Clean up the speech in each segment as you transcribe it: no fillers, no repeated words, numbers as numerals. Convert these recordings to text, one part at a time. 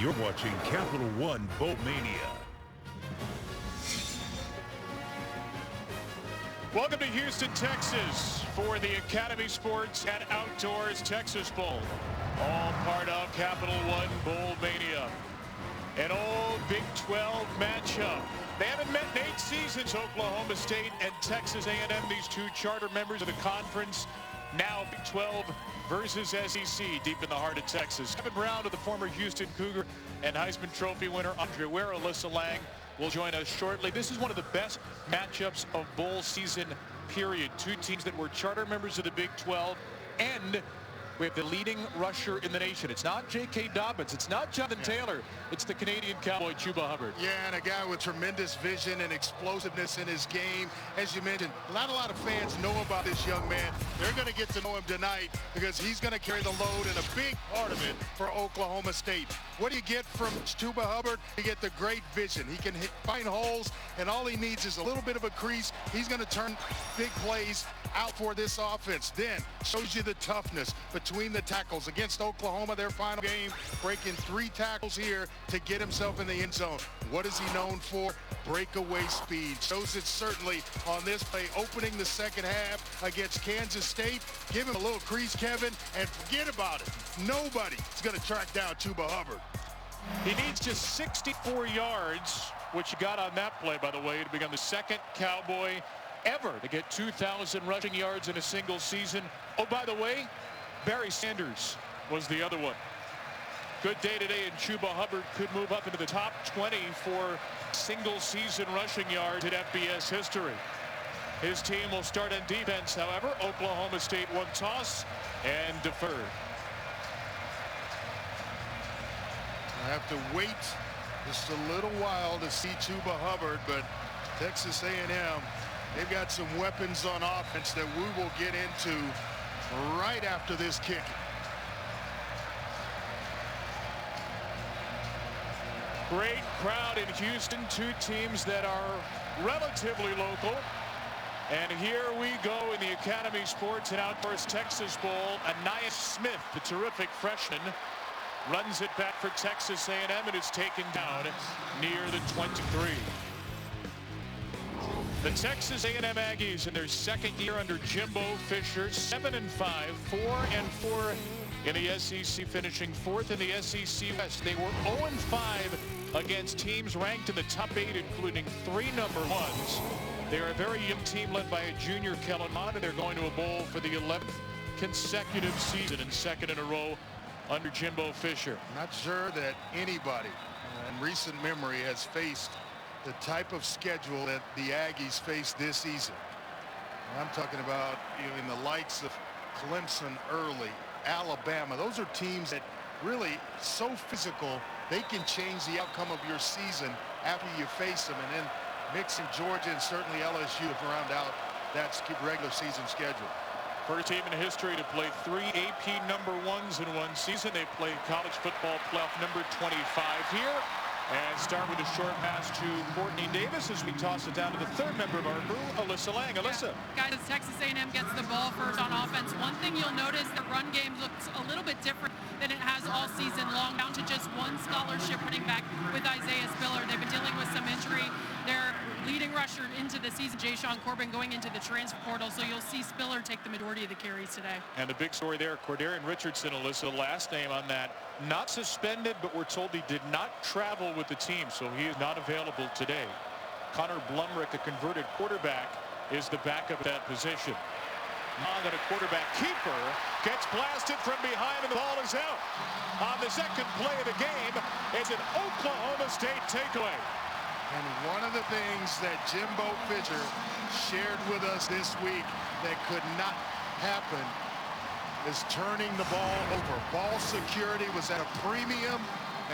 You're watching Capital One Bowl Mania. Welcome to Houston, Texas for the Academy Sports and Outdoors Texas Bowl. All part of Capital One Bowl Mania. An old Big 12 matchup. They haven't met in 8 seasons, Oklahoma State and Texas A&M, these two charter members of the conference. Now Big 12 versus SEC, deep in the heart of Texas. Kevin Brown of the former Houston Cougar and Heisman Trophy winner Andre Ware, Alyssa Lang will join us shortly. This is one of the best matchups of bowl season, period. Two teams that were charter members of the Big 12, and we have the leading rusher in the nation. It's not J.K. Dobbins. It's not Jonathan Taylor. It's the Canadian Cowboy, Chuba Hubbard. Yeah, and a guy with tremendous vision and explosiveness in his game. As you mentioned, not a lot of fans know about this young man. They're going to get to know him tonight because he's going to carry the load and a big part of it for Oklahoma State. What do you get from Chuba Hubbard? You get the great vision. He can find holes, and all he needs is a little bit of a crease. He's going to turn big plays out for this offense. Then shows you the toughness between the tackles against Oklahoma, their final game, breaking 3 tackles here to get himself in the end zone. What is he known for? Breakaway speed. Shows it certainly on this play, opening the second half against Kansas State. Give him a little crease, Kevin, and forget about it. Nobody is going to track down Chuba Hubbard. He needs just 64 yards, which he got on that play, by the way, to become the second Cowboy ever to get 2,000 rushing yards in a single season. Oh, by the way, Barry Sanders was the other one. Good day today, and Chuba Hubbard could move up into the top 20 for single season rushing yards in FBS history. His team will start on defense, however. Oklahoma State won toss and deferred. I have to wait just a little while to see Chuba Hubbard, but Texas A&M, they've got some weapons on offense that we will get into right after this kick. Great crowd in Houston, two teams that are relatively local. And here we go in the Academy Sports and Outdoors Texas Bowl. Anaya Smith, the terrific freshman, runs it back for Texas A&M and is taken down near the 23. The Texas A&M Aggies in their second year under Jimbo Fisher, 7-5, 4-4 in the SEC, finishing 4th in the SEC West. They were 0-5 against teams ranked in the top 8, including 3 number 1s. They're a very young team led by a junior, Kellen Mond, and they're going to a bowl for the 11th consecutive season and second in a row under Jimbo Fisher. Not sure that anybody in recent memory has faced the type of schedule that the Aggies faced this season. I'm talking about, in the likes of Clemson early, Alabama. Those are teams that really so physical they can change the outcome of your season after you face them, and then mixing Georgia and certainly LSU to round out that regular season schedule. First team in history to play 3 AP number 1s in one season. They played college football playoff number 25 here. And start with a short pass to Courtney Davis as we toss it down to the third member of our crew, Alyssa Lang. Alyssa. Guys, Texas A&M gets the ball first on offense. One thing you'll notice, the run game looks a little bit different than it has all season long, down to just one scholarship running back with Isaiah Spiller. They've been dealing with some injury. Their leading rusher into the season, Ja'Shawn Corbin, going into the transfer portal, so you'll see Spiller take the majority of the carries today. And the big story there, Cordarian Richardson, Alyssa, last name on that. Not suspended, but we're told he did not travel with the team, so he is not available today. Connor Blumrick, a converted quarterback, is the backup at that position. On that, a quarterback keeper gets blasted from behind, and the ball is out. On the second play of the game, it's an Oklahoma State takeaway. And one of the things that Jimbo Fisher shared with us this week that could not happen is turning the ball over. Ball security was at a premium,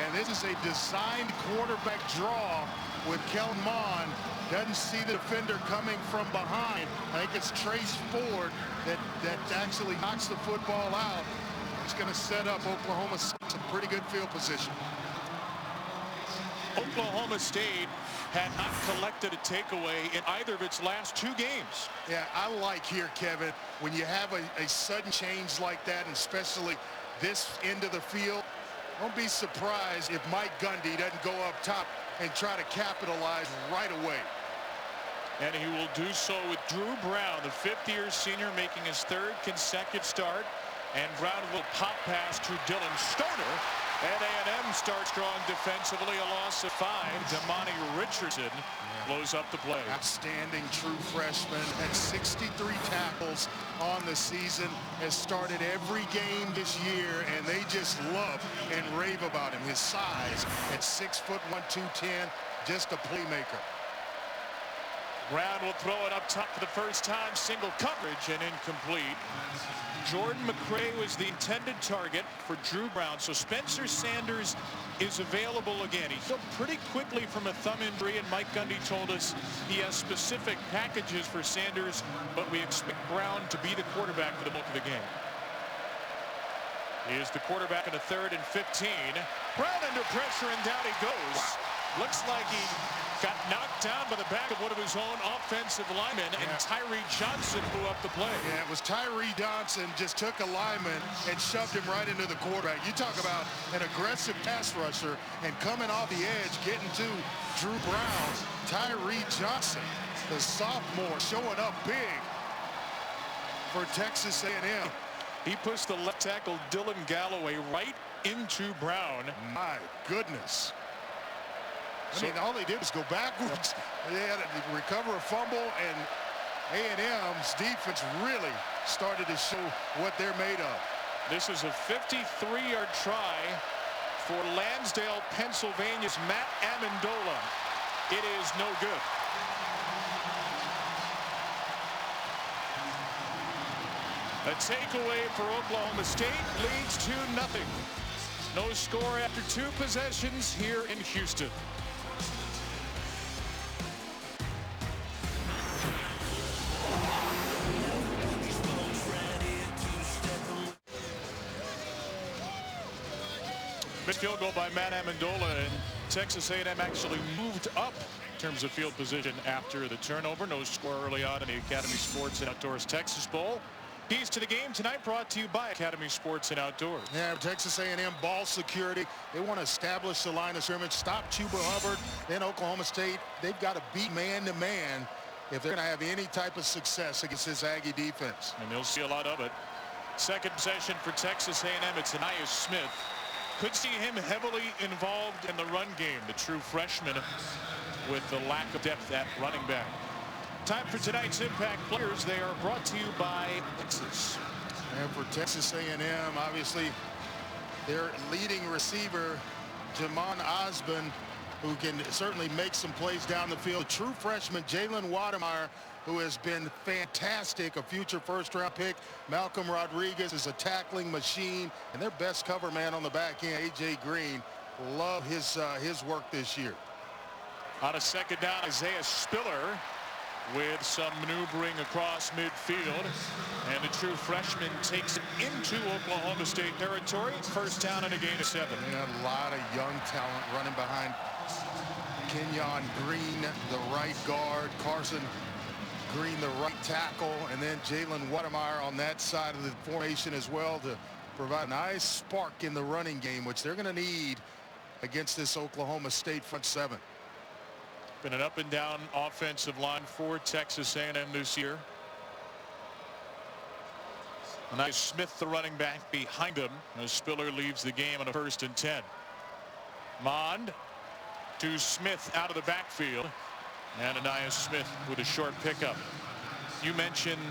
and this is a designed quarterback draw with Kellen Mond. Doesn't see the defender coming from behind. I think it's Trace Ford that actually knocks the football out. It's going to set up Oklahoma some pretty good field position. Oklahoma State had not collected a takeaway in either of its last 2 games. Yeah, I like here, Kevin, when you have a sudden change like that, and especially this end of the field, Don't be surprised if Mike Gundy doesn't go up top and try to capitalize right away. And he will do so with Drew Brown, the fifth-year senior, making his third consecutive start. And Brown will pop pass to Dylan Stoner. And A&M starts strong defensively, a loss of 5. Damani Richardson blows up the play. Outstanding true freshman at 63 tackles on the season, has started every game this year, and they just love and rave about him. His size at 6'1", 210, just a playmaker. Brown will throw it up top for the first time, single coverage and incomplete. Jordan McRae was the intended target for Drew Brown, so Spencer Sanders is available again. He healed pretty quickly from a thumb injury, and Mike Gundy told us he has specific packages for Sanders, but we expect Brown to be the quarterback for the bulk of the game. He is the quarterback in the 3rd and 15. Brown under pressure, and down he goes. Looks like he got knocked down by the back of one of his own offensive linemen, and Tyree Johnson blew up the play. Yeah, it was Tyree Johnson just took a lineman and shoved him right into the quarterback. You talk about an aggressive pass rusher and coming off the edge, getting to Drew Brown. Tyree Johnson, the sophomore, showing up big for Texas A&M. He pushed the left tackle Dylan Galloway right into Brown. My goodness. I mean, all they did was go backwards. They had to recover a fumble, and A&M's defense really started to show what they're made of. This is a 53-yard try for Lansdale, Pennsylvania's Matt Amendola. It is no good. A takeaway for Oklahoma State, leads 2-0. No score after 2 possessions here in Houston. Missed field goal by Matt Amendola, and Texas A&M actually moved up in terms of field position after the turnover. No score early on in the Academy Sports and Outdoors Texas Bowl. Keys to the game tonight brought to you by Academy Sports and Outdoors. Yeah, Texas A&M ball security. They want to establish the line of scrimmage, stop Chuba Hubbard. Then Oklahoma State, they've got to beat man-to-man if they're going to have any type of success against this Aggie defense. And they'll see a lot of it. Second possession for Texas A&M. It's Anais Smith. Could see him heavily involved in the run game, the true freshman, with the lack of depth at running back. Time for tonight's Impact Players. They are brought to you by Texas. And for Texas A&M, obviously, their leading receiver, Jamon Osborne, who can certainly make some plays down the field. True freshman, Jalen Wademeyer, who has been fantastic, a future first-round pick. Malcolm Rodriguez is a tackling machine, and their best cover man on the back end, A.J. Green. Love his work this year. On a second down, Isaiah Spiller with some maneuvering across midfield, and the true freshman takes it into Oklahoma State territory. First down and a gain of 7. Yeah, a lot of young talent running behind Kenyon Green, the right guard, Carson Green, the right tackle, and then Jalen Wademeyer on that side of the formation as well to provide a nice spark in the running game, which they're going to need against this Oklahoma State front 7. Been an up and down offensive line for Texas A&M this year. Anais Smith, the running back, behind him as Spiller leaves the game on a 1st and 10. Mond to Smith out of the backfield, and Anais Smith with a short pickup. You mentioned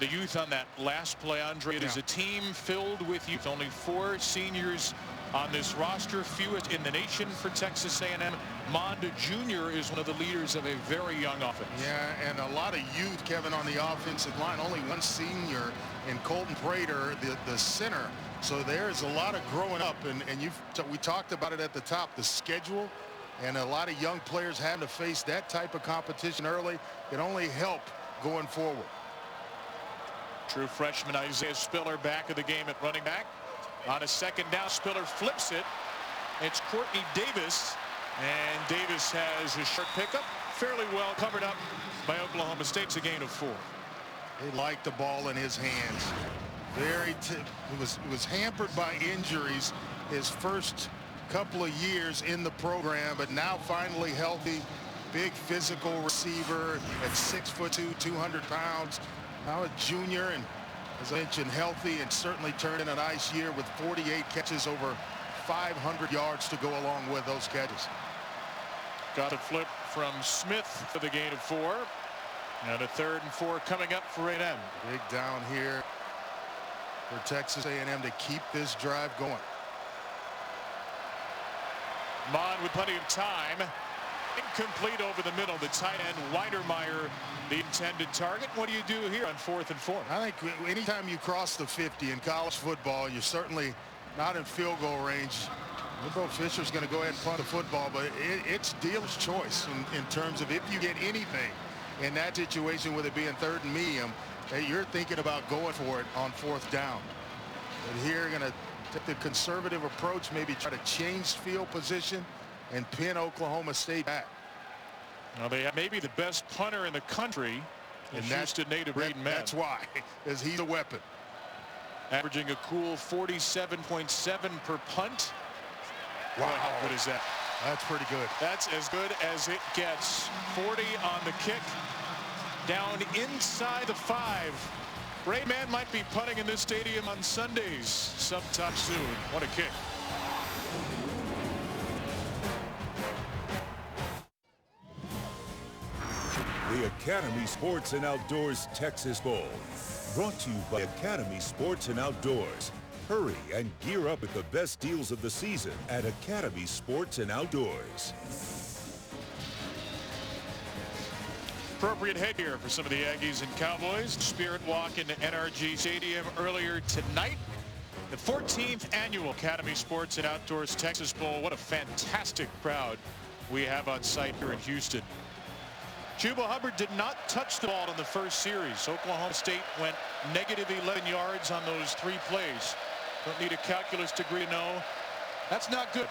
the youth on that last play, Andre. It is a team filled with youth. Only 4 seniors on this roster, fewest in the nation for Texas A&M. Mond Jr. is one of the leaders of a very young offense. Yeah, and a lot of youth, Kevin, on the offensive line. Only 1 senior in Colton Prater, the center. So there's a lot of growing up, and we talked about it at the top, the schedule, and a lot of young players having to face that type of competition early can only help going forward. True freshman Isaiah Spiller back of the game at running back. On a second down, Spiller flips it. It's Courtney Davis, and Davis has his short pickup, fairly well covered up by Oklahoma State. It's a gain of 4. They like the ball in his hands. He was hampered by injuries his first couple of years in the program, but now finally healthy. Big physical receiver at 6'2", 200 pounds. Now a junior, and as I mentioned, healthy, and certainly turned in a nice year with 48 catches, over 500 yards to go along with those catches. Got a flip from Smith for the gain of 4. And a 3rd and 4 coming up for A&M. Big down here for Texas A&M to keep this drive going. Mon with plenty of time. Incomplete over the middle. The tight end Weidermeyer, the intended target. What do you do here on 4th and 4? I think anytime you cross the 50 in college football, you're certainly not in field goal range. Jimbo Fisher's going to go ahead and punt the football, but it's dealer's choice in terms of if you get anything in that situation, with it being 3rd and medium, hey, you're thinking about going for it on 4th down. But here, you're going to take the conservative approach, maybe try to change field position and pin Oklahoma State back. Now they have maybe the best punter in the country, and Houston native Braden Mann. That's why, because he's a weapon. Averaging a cool 47.7 per punt. Wow, how good is that? That's pretty good. That's as good as it gets. 40 on the kick, down inside the 5. Braden Mann might be punting in this stadium on Sundays sometime soon. What a kick. The Academy Sports and Outdoors Texas Bowl. Brought to you by Academy Sports and Outdoors. Hurry and gear up with the best deals of the season at Academy Sports and Outdoors. Appropriate headgear for some of the Aggies and Cowboys. Spirit walk into NRG Stadium earlier tonight. The 14th annual Academy Sports and Outdoors Texas Bowl. What a fantastic crowd we have on site here in Houston. Chuba Hubbard did not touch the ball in the first series. Oklahoma State went negative 11 yards on those 3 plays. Don't need a calculus degree to know that's not good.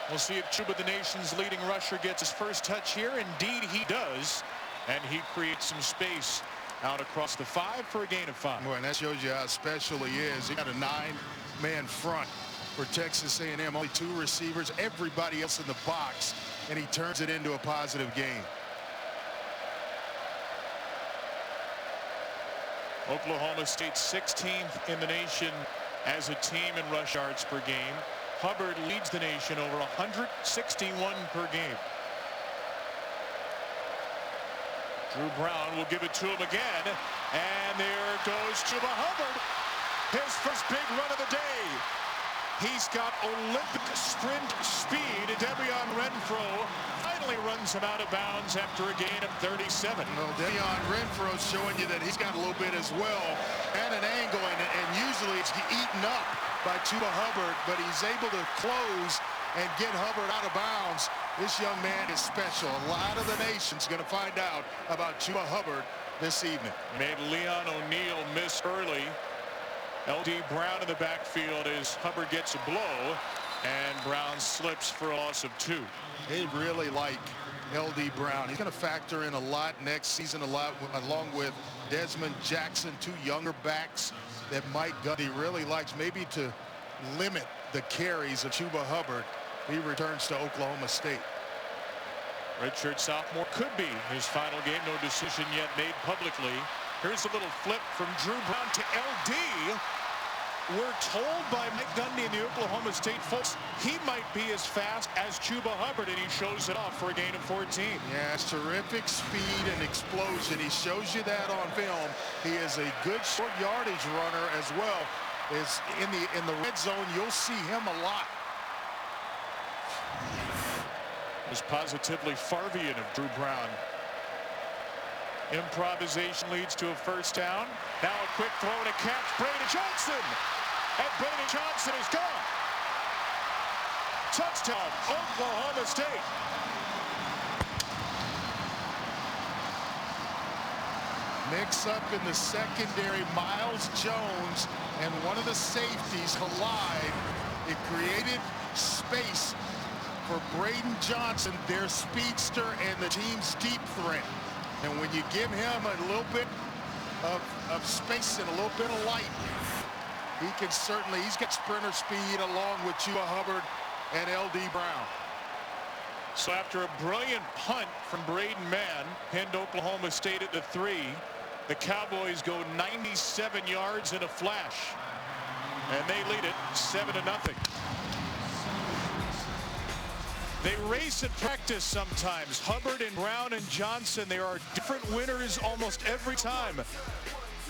We'll see if Chuba, the nation's leading rusher, gets his first touch here. Indeed he does, and he creates some space out across the 5 for a gain of 5. Boy, and that shows you how special he is. He got a 9-man front for Texas A&M. Only 2 receivers, everybody else in the box, and he turns it into a positive gain. Oklahoma State 16th in the nation as a team in rush yards per game. Hubbard leads the nation over 161 per game. Drew Brown will give it to him again, and there goes Chuba Hubbard. His first big run of the day. He's got Olympic sprint speed. Devion Renfro finally runs him out of bounds after a gain of 37. Well, Devion Renfro's showing you that he's got a little bit as well, and an angle, and usually it's eaten up by Chuba Hubbard, but he's able to close and get Hubbard out of bounds. This young man is special. A lot of the nation's going to find out about Chuba Hubbard this evening. Made Leon O'Neal miss early. L.D. Brown in the backfield as Hubbard gets a blow, and Brown slips for a loss of 2. They really like L.D. Brown. He's going to factor in a lot next season, along with Desmond Jackson, 2 younger backs that Mike Gundy really likes, maybe to limit the carries of Chuba Hubbard. He returns to Oklahoma State. Redshirt sophomore could be his final game. No decision yet made publicly. Here's a little flip from Drew Brown to L.D. We're told by Mike Gundy and the Oklahoma State folks he might be as fast as Chuba Hubbard, and he shows it off for a gain of 14. Yeah, it's terrific speed and explosion. He shows you that on film. He is a good short yardage runner as well. Is in the red zone, you'll see him a lot. It was positively Farvian of Drew Brown. Improvisation leads to a first down. Now a quick throw and a catch. Brady Johnson. And Brady Johnson is gone. Touchdown, Oklahoma State. Mix up in the secondary. Miles Jones and one of the safeties collide. It created space for Braden Johnson, their speedster and the team's deep threat. And when you give him a little bit of space and a little bit of light, He can certainly, he's got sprinter speed along with Chuba Hubbard and L.D. Brown. So after a brilliant punt from Braden Mann, pinned Oklahoma State at the 3, the Cowboys go 97 yards in a flash, and they lead it 7-0. They race at practice sometimes. Hubbard and Brown and Johnson, there are different winners almost every time.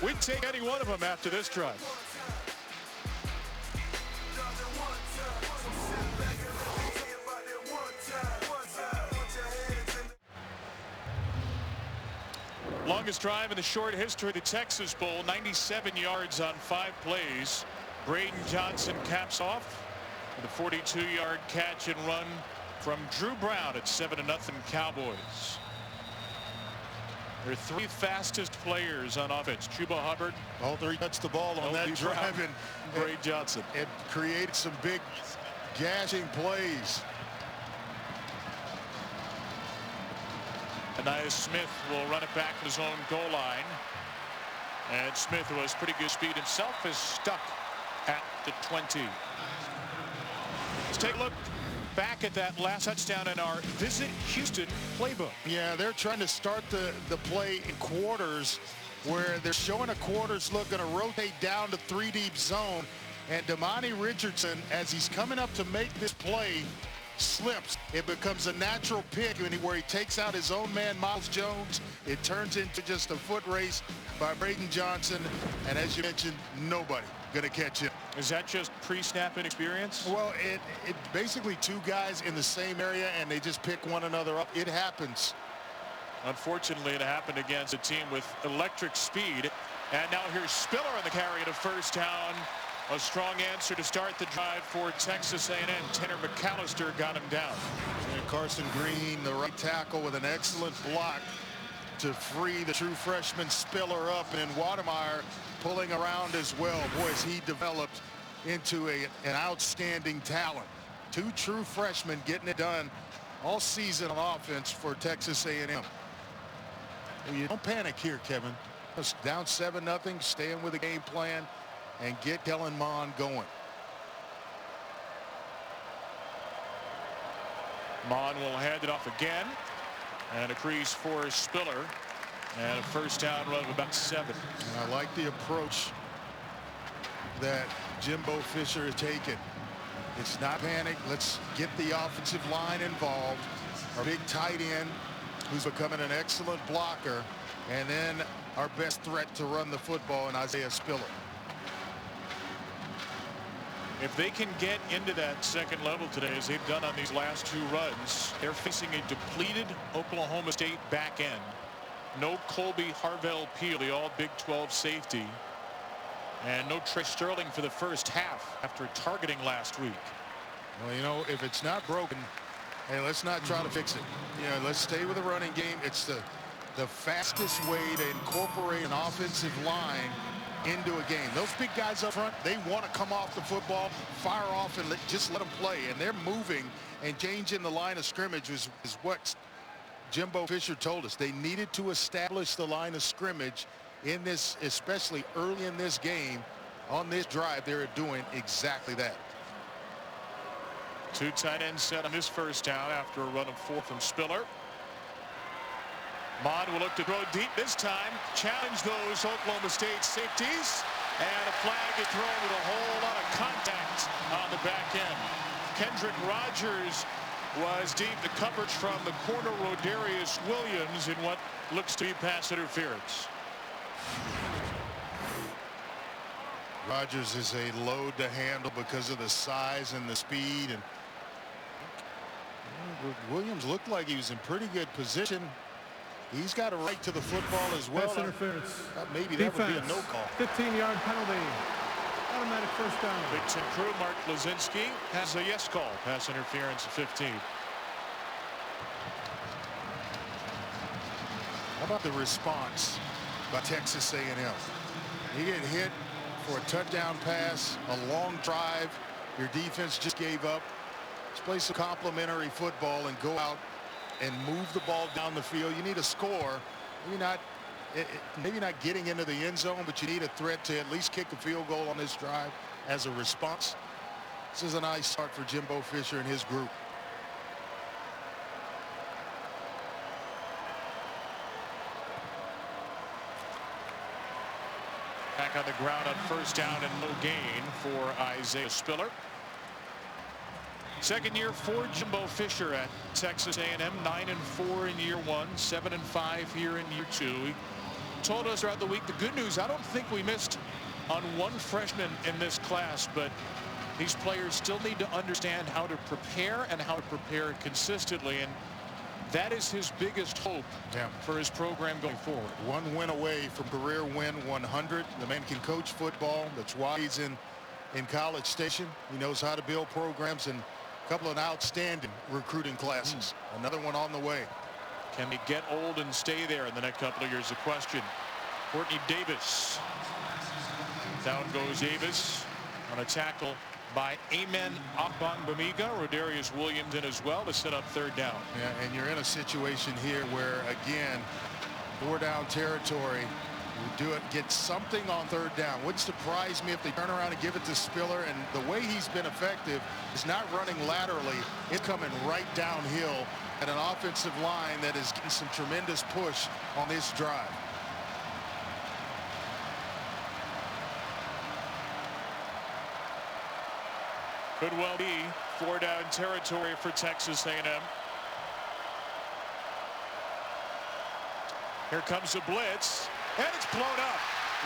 We'd take any one of them after this drive. Longest drive in the short history of the Texas Bowl, 97 yards on 5 plays. Braden Johnson caps off with a 42-yard catch and run from Drew Brown at 7-0 Cowboys. Their 3 fastest players on offense. Chuba Hubbard. All 3 touched the ball on that drive, and Braden Johnson. It created some big gashing plays. Anais Smith will run it back to his own goal line. And Smith, who has pretty good speed himself, is stuck at the 20. Let's take a look back at that last touchdown in our Visit Houston playbook. Yeah, they're trying to start the play in quarters, where they're showing a quarters look, going to rotate down to 3-deep zone. And Damani Richardson, as he's coming up to make this play, slips. It becomes a natural pick where he takes out his own man, Miles Jones. It turns into just a foot race by Braden Johnson. And as you mentioned, nobody going to catch him. Is that just pre-snap inexperience? Well, it basically 2 guys in the same area, and they just pick one another up. It happens. Unfortunately, it happened against a team with electric speed. And now here's Spiller on the carry at a first down. A strong answer to start the drive for Texas A&M. Tanner McAllister got him down. And Carson Green, the right tackle, with an excellent block to free the true freshman Spiller up, and Wademeyer pulling around as well. Boy, has he developed into an outstanding talent. 2 true freshmen getting it done all season on offense for Texas A&M. You don't panic here, Kevin. It's down 7-0, staying with the game plan and get Kellen Mond going. Mond will hand it off again, and a crease for Spiller, and a first down run of about 7. And I like the approach that Jimbo Fisher has taken. It's not panic. Let's get the offensive line involved. Our big tight end, who's becoming an excellent blocker, and then our best threat to run the football in Isaiah Spiller. If they can get into that second level today, as they've done on these last 2 runs, they're facing a depleted Oklahoma State back end. No Colby Harvell-Peel, the all Big 12 safety, and no Trey Sterling for the first half after targeting last week. Well, you know, if it's not broken, hey, let's not try to fix it. You know, let's stay with the running game. It's the fastest way to incorporate an offensive line into a game. Those big guys up front, they want to come off the football, fire off, and just let them play. And they're moving and changing the line of scrimmage is what Jimbo Fisher told us. They needed to establish the line of scrimmage in this, especially early in this game. On this drive, they're doing exactly that. 2 tight ends set on this first down after a run of 4 from Spiller. Mond will look to throw deep this time, challenge those Oklahoma State safeties, and a flag is thrown with a whole lot of contact on the back end. Kendrick Rogers was deep. The coverage from the corner, Rodarius Williams, in what looks to be pass interference. Rogers is a load to handle because of the size and the speed, and Williams looked like he was in pretty good position. He's got a right to the football as well. Pass interference. Maybe that would be a no call. 15-yard penalty. Automatic first down. Big Ten crew Mark Lazinski has a yes call. Pass interference at 15. How about the response by Texas A&M? You get hit for a touchdown pass, a long drive. Your defense just gave up. Let's play some complimentary football and go out and move the ball down the field. You need a score. Maybe not maybe not getting into the end zone, but you need a threat to at least kick a field goal on this drive as a response. This is a nice start for Jimbo Fisher and his group. Back on the ground on first down and no gain for Isaiah Spiller. Second year for Jimbo Fisher at Texas A&M, 9-4 in year one, 7-5 here in year two. He told us throughout the week the good news, I don't think we missed on one freshman in this class, but these players still need to understand how to prepare and how to prepare consistently, and that is his biggest hope for his program going forward. One win away from career win 100. The man can coach football. That's why he's in College Station. He knows how to build programs, and a couple of outstanding recruiting classes. Another one on the way. Can he get old and stay there in the next couple of years? The question. Courtney Davis. Down goes Davis on a tackle by Amen Akbangbamiga. Rodarius Williams in as well to set up third down. Yeah, and you're in a situation here where, again, 4 down territory. You do it, get something on third down. Wouldn't surprise me if they turn around and give it to Spiller. And the way he's been effective is not running laterally. It's coming right downhill at an offensive line that is getting some tremendous push on this drive. Could well be 4 down territory for Texas A&M. Here comes a blitz, and it's blown up.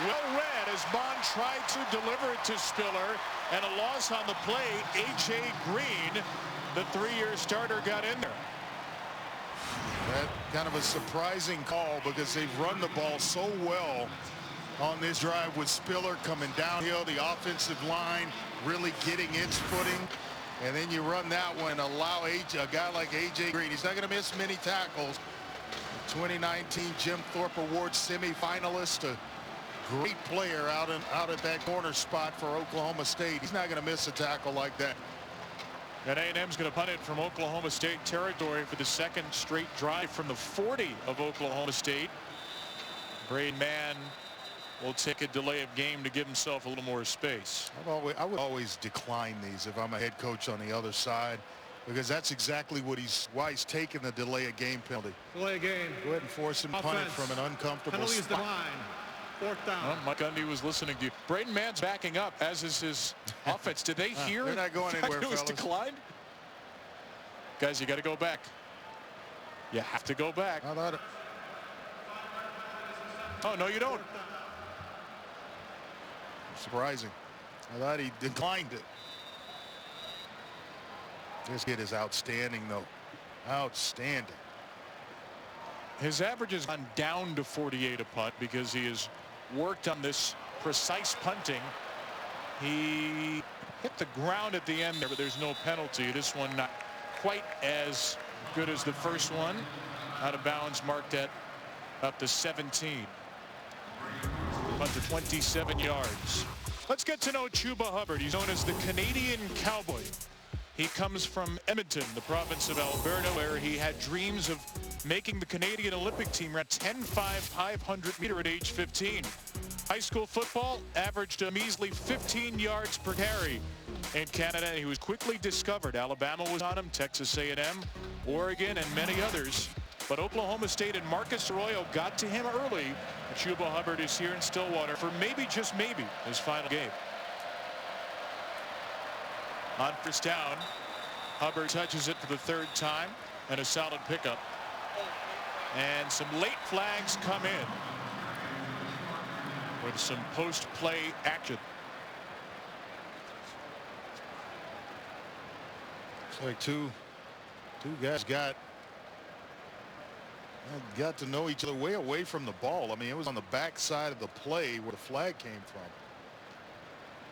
Well read as Bond tried to deliver it to Spiller, and a loss on the play. A.J. Green, the 3-year starter, got in there. That kind of a surprising call because they've run the ball so well on this drive with Spiller coming downhill, the offensive line really getting its footing, and then you run that one, allow a guy like A.J. Green. He's not going to miss many tackles. 2019 Jim Thorpe Award semifinalist, a great player out at that corner spot for Oklahoma State. He's not going to miss a tackle like that. And A&M's going to punt it from Oklahoma State territory for the second straight drive from the 40 of Oklahoma State. Braden Mann will take a delay of game to give himself a little more space. I would always decline these if I'm a head coach on the other side, because that's exactly why he's taking the delay of game penalty. Delay of game. Go ahead and force him punt it from an uncomfortable Penalty is spot. declined. 4th down. Well, Mike Gundy was listening to you. Braden Mann's backing up, as is his offense. Did they hear? They're not going anywhere, it was fellas. declined? Guys, you got to go back. You have to go back. I thought it. Oh, no, you don't. Surprising. I thought he declined it. This kid is outstanding, though. Outstanding. His average has gone down to 48 a punt because he has worked on this precise punting. He hit the ground at the end there, but there's no penalty. This one not quite as good as the first one. Out of bounds, marked at up to 17. Punt for 27 yards. Let's get to know Chuba Hubbard. He's known as the Canadian Cowboy. He comes from Edmonton, the province of Alberta, where he had dreams of making the Canadian Olympic team. Ran 10.5 500 meter at age 15. High school football averaged a measly 15 yards per carry in Canada, and he was quickly discovered. Alabama was on him, Texas A&M, Oregon, and many others. But Oklahoma State and Marcus Arroyo got to him early. And Chuba Hubbard is here in Stillwater for maybe, just maybe, his final game. On first down, Hubbard touches it for the 3rd time, and a solid pickup. And some late flags come in with some post-play action. It's like two guys got to know each other way away from the ball. I mean, it was on the back side of the play where the flag came from.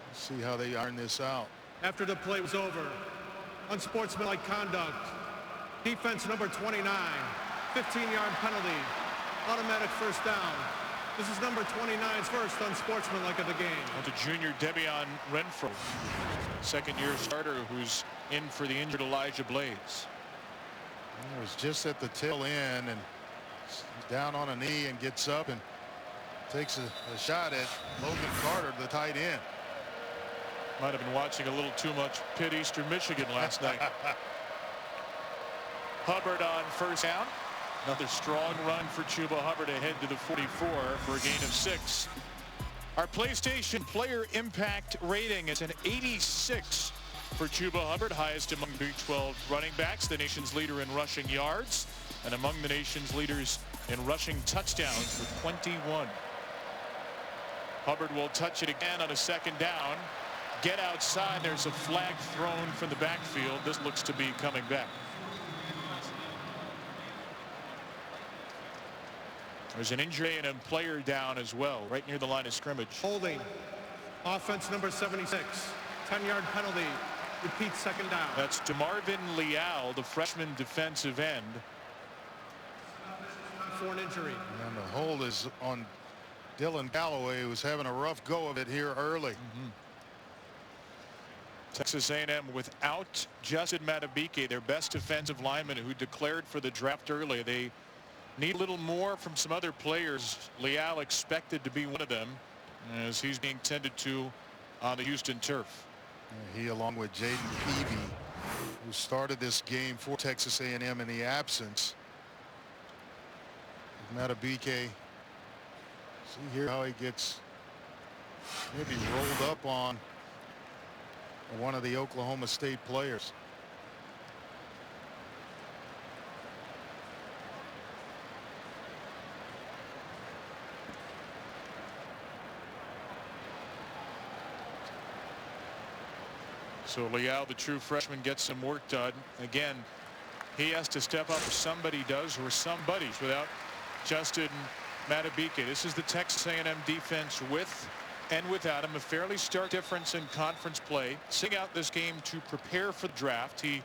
Let's see how they iron this out. After the play was over, unsportsmanlike conduct, defense number 29, 15-yard penalty, automatic first down. This is number 29's first unsportsmanlike of the game. Well, to junior Debian Renfro, second-year starter who's in for the injured Elijah Blaze. It was just at the tail end, and down on a knee and gets up, and Takes a shot at Logan Carter, the tight end. Might have been watching a little too much Pitt Eastern Michigan last night. Hubbard on first down. Another strong run for Chuba Hubbard ahead to the 44 for a gain of 6. Our PlayStation player impact rating is an 86 for Chuba Hubbard, highest among Big 12 running backs, the nation's leader in rushing yards, and among the nation's leaders in rushing touchdowns with 21. Hubbard will touch it again on a second down. Get outside. There's a flag thrown from the backfield. This looks to be coming back. There's an injury and a player down as well, right near the line of scrimmage. Holding. Offense number 76. 10-yard penalty. Repeat second down. That's DeMarvin Leal, the freshman defensive end. For an injury. And the hold is on Dylan Galloway, who's having a rough go of it here early. Texas A&M without Justin Matabike, their best defensive lineman who declared for the draft early. They need a little more from some other players. Leal expected to be one of them as he's being tended to on the Houston turf. He, along with Jaden Peavy, who started this game for Texas A&M in the absence of Matabike. See here how he gets maybe rolled up on one of the Oklahoma State players. So Leal, the true freshman, gets some work done. Again, he has to step up, or somebody does, or somebody's, without Justin Matabike. This is the Texas A&M defense with and without him. A fairly stark difference in conference play. Sitting out this game to prepare for the draft. He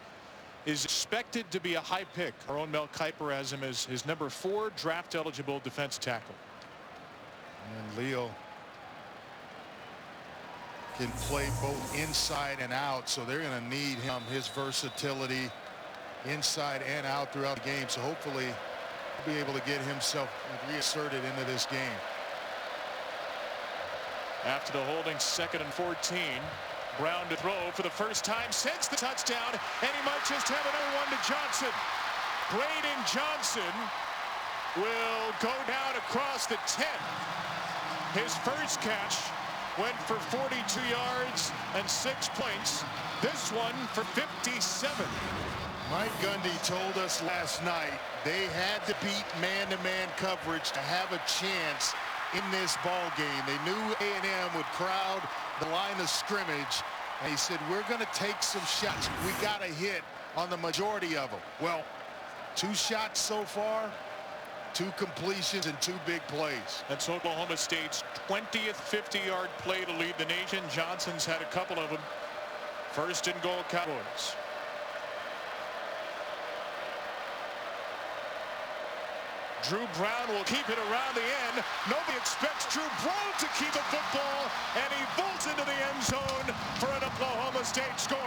is expected to be a high pick. Our own Mel Kiper has him as his number 4 draft eligible defense tackle. And Leo can play both inside and out, so they're going to need him, his versatility inside and out throughout the game. So hopefully he'll be able to get himself reasserted into this game. After the holding, 2nd and 14. Brown to throw for the first time since the touchdown, and he might just have another one to Johnson. Braden Johnson will go down across the 10. His first catch went for 42 yards and 6 points. This one for 57. Mike Gundy told us last night they had to beat man-to-man coverage to have a chance in this ball game. They knew A&M would crowd the line of scrimmage, and he said, we're going to take some shots. We got a hit on the majority of them. Well, 2 shots so far, 2 completions and 2 big plays. That's Oklahoma State's 20th 50-yard play to lead the nation. Johnson's had a couple of them. 1st and goal, Cowboys. Drew Brown will keep it around the end. Nobody expects Drew Brown to keep the football, and he bolts into the end zone for an Oklahoma State score.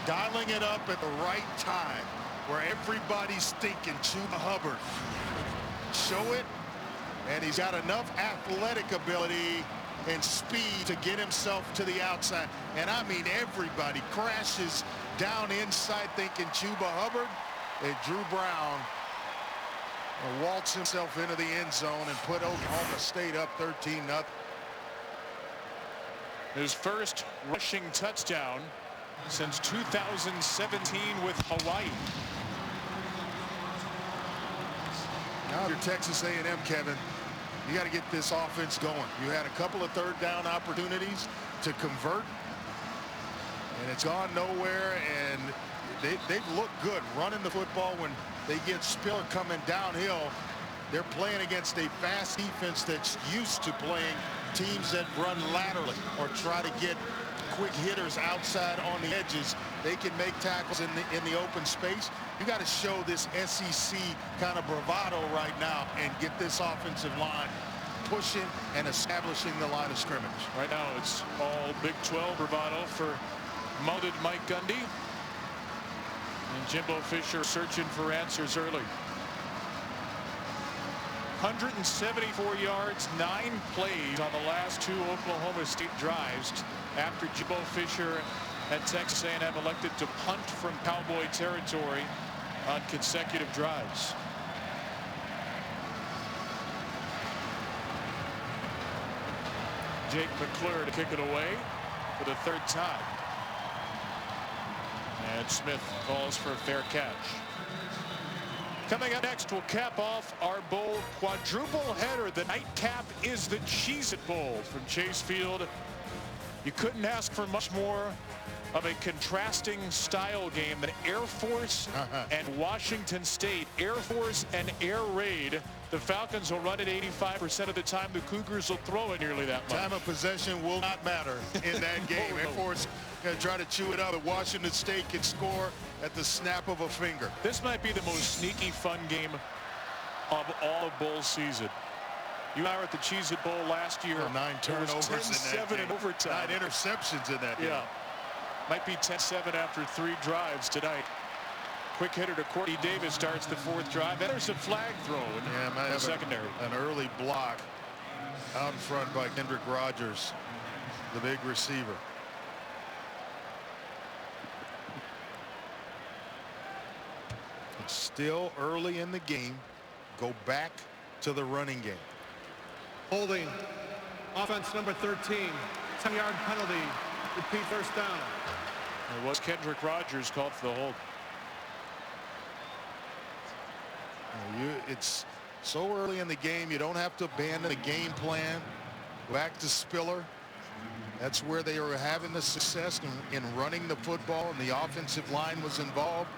Dialing it up at the right time, where everybody's thinking Chuba Hubbard. Show it, and he's got enough athletic ability and speed to get himself to the outside. And I mean, everybody crashes down inside thinking Chuba Hubbard, and Drew Brown waltz himself into the end zone and put Oklahoma State up 13-0. His first rushing touchdown since 2017 with Hawaii. Now you're Texas A&M, Kevin. You got to get this offense going. You had a couple of 3rd down opportunities to convert, and it's gone nowhere, and they've looked good running the football. When they get Spiller coming downhill, they're playing against a fast defense that's used to playing teams that run laterally or try to get quick hitters outside on the edges. They can make tackles in the open space. You got to show this SEC kind of bravado right now and get this offensive line pushing and establishing the line of scrimmage. Right now it's all Big 12 bravado for molded Mike Gundy. And Jimbo Fisher searching for answers early. 174 yards, 9 plays on the last 2 Oklahoma State drives after Jimbo Fisher at Texas A&M elected to punt from Cowboy territory on consecutive drives. Jake McClure to kick it away for the 3rd time. And Smith calls for a fair catch. Coming up next, we'll cap off our bowl quadruple header. The nightcap is the Cheez-It Bowl from Chase Field. You couldn't ask for much more of a contrasting style game than Air Force and Washington State. Air Force and Air Raid. The Falcons will run it 85% of the time. The Cougars will throw it nearly that much. Time of possession will not matter in that game. Air Force going to try to chew it up, but Washington State can score at the snap of a finger. This might be the most sneaky fun game of all of bowl season. You and I were at the Cheez-It Bowl last year. 9 turnovers in that game. Overtime. 9 interceptions in that game. Yeah. Might be 10-7 after 3 drives tonight. Quick hitter to Courtney Davis starts the 4th drive. Then there's a flag thrown in the secondary. An early block out in front by Kendrick Rogers, the big receiver. It's still early in the game. Go back to the running game. Holding. Offense number 13. 10-yard penalty. Repeat first down. It was Kendrick Rogers called for the hold. It's so early in the game, you don't have to abandon the game plan. Back to Spiller. That's where they were having the success in running the football, and the offensive line was involved.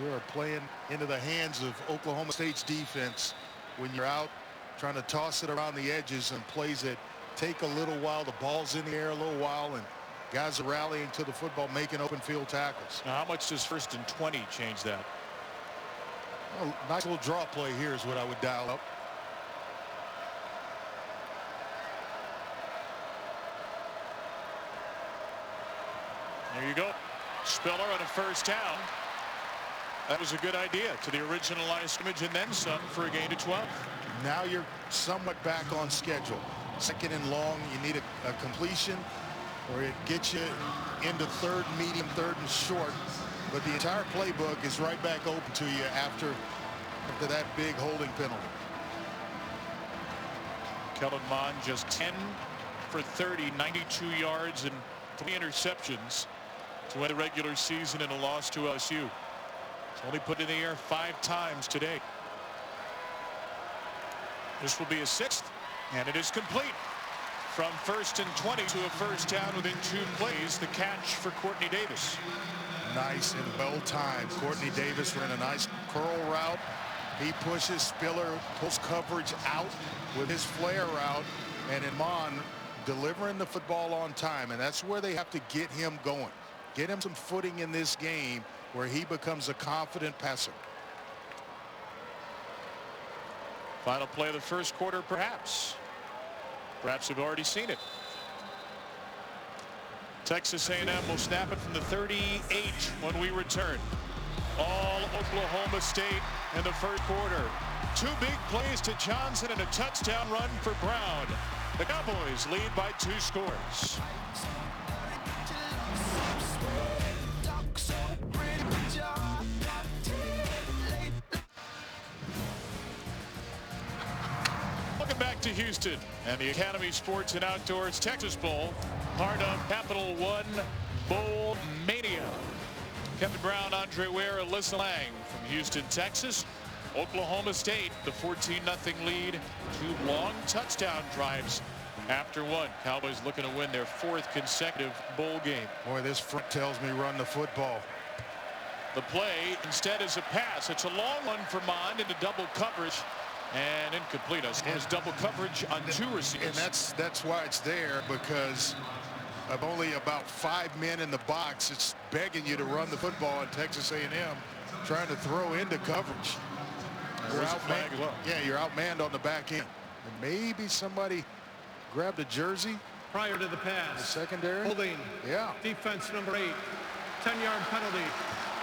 We are playing into the hands of Oklahoma State's defense when you're out trying to toss it around the edges and plays that take a little while. The ball's in the air a little while, and guys are rallying to the football, making open field tackles. Now, how much does 1st and 20 change that? Well, nice little draw play here is what I would dial up. There you go. Spiller on a 1st down. That was a good idea to the original line of scrimmage and then some for a gain of 12. Now you're somewhat back on schedule. 2nd and long, you need a completion, or it gets you into 3rd medium, 3rd and short. But the entire playbook is right back open to you after that big holding penalty. Kellen Mond just 10 for 30, 92 yards and 3 interceptions to win the regular season in a loss to LSU. It's only put in the air 5 times today. This will be a 6th, and it is complete. From 1st and 20 to a 1st down within 2 plays. The catch for Courtney Davis. Nice and well timed. Courtney Davis ran a nice curl route. He pushes. Spiller pulls coverage out with his flare route, and Iman delivering the football on time, and that's where they have to get him going. Get him some footing in this game where he becomes a confident passer. Final play of the 1st quarter, perhaps. Perhaps we've already seen it. Texas A&M will snap it from the 38 when we return. All Oklahoma State in the 1st quarter. 2 big plays to Johnson and a touchdown run for Brown. The Cowboys lead by 2 scores. Welcome back to Houston and the Academy Sports and Outdoors Texas Bowl, part of Capital One Bowl Mania. Kevin Brown, Andre Ware, Alyssa Lang from Houston, Texas. Oklahoma State, the 14-0 lead. 2 long touchdown drives after 1. Cowboys looking to win their 4th consecutive bowl game. Boy, this front tells me run the football. The play instead is a pass. It's a long one for Mond into double coverage. And incomplete. It was double coverage on 2 receivers. And that's why it's there, because of only about 5 men in the box. It's begging you to run the football at Texas A&M, trying to throw into coverage. You're outmanned. Well. Yeah, you're outmanned on the back end. And maybe somebody grabbed a jersey prior to the pass. The secondary. Holding. Yeah. Defense number 8. 10-yard penalty,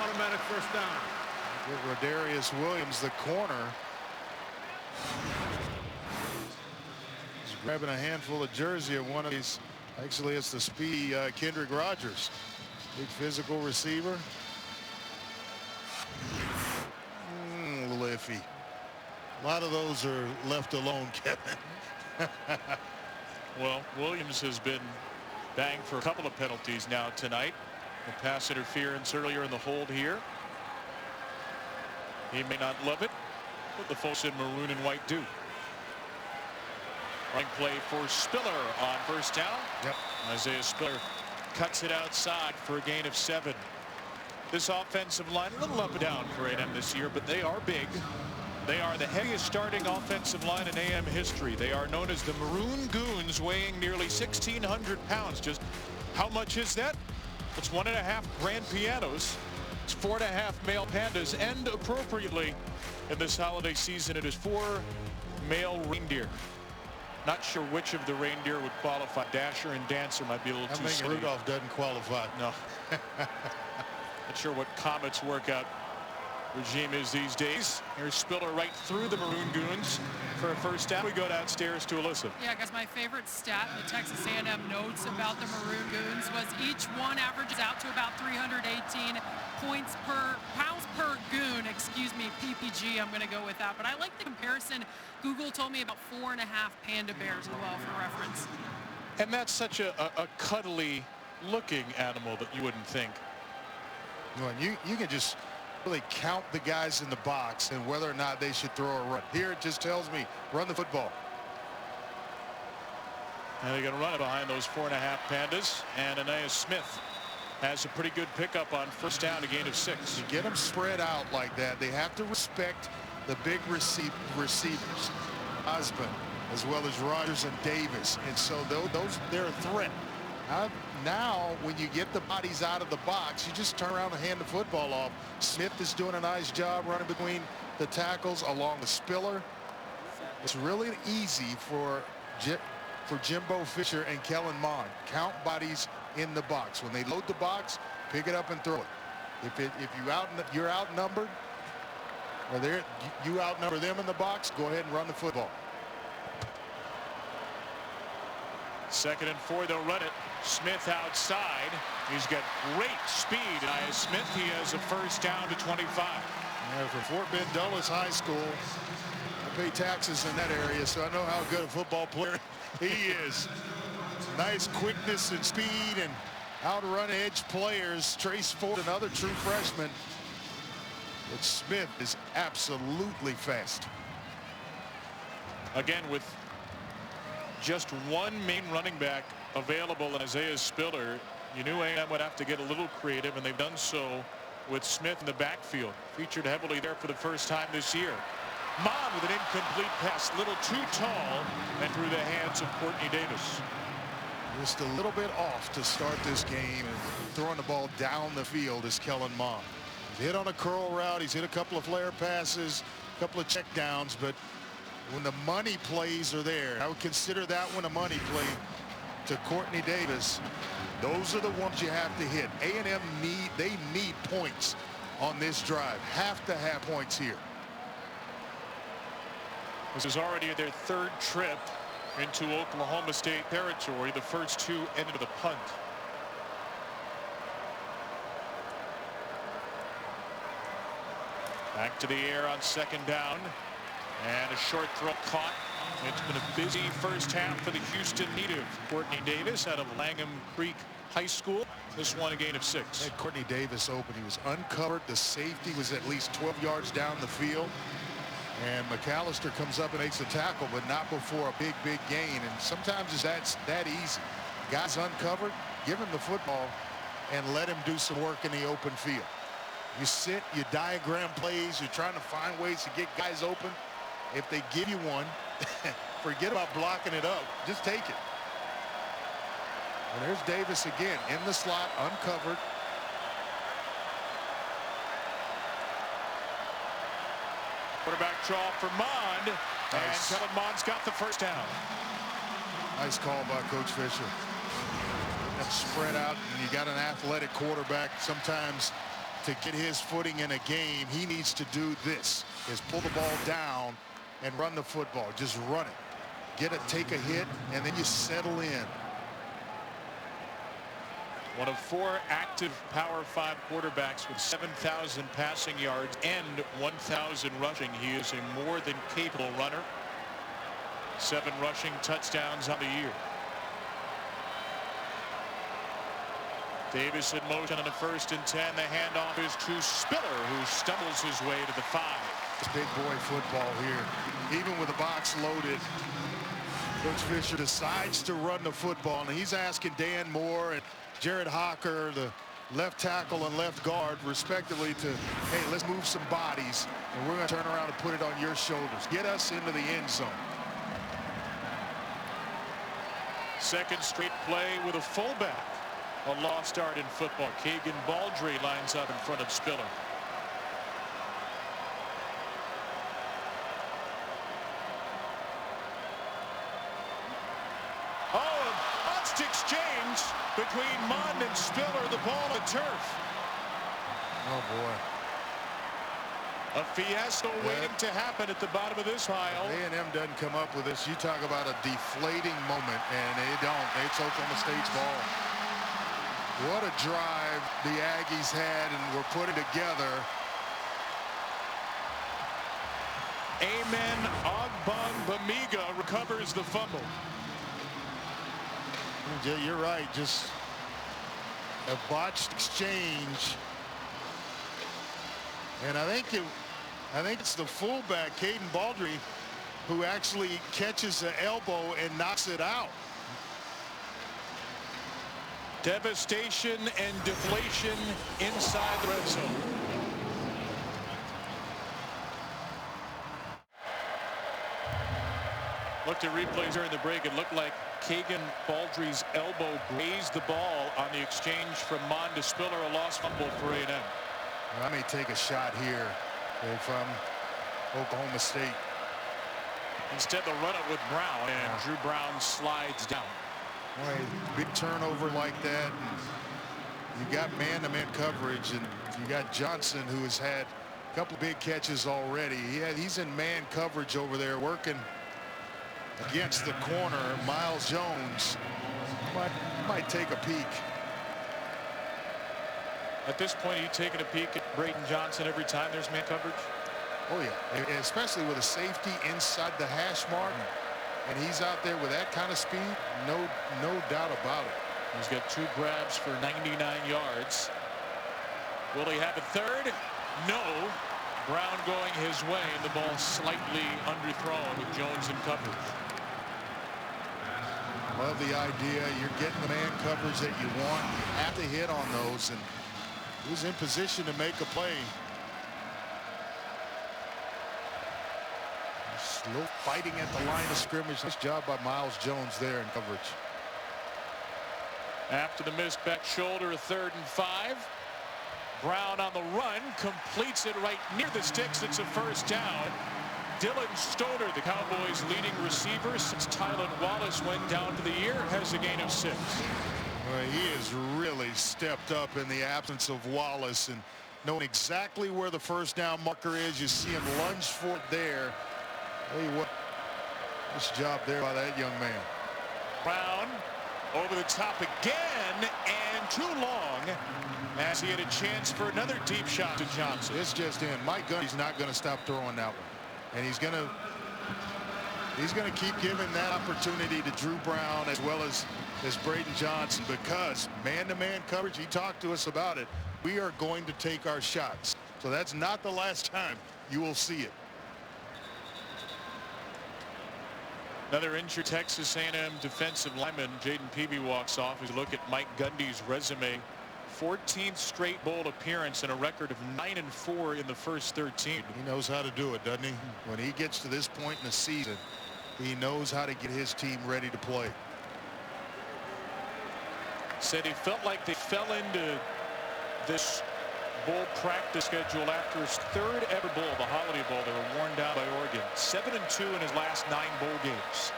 automatic first down. Rodarius Williams, the corner. He's grabbing a handful of jersey of one of these. Actually, it's the speedy Kendrick Rogers. Big physical receiver. A little iffy. A lot of those are left alone, Kevin. Well, Williams has been banged for a couple of penalties now tonight. The pass interference earlier in the hold here. He may not love it, but the folks in maroon and white do. Running play for Spiller on first down. Yep. Isaiah Spiller cuts it outside for a gain of 7. This offensive line a little up and down for A&M this year, but they are big. They are the heaviest starting offensive line in A&M history. They are known as the Maroon Goons, weighing nearly 1,600 pounds. Just how much is that? It's 1.5 grand pianos. It's 4.5 male pandas, and appropriately in this holiday season it is 4 male reindeer. Not sure which of the reindeer would qualify. Dasher and Dancer might be a little too I think Rudolph doesn't qualify. No. Not sure what Comet's workout regime is these days. Here's Spiller right through the Maroon Goons for a first down. We go downstairs to Alyssa. Yeah, guys, my favorite stat in the Texas A&M notes about the Maroon Goons was each one averages out to about 318 pounds per goon, excuse me, PPG. I'm going to go with that. But I like the comparison. Google told me about 4.5 panda bears as well for reference. And that's such a cuddly looking animal that you wouldn't think. Well, you can just really count the guys in the box and whether or not they should throw a run. Here it just tells me run the football. And they're going to run it behind those 4.5 pandas. And Anaya Smith has a pretty good pickup on first down, a gain of 6. To get them spread out like that, they have to respect the big receivers, Osborne, as well as Rogers and Davis. And so they're a threat. Now, when you get the bodies out of the box, you just turn around and hand the football off. Smith is doing a nice job running between the tackles along with Spiller. It's really easy for Jimbo Fisher and Kellen Mond. Count bodies in the box. When they load the box, pick it up and throw it. If you're outnumbered, or you outnumber them in the box, go ahead and run the football. 2nd and 4, they'll run it. Smith outside. He's got great speed. Anaya Smith, he has a first down to 25. Yeah, for Fort Bend Dulles High School, I pay taxes in that area, so I know how good a football player he is. Nice quickness and speed and outrun edge players. Trace Ford, another true freshman. But Smith is absolutely fast. Again, with just one main running back available in Isaiah Spiller, you knew A&M would have to get a little creative, and they've done so with Smith in the backfield. Featured heavily there for the first time this year. Mond with an incomplete pass, little too tall, and through the hands of Courtney Davis. Just a little bit off to start this game, and throwing the ball down the field is Kellen Mond. He's hit on a curl route, he's hit a couple of flare passes, a couple of checkdowns, but when the money plays are there, I would consider that one a money play to Courtney Davis. Those are the ones you have to hit. A&M need points on this drive. Have to have points here. This is already their 3rd trip into Oklahoma State territory. The first 2 ended with a punt. Back to the air on 2nd down. And a short throw caught. It's been a busy first half for the Houston native. Courtney Davis out of Langham Creek High School. This one a gain of 6. Had Courtney Davis open. He was uncovered. The safety was at least 12 yards down the field. And McAllister comes up and makes a tackle, but not before a big gain. And sometimes that's that easy. Guy's uncovered, give him the football, and let him do some work in the open field. You sit, you diagram plays, you're trying to find ways to get guys open. If they give you one, forget about blocking it up. Just take it. And there's Davis again in the slot, uncovered. Quarterback draw for Mond. Nice. And Kellen Mond's got the first down. Nice call by Coach Fisher. them spread out, and you got an athletic quarterback. Sometimes to get his footing in a game, he needs to do this, is pull the ball down and run the football. Just run it. Get it, take a hit, and then you settle in. One of 4 active Power 5 quarterbacks with 7,000 passing yards and 1,000 rushing. He is a more than capable runner. 7 rushing touchdowns on the year. Davis in motion on the 1st and 10. The handoff is to Spiller, who stumbles his way to the 5. It's big boy football here. Even with the box loaded, Coach Fisher decides to run the football, and he's asking Dan Moore and Jared Hocker, the left tackle and left guard, respectively, to, hey, let's move some bodies, and we're going to turn around and put it on your shoulders. Get us into the end zone. Second straight play with a fullback. A lost start in football. Keegan Baldry lines up in front of Spiller. Exchange between Mond and Spiller, the ball at turf. Oh boy, a fiasco waiting to happen at the bottom of this pile. A&M doesn't come up with this. You talk about a deflating moment, and they don't. It's Oklahoma State's ball. What a drive the Aggies had and were putting together. Amen Ogbongbemiga recovers the fumble. You're right, just a botched exchange, and I think it's the fullback Caden Baldry who actually catches the elbow and knocks it out. Devastation and deflation inside the red zone. Looked at replays during the break. It looked like Keegan Baldry's elbow grazed the ball on the exchange from Mond to Spiller. A lost fumble for A&M. I may take a shot here if I'm Oklahoma State. Instead, they'll run it with Brown, and Drew Brown slides down. Boy, big turnover like that. And you got man-to-man coverage, and you got Johnson, who has had a couple big catches already. He's in man coverage over there working against the corner. Miles Jones might take a peek. At this point, are you taking a peek at Braden Johnson every time there's man coverage? Oh yeah, especially with a safety inside the hash mark, and he's out there with that kind of speed. No doubt about it. He's got 2 grabs for 99 yards. Will he have a third? No. Brown going his way, and the ball slightly underthrown with Jones in coverage. Love the idea. You're getting the man coverage that you want. You have to hit on those, and who's in position to make a play. Slow fighting at the line of scrimmage. Nice job by Miles Jones there in coverage. After the missed back shoulder, 3rd and 5. Brown on the run, completes it right near the sticks. It's a first down. Dylan Stoner, the Cowboys' leading receiver since Tylan Wallace went down to the year, has a gain of 6. Well, he has really stepped up in the absence of Wallace, and knowing exactly where the first down marker is. You see him lunge for it there. Hey, what nice job there by that young man. Brown over the top again, and too long, as he had a chance for another deep shot to Johnson. It's just in. Mike Gundy's not going to stop throwing that one, and he's going to keep giving that opportunity to Drew Brown as well as Braden Johnson, because man-to-man coverage, he talked to us about it. We are going to take our shots, so that's not the last time you will see it. Another injured Texas A&M defensive lineman, Jaden Peavy, walks off. As we look at Mike Gundy's resume, 14th straight bowl appearance and a record of 9-4 in the first 13. He knows how to do it, doesn't he? When he gets to this point in the season, he knows how to get his team ready to play. Said he felt like they fell into this bowl practice schedule after his 3rd ever bowl, the Holiday Bowl. They were worn down by Oregon. 7-2 in his last 9 bowl games.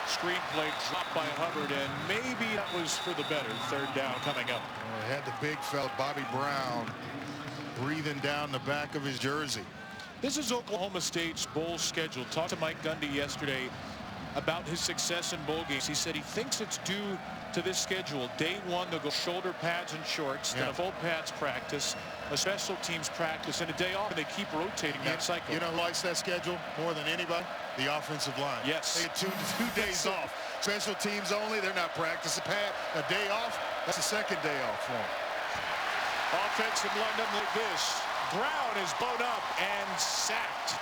Screenplay dropped by Hubbard, and maybe that was for the better. Third down coming up. Had the big fella, Bobby Brown, breathing down the back of his jersey. This is Oklahoma State's bowl schedule. Talked to Mike Gundy yesterday about his success in bowl games. He said he thinks it's due to this schedule. Day one, they'll go shoulder pads and shorts, then a full pads practice, a special teams practice, and a day off, and they keep rotating that cycle. You know who likes that schedule more than anybody? The offensive line. Yes. They get two days off. Special teams only. They're not practicing. A day off, that's the second day off for them. Offensive line doesn't like this. Brown is blown up and sacked.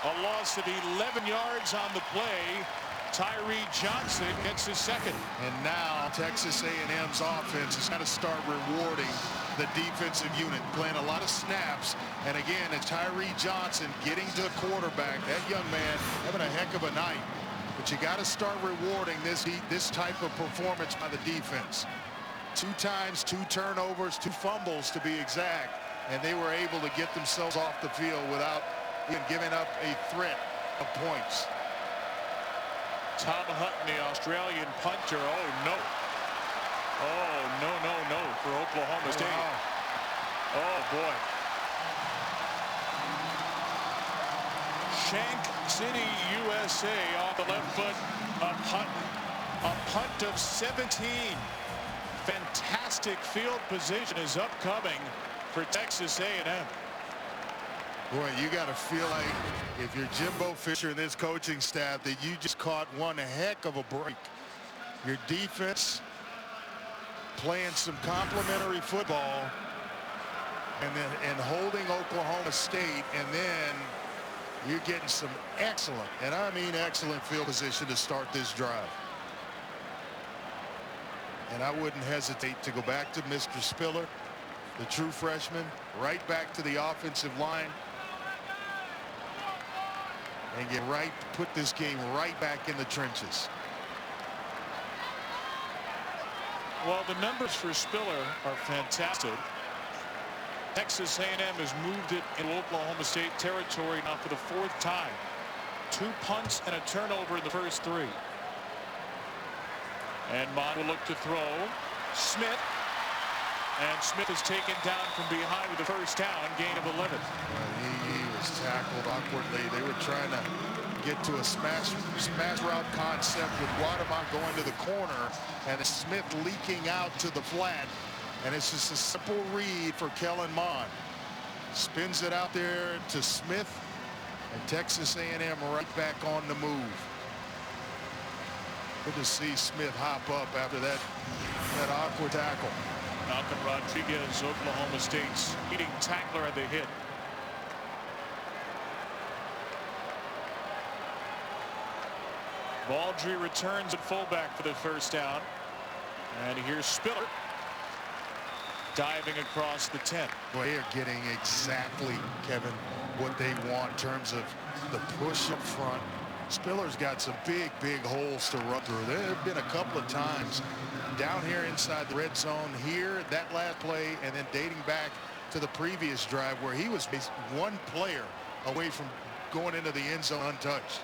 A loss of 11 yards on the play. Tyree Johnson gets his second. And now Texas A&M's offense has got to start rewarding the defensive unit, playing a lot of snaps. And again, it's Tyree Johnson getting to a quarterback. That young man having a heck of a night. But you got to start rewarding this type of performance by the defense. 2 times, 2 turnovers, 2 fumbles to be exact. And they were able to get themselves off the field without even giving up a threat of points. Tom Hutton, the Australian punter. Oh, no. Oh, no for Oklahoma State. Wow. Oh, boy. Shank City, USA off the left foot of Hutton. A punt of 17. Fantastic field position is upcoming for Texas A&M. Boy, you got to feel like if you're Jimbo Fisher and this coaching staff that you just caught one heck of a break. Your defense playing some complimentary football and holding Oklahoma State, and then you're getting some excellent, and I mean excellent, field position to start this drive. And I wouldn't hesitate to go back to Mr. Spiller, the true freshman, right back to the offensive line, and put this game right back in the trenches. Well, the numbers for Spiller are fantastic. Texas A&M has moved it in Oklahoma State territory now for the 4th time. 2 punts and a turnover in the first 3. And Mond will look to throw. Smith. And Smith is taken down from behind with the first down, gain of 11. He was tackled awkwardly. They were trying to get to a smash route concept with Guatemala going to the corner, and Smith leaking out to the flat. And it's just a simple read for Kellen Mond. Spins it out there to Smith, and Texas A&M right back on the move. Good to see Smith hop up after that awkward tackle. Malcolm Rodriguez, Oklahoma State's leading tackler at the hit. Baldry returns at fullback for the first down. And here's Spiller diving across the 10. Well, they are getting exactly, Kevin, what they want in terms of the push up front. Spiller's got some big holes to run through. There have been a couple of times down here inside the red zone here, that last play, and then dating back to the previous drive where he was one player away from going into the end zone untouched.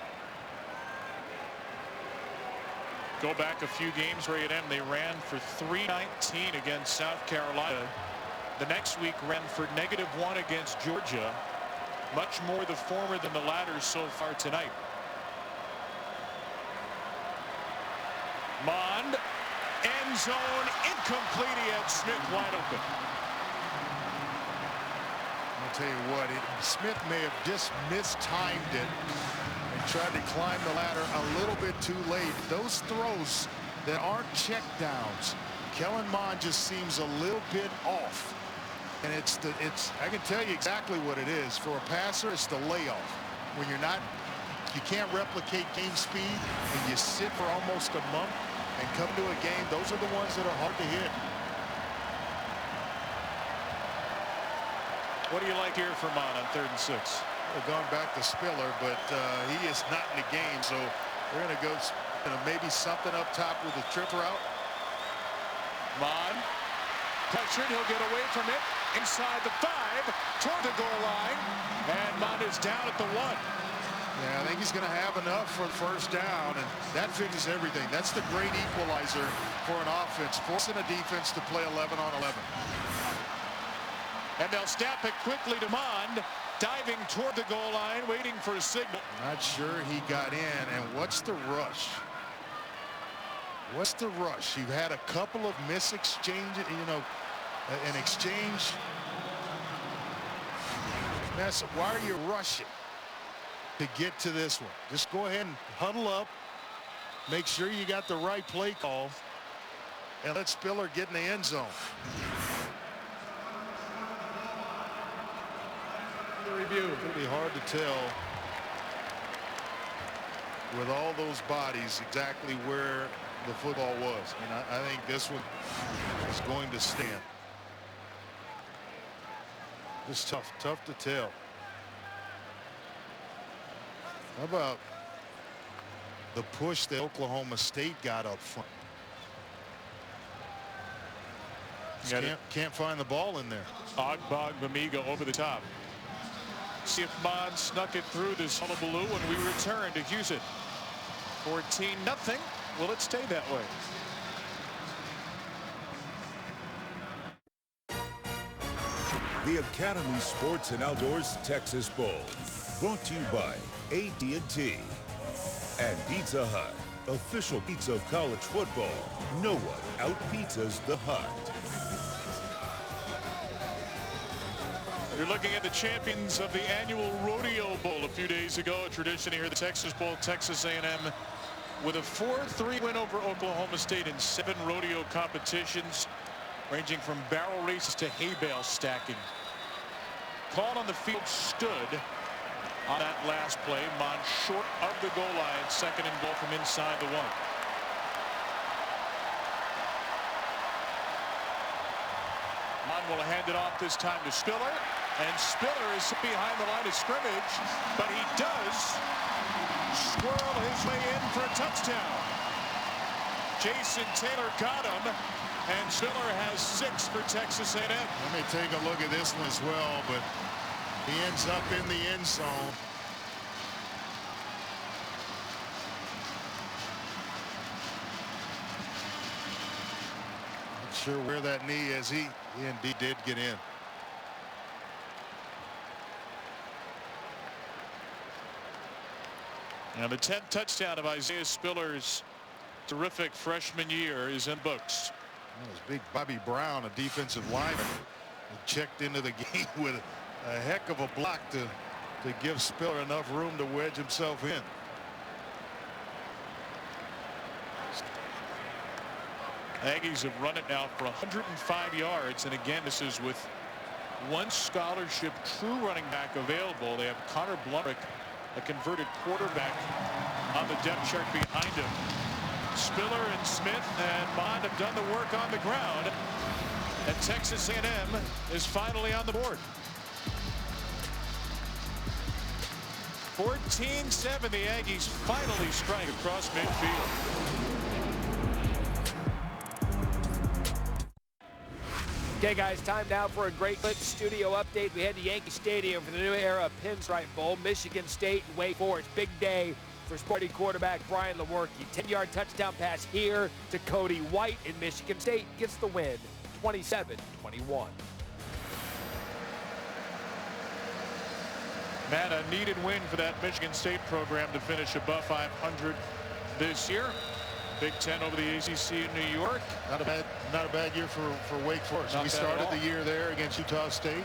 Go back a few games for A&M. They ran for 319 against South Carolina. The next week ran for -1 against Georgia. Much more the former than the latter so far tonight. Mond, end zone, incomplete. He had Smith wide open. I'll tell you what, Smith may have just mistimed it and tried to climb the ladder a little bit too late. Those throws that aren't check downs, Kellen Mond just seems a little bit off. And I can tell you exactly what it is. For a passer, it's the layoff. When you can't replicate game speed and you sit for almost a month and come to a game, those are the ones that are hard to hit. What do you like here for Mond on 3rd and 6? We're going back to Spiller, but he is not in the game, so we're going to go maybe something up top with a trip route. Mond pressured, he'll get away from it inside the 5 toward the goal line, and Mond is down at the 1. Yeah, I think he's going to have enough for first down, and that fixes everything. That's the great equalizer for an offense, forcing a defense to play 11 on 11. And they'll snap it quickly to Mond, diving toward the goal line, waiting for a signal. Not sure he got in, and what's the rush? What's the rush? You've had a couple of mis-exchanges, you know, an exchange. Why are you rushing to get to this one? Just go ahead and huddle up, make sure you got the right play call, and let Spiller get in the end zone. The review. It's going to be hard to tell with all those bodies exactly where the football was. And I think this one is going to stand. Just tough to tell. How about the push that Oklahoma State got up front? Can't find the ball in there. Ogbog Bamiga over the top. See if Mond snuck it through this hullabaloo when we return to Houston. 14-0. Will it stay that way? The Academy Sports and Outdoors Texas Bowl, brought to you by AT&T and Pizza Hut, official pizza of college football. No one out-pizzas the Hut. You're looking at the champions of the annual Rodeo Bowl a few days ago. A tradition here at the Texas Bowl. Texas A&M with a 4-3 win over Oklahoma State in 7 rodeo competitions, ranging from barrel races to hay bale stacking. Called on the field stood on that last play. Mond short of the goal line, 2nd and goal from inside the 1. Mond will hand it off this time to Spiller, and Spiller is behind the line of scrimmage, but he does squirrel his way in for a touchdown. Jason Taylor got him, and Spiller has 6 for Texas A&M. Let me take a look at this one as well, but he ends up in the end zone. Not sure where that knee is. He indeed did get in. Now the 10th touchdown of Isaiah Spiller's terrific freshman year is in books. That was big Bobby Brown, a defensive lineman, who checked into the game with a heck of a block to give Spiller enough room to wedge himself in. Aggies have run it now for 105 yards, and again, this is with 1 scholarship true running back available. They have Connor Blumrick, a converted quarterback, on the depth chart behind him. Spiller and Smith and Mond have done the work on the ground, and Texas A&M is finally on the board. 14-7, the Aggies finally strike across midfield. Okay, guys, time now for a great Clip studio update. We head to Yankee Stadium for the new era Pinstripe Bowl. Michigan State and Wake Forest. Big day for Sparty quarterback Brian Lewerke. 10-yard touchdown pass here to Cody White, and Michigan State gets the win, 27-21. Matt, a needed win for that Michigan State program to finish above 500 this year. Big Ten over the ACC in New York. Not a bad year for Wake Forest. We started the year there against Utah State.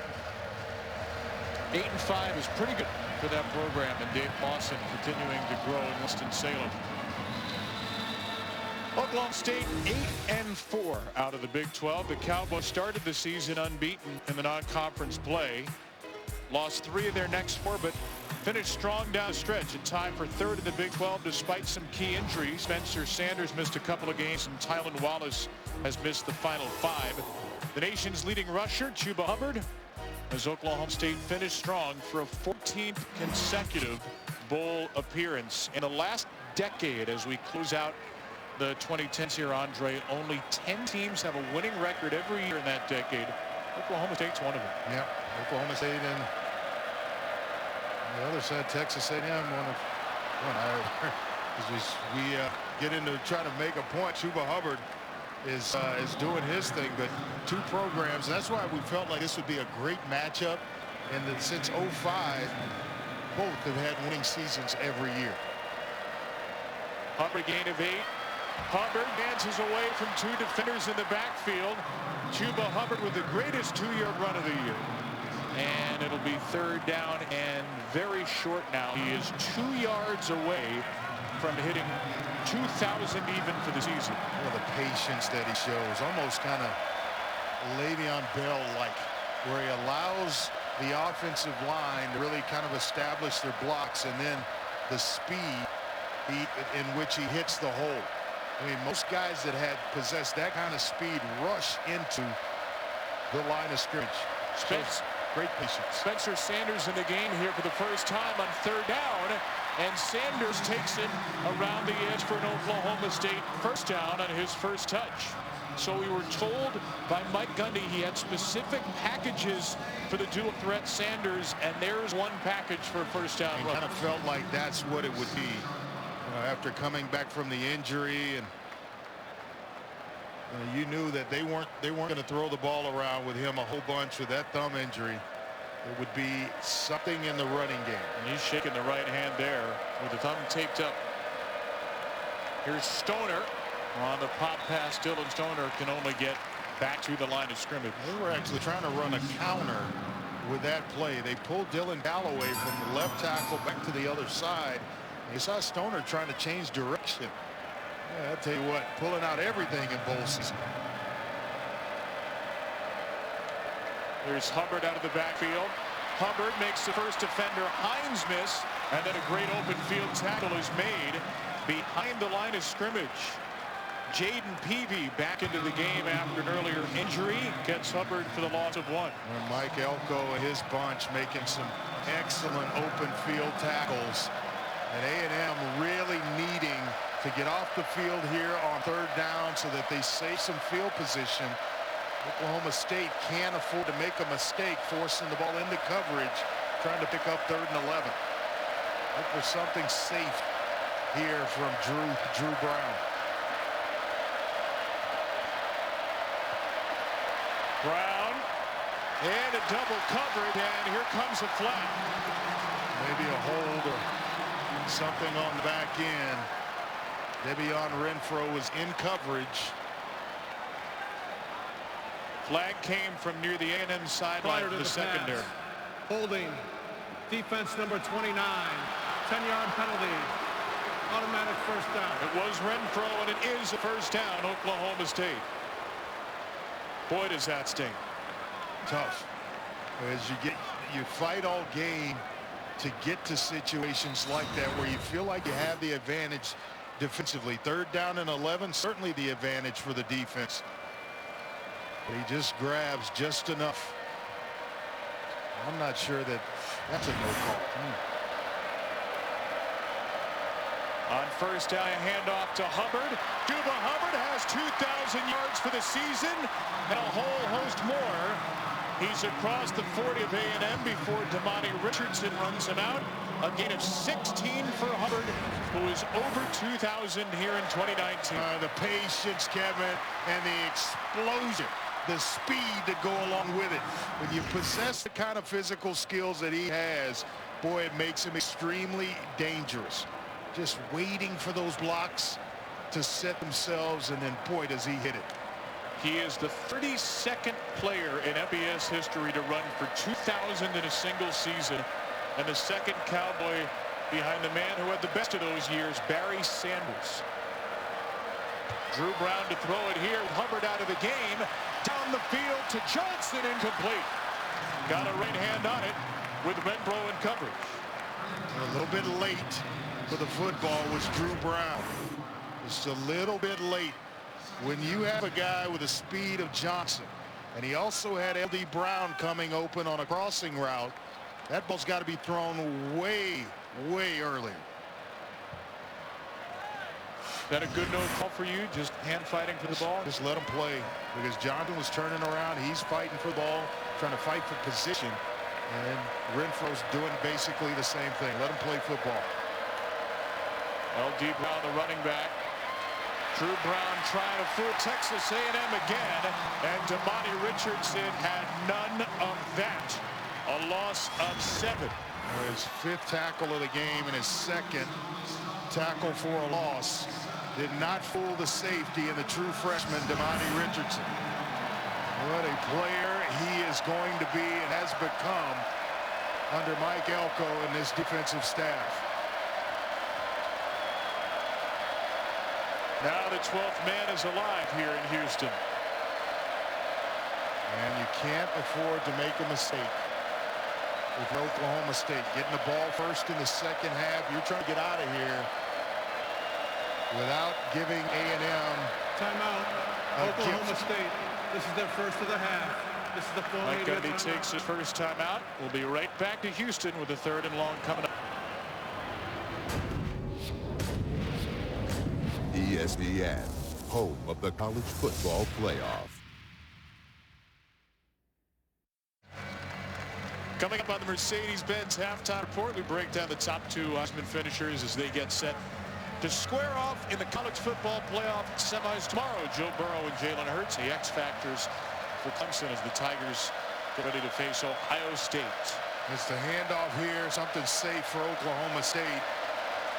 8-5 is pretty good for that program, and Dave Lawson continuing to grow in Winston-Salem. Oklahoma State 8-4 out of the Big 12. The Cowboys started the season unbeaten in the non-conference play. Lost 3 of their next 4, but finished strong down the stretch in time for 3rd in the Big 12 despite some key injuries. Spencer Sanders missed a couple of games, and Tylan Wallace has missed the final 5. The nation's leading rusher, Chuba Hubbard, as Oklahoma State finished strong for a 14th consecutive bowl appearance. In the last decade, as we close out the 2010s here, Andre, only 10 teams have a winning record every year in that decade. Oklahoma State's one of them. Yeah, Oklahoma State in The other side, Texas A&M, as we get into trying to make a point, Chuba Hubbard is doing his thing, but two programs. That's why we felt like this would be a great matchup. And that since '05, both have had winning seasons every year. Hubbard gain of 8. Hubbard dances away from 2 defenders in the backfield. Chuba Hubbard with the greatest 2-yard run of the year. And it'll be 3rd down and very short now. He is 2 yards away from hitting 2,000 even for the season. Well, the patience that he shows, almost kind of Le'Veon Bell-like, where he allows the offensive line to really kind of establish their blocks, and then the speed in which he hits the hole. I mean, most guys that had possessed that kind of speed rush into the line of scrimmage. Great patience. Spencer Sanders in the game here for the first time on 3rd down, and Sanders takes it around the edge for an Oklahoma State first down on his first touch. So we were told by Mike Gundy he had specific packages for the dual threat Sanders, and there's one package for a first down. It kind of felt like that's what it would be, after coming back from the injury, and you knew that they weren't going to throw the ball around with him a whole bunch with that thumb injury. It would be something in the running game. And he's shaking the right hand there with the thumb taped up. Here's Stoner on the pop pass. Dylan Stoner can only get back to the line of scrimmage. They were actually trying to run a counter with that play. They pulled Dylan Galloway from the left tackle back to the other side. You saw Stoner trying to change direction. Yeah, I'll tell you what, pulling out everything in bowl season. There's Hubbard out of the backfield. Hubbard makes the first defender Hines miss, and then a great open field tackle is made behind the line of scrimmage. Jaden Peavy back into the game after an earlier injury, gets Hubbard for the loss of 1. And Mike Elko and his bunch making some excellent open field tackles. And A&M really needing to get off the field here on 3rd down so that they save some field position. Oklahoma State can't afford to make a mistake forcing the ball into coverage, trying to pick up 3rd and 11. Look for something safe here from Drew Brown. Brown and a double coverage, and here comes a flag. Maybe a hold or something on the back end. Devion Renfro was in coverage. Flag came from near the A&M sideline of the secondary. Holding defense number 29. 10-yard penalty. Automatic first down. It was Renfro, and it is a first down, Oklahoma State. Boy, does that sting. Tough. As you fight all game to get to situations like that where you feel like you have the advantage defensively. 3rd down and 11, certainly the advantage for the defense. But he just grabs just enough. I'm not sure that's a no call. On first down, a handoff to Hubbard. Chuba Hubbard has 2,000 yards for the season and a whole host more. He's across the 40 of A&M before Damani Richardson runs him out. A gain of 16 for Hubbard, who is over 2,000 here in 2019. The patience, Kevin, and the explosion, the speed to go along with it. When you possess the kind of physical skills that he has, boy, it makes him extremely dangerous. Just waiting for those blocks to set themselves, and then, boy, does he hit it. He is the 32nd player in FBS history to run for 2,000 in a single season, and the second Cowboy behind the man who had the best of those years, Barry Sanders. Drew Brown to throw it here. Hubbard out of the game. Down the field to Johnson, incomplete. Got a right hand on it with Renfro in coverage. A little bit late for the football was Drew Brown. Just a little bit late. When you have a guy with the speed of Johnson, and he also had L.D. Brown coming open on a crossing route, that ball's got to be thrown way, way early. Is that a good no call for you? Just hand fighting for the ball? Just let him play, because Johnson was turning around. He's fighting for the ball, trying to fight for position. And Renfro's doing basically the same thing. Let him play football. L.D. Brown, the running back. Drew Brown trying to fool Texas A&M again. And Damani Richardson had none of that. A loss of 7. His 5th tackle of the game and his 2nd tackle for a loss. Did not fool the safety and the true freshman, Damani Richardson. What a player he is going to be and has become under Mike Elko and this defensive staff. Now the 12th man is alive here in Houston. And you can't afford to make a mistake. With Oklahoma State getting the ball first in the 2nd half, you're trying to get out of here without giving A&M timeout. Oklahoma State. This is their first of the half. This is the full Mike Gundy takes his first timeout. We'll be right back to Houston with the 3rd and long coming up. ESPN, home of the college football playoff. Coming up on the Mercedes-Benz halftime report, we break down the top 2 Heisman finishers as they get set to square off in the college football playoff semis tomorrow. Joe Burrow and Jalen Hurts, the X factors for Clemson as the Tigers get ready to face Ohio State. It's the handoff here, something safe for Oklahoma State.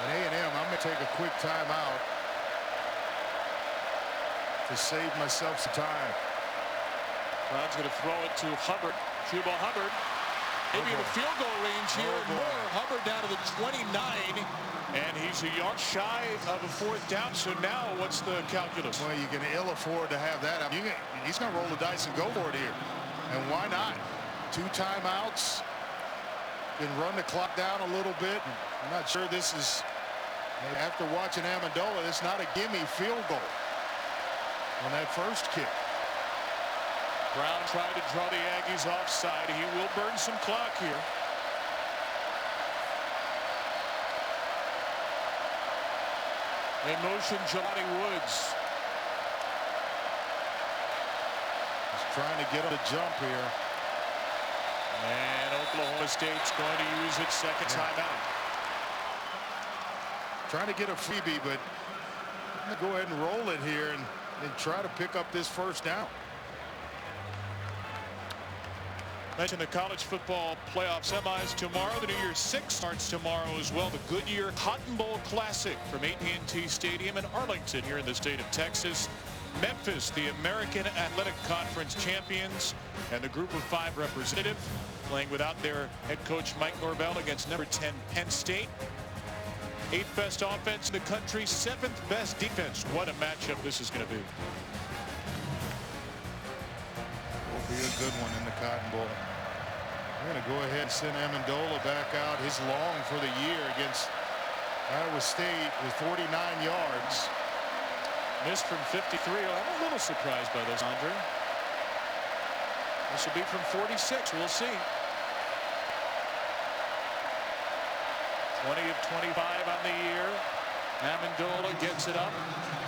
And A&M, I'm going to take a quick timeout to save myself some time. Brown's going to throw it to Hubbard. Cuba Hubbard. Maybe in the field goal range here. More. Hubbard down to the 29. And he's a yard shy of a 4th down. So now what's the calculus? Well, you can ill afford to have that. I mean, he's going to roll the dice and go for it here. And why not? 2 timeouts. Can run the clock down a little bit. I'm not sure this is, after watching Amendola, it's not a gimme field goal on that first kick. Brown tried to draw the Aggies offside. He will burn some clock here. In motion, Jelani Woods. He's trying to get him to jump here. And Oklahoma State's going to use its 2nd timeout. Trying to get a freebie, but I'm going to go ahead and roll it here and try to pick up this 1st down. Mentioned the college football playoff semis tomorrow. The New Year's Six starts tomorrow as well. The Goodyear Cotton Bowl Classic from AT&T Stadium in Arlington here in the state of Texas. Memphis, the American Athletic Conference champions, and the Group of 5 representative playing without their head coach Mike Norvell against number 10 Penn State. 8th best offense in the country, 7th best defense. What a matchup this is going to be. Will be a good one in the Cotton Bowl. We're going to go ahead and send Amendola back out. His long for the year against Iowa State with 49 yards. Missed from 53. I'm a little surprised by this, Andre. This will be from 46. We'll see. 20 of 25 on the year. Amendola gets it up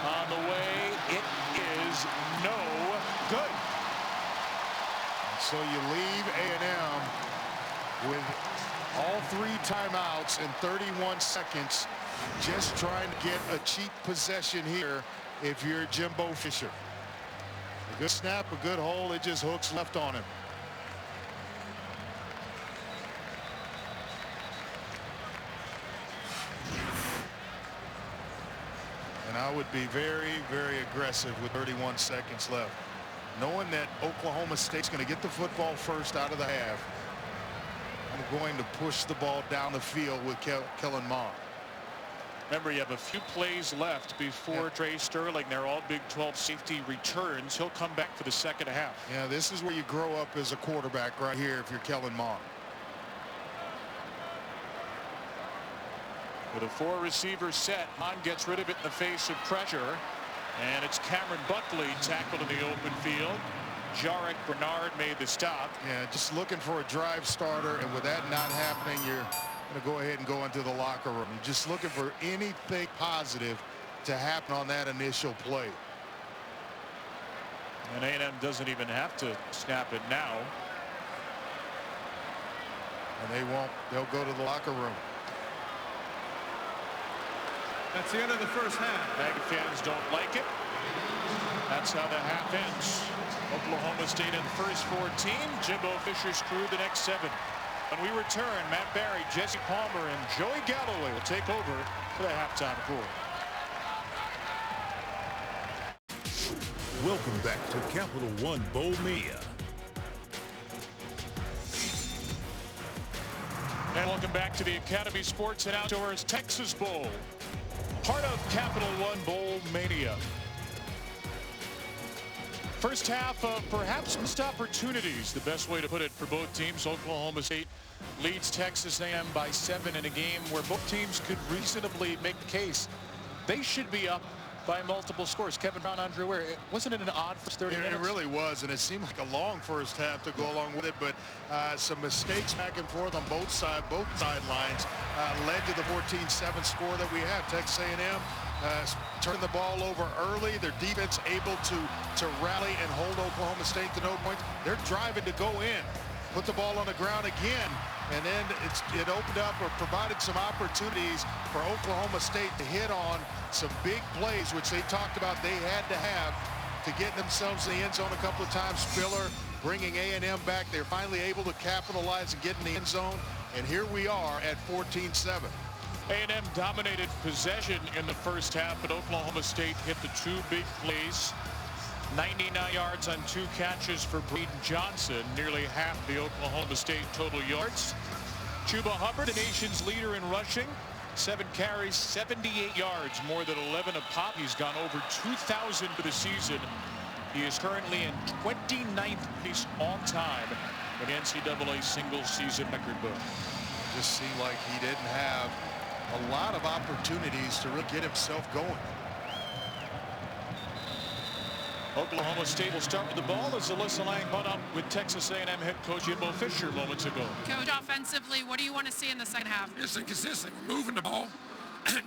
on the way. It is no good. So you leave A&M with all 3 timeouts in 31 seconds, just trying to get a cheap possession here if you're Jimbo Fisher. A good snap, a good hole, it just hooks left on him. And I would be very, very aggressive with 31 seconds left, knowing that Oklahoma State's going to get the football first out of the half. I'm going to push the ball down the field with Kellen Mond. Remember, you have a few plays left before Trey Sterling. They're all Big 12 safety returns. He'll come back for the 2nd half. Yeah, this is where you grow up as a quarterback right here if you're Kellen Mond. With a 4-receiver set, Mond gets rid of it in the face of pressure. And it's Cameron Buckley tackled in the open field. Jarek Bernard made the stop. Yeah, just looking for a drive starter, and with that not happening, you're going to go ahead and go into the locker room. You're just looking for anything positive to happen on that initial play. And A&M doesn't even have to snap it now. And they won't. They'll go to the locker room. That's the end of the first half. Aggie fans don't like it. That's how the half ends. Oklahoma State in the first 14. Jimbo Fisher's crew the next 7. When we return, Matt Barry, Jesse Palmer, and Joey Galloway will take over for the halftime call. Welcome back to Capital One Bowl Mania. And welcome back to the Academy Sports and Outdoors Texas Bowl, part of Capital One Bowl Mania. First half of perhaps missed opportunities, the best way to put it for both teams. Oklahoma State leads Texas A&M by 7 in a game where both teams could reasonably make the case they should be up by multiple scores. Kevin Brown, Andre Ware, wasn't it an odd first 30 minutes? It really was, and it seemed like a long first half to go along with it, but some mistakes back and forth on both sidelines led to the 14-7 score that we have. Texas A&M turned the ball over early. Their defense able to rally and hold Oklahoma State to no points. They're driving to go in, put the ball on the ground again, and then it opened up or provided some opportunities for Oklahoma State to hit on some big plays, which they talked about they had to have to get themselves in the end zone a couple of times. Spiller bringing A&M back. They're finally able to capitalize and get in the end zone, and here we are at 14-7. A&M dominated possession in the first half, but Oklahoma State hit the 2 big plays. 99 yards on 2 catches for Braden Johnson, nearly half the Oklahoma State total yards. Chuba Hubbard, the nation's leader in rushing, 7 carries, 78 yards, more than 11 a pop. He's gone over 2,000 for the season. He is currently in 29th place all time in the NCAA single season record book. Just seemed like he didn't have a lot of opportunities to really get himself going. Oklahoma State will start with the ball as Alyssa Lang caught up with Texas A&M head coach Jimbo Fisher moments ago. Coach, offensively, what do you want to see in the second half? Just inconsistent. We're moving the ball.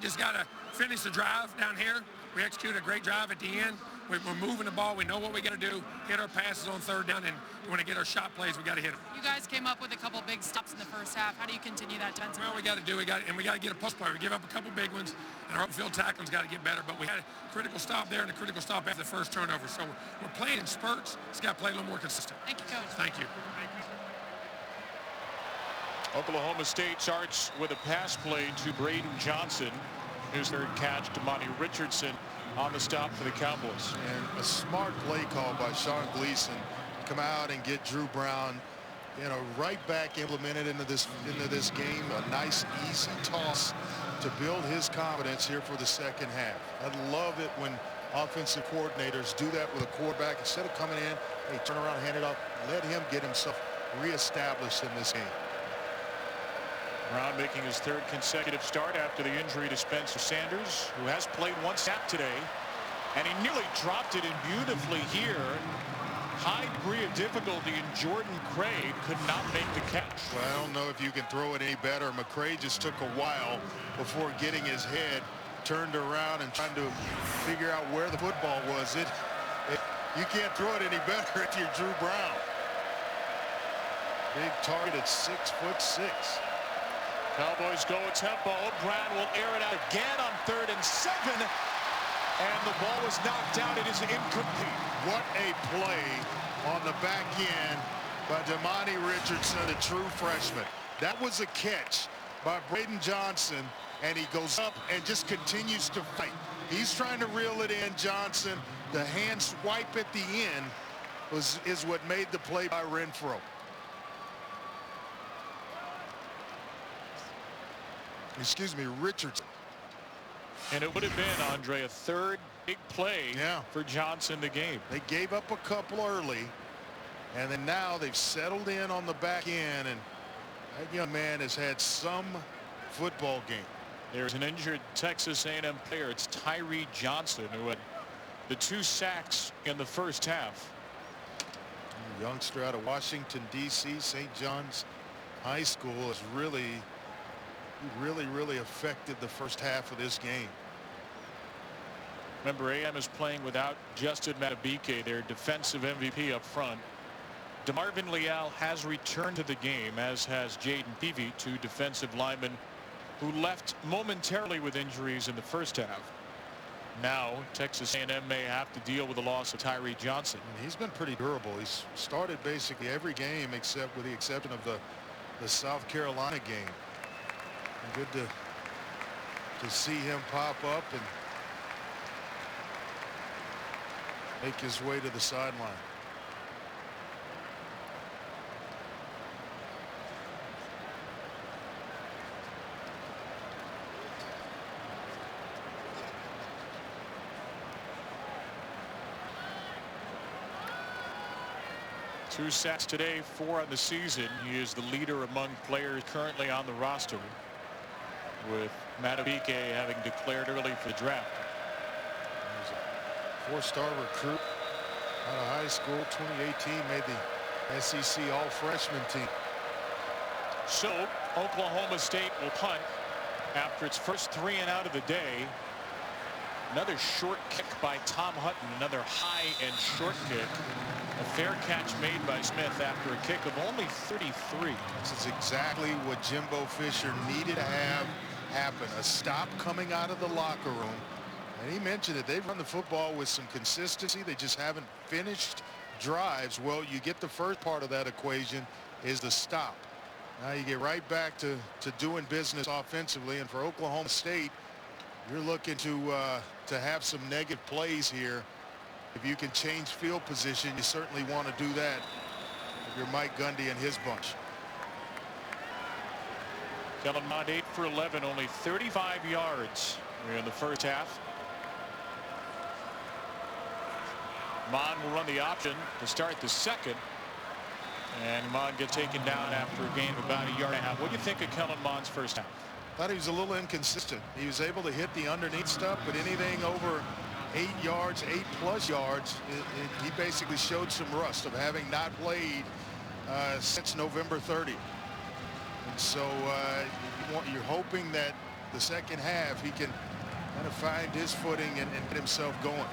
Just got to finish the drive down here. We executed a great drive at the end. We're moving the ball. We know what we got to do. Hit our passes on third down, and we want to get our shot plays. We got to hit them. You guys came up with a couple big stops in the first half. How do you continue that defensively? Well, we got to get a post play. We give up a couple big ones, and our open field tackling's got to get better. But we had a critical stop there and a critical stop after the first turnover. So we're playing in spurts. It's got to play a little more consistent. Thank you, Coach. Thank you. Oklahoma State starts with a pass play to Braden Johnson. His third catch to Monty Richardson on the stop for the Cowboys. And a smart play call by Sean Gleason. Come out and get Drew Brown, right back implemented into this game. A nice, easy toss to build his confidence here for the second half. I love it when offensive coordinators do that with a quarterback. Instead of coming in, hey, turn around, hand it off, let him get himself reestablished in this game. Brown making his 3rd consecutive start after the injury to Spencer Sanders, who has played 1 snap today, and he nearly dropped it in beautifully here. High degree of difficulty, and Jordan Craig could not make the catch. Well, I don't know if you can throw it any better. McCray just took a while before getting his head turned around and trying to figure out where the football was. You can't throw it any better if you're Drew Brown. Big target at 6'6". Cowboys go a tempo. Brown will air it out again on 3rd and 7. And the ball was knocked out. It is incomplete. What a play on the back end by Damani Richardson, a true freshman. That was a catch by Braden Johnson, and he goes up and just continues to fight. He's trying to reel it in, Johnson. The hand swipe at the end is what made the play by Renfro. Excuse me, Richardson. And it would have been, Andre, a 3rd big play for Johnson the game. They gave up a couple early, and then now they've settled in on the back end, and that young man has had some football game. There's an injured Texas A&M player. It's Tyree Johnson, who had the 2 sacks in the first half. A youngster out of Washington, D.C., St. John's High School has really affected the first half of this game. Remember, A&M is playing without Justin Matabike, their defensive MVP up front. DeMarvin Leal has returned to the game, as has Jaden Peavy, two defensive linemen who left momentarily with injuries in the first half. Now Texas A&M may have to deal with the loss of Tyree Johnson. He's been pretty durable. He's started basically every game except with the exception of the South Carolina game. And good to see him pop up and make his way to the sideline. Two sacks today, 4 on the season. He is the leader among players currently on the roster, with Matabike having declared early for the draft. He's a 4-star recruit out of high school. 2018 made the SEC all-freshman team. So Oklahoma State will punt after its first 3 and out of the day. Another short kick by Tom Hutton, another high and short kick. A fair catch made by Smith after a kick of only 33. This is exactly what Jimbo Fisher needed to have happen. A stop coming out of the locker room. And he mentioned it. They've run the football with some consistency. They just haven't finished drives. Well, you get the first part of that equation is the stop. Now you get right back to doing business offensively. And for Oklahoma State, you're looking to have some negative plays here. If you can change field position, you certainly want to do that if you're Mike Gundy and his bunch. Kellen Mond 8 for 11, only 35 yards in the first half. Mond will run the option to start the second. And Mond gets taken down after a gain of about 1.5 yards. What do you think of Kellen Mond's first half? Thought he was a little inconsistent. He was able to hit the underneath stuff, but anything over 8 yards, 8+ yards, he basically showed some rust of having not played since November 30. And so you're hoping that the second half he can kind of find his footing and get himself going.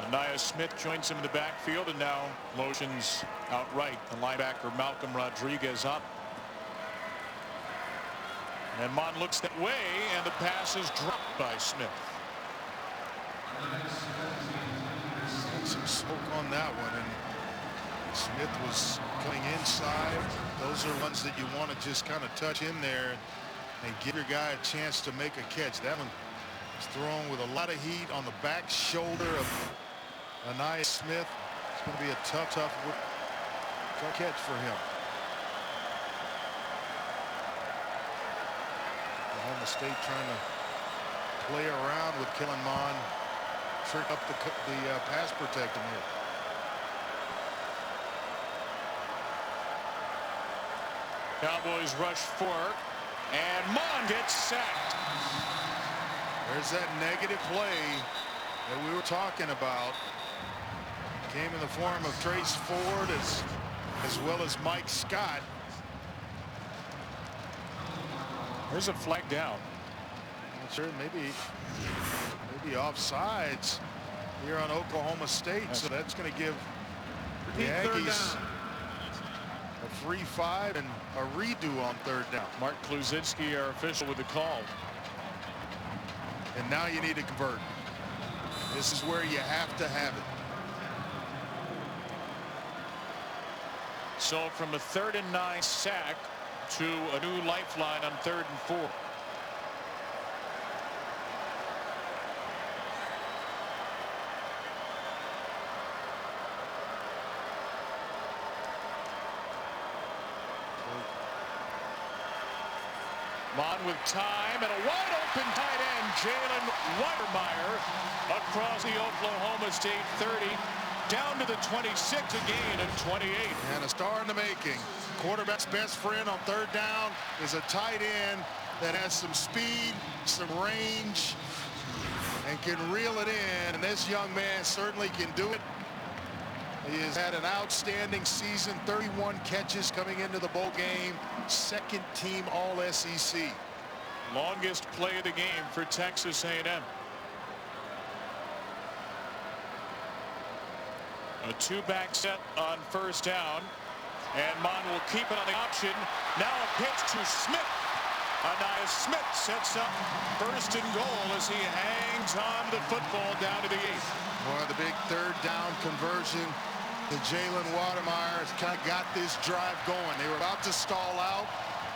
Anaya Smith joins him in the backfield and now motions outright. The linebacker Malcolm Rodriguez up. And Mond looks that way, and the pass is dropped by Smith. Some smoke on that one, and Smith was coming inside. Those are ones that you want to just kind of touch in there and give your guy a chance to make a catch. That one was thrown with a lot of heat on the back shoulder of Anaya Smith. It's going to be a tough catch for him. Oklahoma State trying to play around with Kellen Mond, trick up the pass protecting here. Cowboys rush 4, and Mond gets sacked. There's that negative play that we were talking about. Came in the form of Trace Ford as well as Mike Scott. There's a flag down. Not sure, maybe offsides here on Oklahoma State. So that's going to give the Aggies a free 5 and a redo on 3rd down. Mark Kluzinski, our official, with the call. And now you need to convert. This is where you have to have it. So from a 3rd and 9 sack to a new lifeline on 3rd and 4. Mond with time and a wide open tight end, Jalen Wydermyer, across the Oklahoma State 30 down to the 26, a gain of 28. And a star in the making. Quarterback's best friend on 3rd down is a tight end that has some speed, some range, and can reel it in. And this young man certainly can do it. He has had an outstanding season, 31 catches coming into the bowl game, 2nd team All-SEC. Longest play of the game for Texas A&M. A two-back set on first down. And Mon will keep it on the option. Now a pitch to Smith. Anaya Smith sets up first and goal as he hangs on the football down to the 8th. Boy, the big third down conversion to Jalen Watermeyer has kind of got this drive going. They were about to stall out.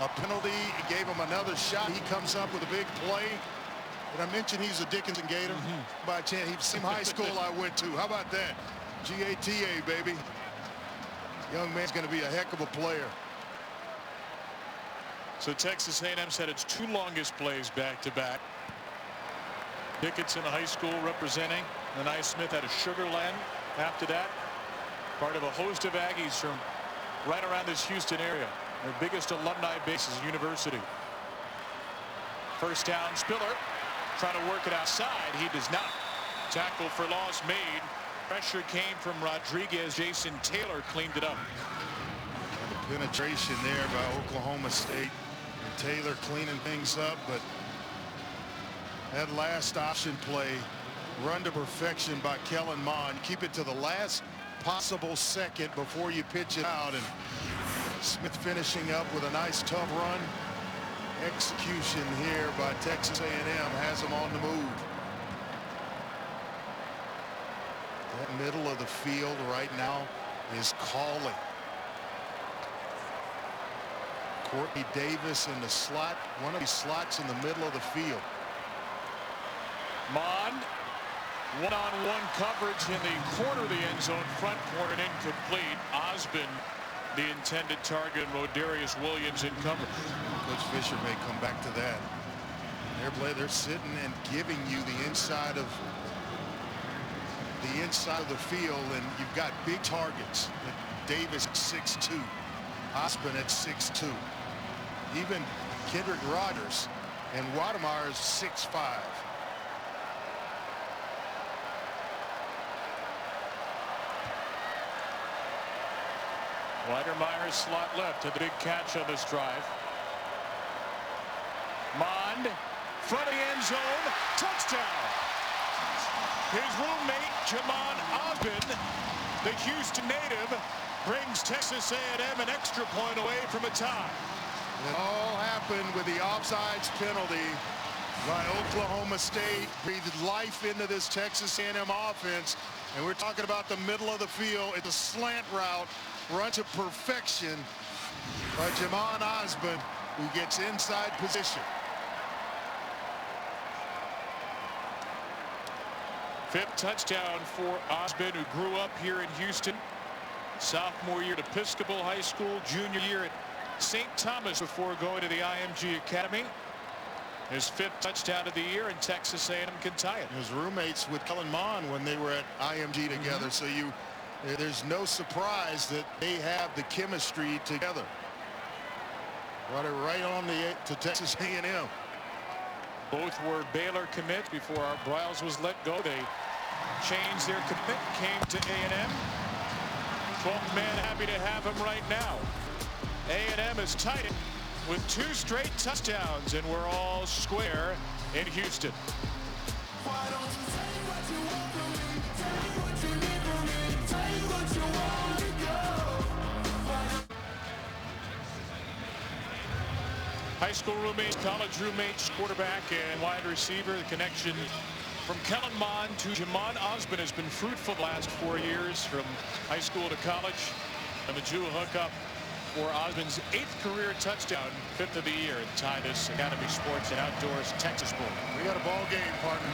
A penalty gave him another shot. He comes up with a big play. Did I mention he's a Dickinson Gator? By chance, he's same high school I went to. How about that? GATA, baby. Young man's going to be a heck of a player. So Texas A&M said its 2 longest plays back-to-back. Dickinson High School representing. Anaya Smith out of Sugar Land after that. Part of a host of Aggies from right around this Houston area. Their biggest alumni base is university. First down, Spiller trying to work it outside. He does not. Tackle for loss made. Pressure came from Rodriguez. Jason Taylor cleaned it up. Penetration there by Oklahoma State. Taylor cleaning things up, but that last option play run to perfection by Kellen Mond. Keep it to the last possible second before you pitch it out, and Smith finishing up with a nice tough run. Execution here by Texas A&M has them on the move. That middle of the field right now is calling. Courtney Davis in the slot, one of these slots in the middle of the field. Mond, one-on-one coverage in the corner of the end zone, front corner and incomplete. Osborne, the intended target, and Rodarius Williams in coverage. Coach Fisher may come back to that. They're sitting and giving you the inside of the field, and you've got big targets. Davis at 6'2", Osborne at 6'2". Even Kendrick Rogers and Watermeyer is 6'5". Watermeyer slot left to the big catch on this drive. Mond, front of the end zone, touchdown. His roommate, Jamon Osborne, the Houston native, brings Texas A&M an extra point away from a tie. It all happened with the offsides penalty by Oklahoma State. Breathed life into this Texas A&M offense, and we're talking about the middle of the field. It's a slant route, run to perfection by Jamon Osborne, who gets inside position. 5th touchdown for Osborne, who grew up here in Houston. Sophomore year at Episcopal High School, junior year at St. Thomas before going to the IMG Academy. His 5th touchdown of the year, and Texas A&M can tie it. He was roommates with Kellen Mond when they were at IMG together, so there's no surprise that they have the chemistry together. Brought it right on to Texas A&M. Both were Baylor commits before Art Briles was let go. They changed their commit, came to A&M. 12th man happy to have him right now. A&M is tied with 2 straight touchdowns, and we're all square in Houston. High school roommates, college roommates, quarterback and wide receiver. The connection from Kellen Mond to Jamon Osborne has been fruitful the last 4 years, from high school to college. And the Jew hookup for Osborne's 8th career touchdown, 5th of the year, and tie this Academy Sports and Outdoors Texas Bowl. We got a ball game, partner.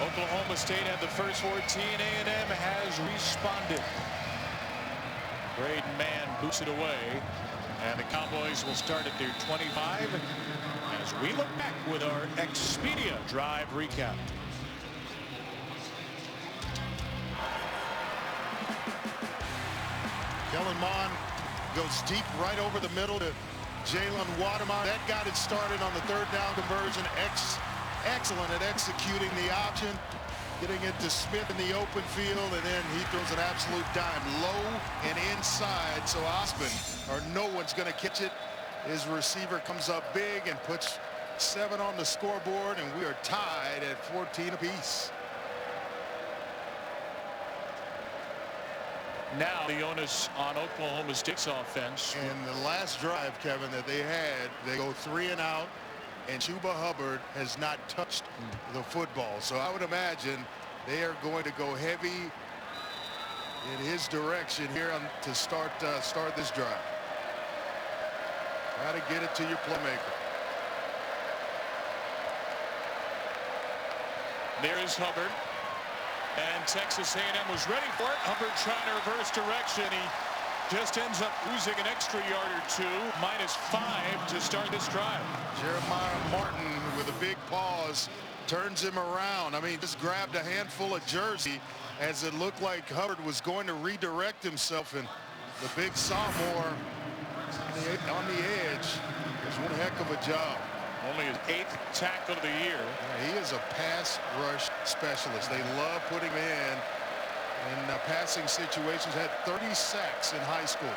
Oklahoma State had the first 14. A&M has responded. Braden Mann boots it away. And the Cowboys will start at their 25 as we look back with our Expedia Drive recap. Kellen Mond goes deep right over the middle to Jalen Watermeyer. That got it started on the 3rd down conversion. Excellent at executing the option, getting it to Smith in the open field, and then he throws an absolute dime low and inside, so Osborne, or no one's going to catch it. His receiver comes up big and puts 7 on the scoreboard, and we are tied at 14 apiece. Now the onus on Oklahoma State's offense. And the last drive, Kevin, that they had, they go 3 and out, and Chuba Hubbard has not touched the football. So I would imagine they are going to go heavy in his direction here to start this drive. Got to get it to your playmaker. There's Hubbard. And Texas A&M was ready for it. Hubbard trying to reverse direction. He just ends up losing an extra yard or two. -5 to start this drive. Jeremiah Martin with a big pause turns him around. I mean, just grabbed a handful of jersey as it looked like Hubbard was going to redirect himself, and the big sophomore on the edge was one heck of a job. Only his 8th tackle of the year. Yeah, he is a pass rush specialist. They love putting him in passing situations. Had 30 sacks in high school.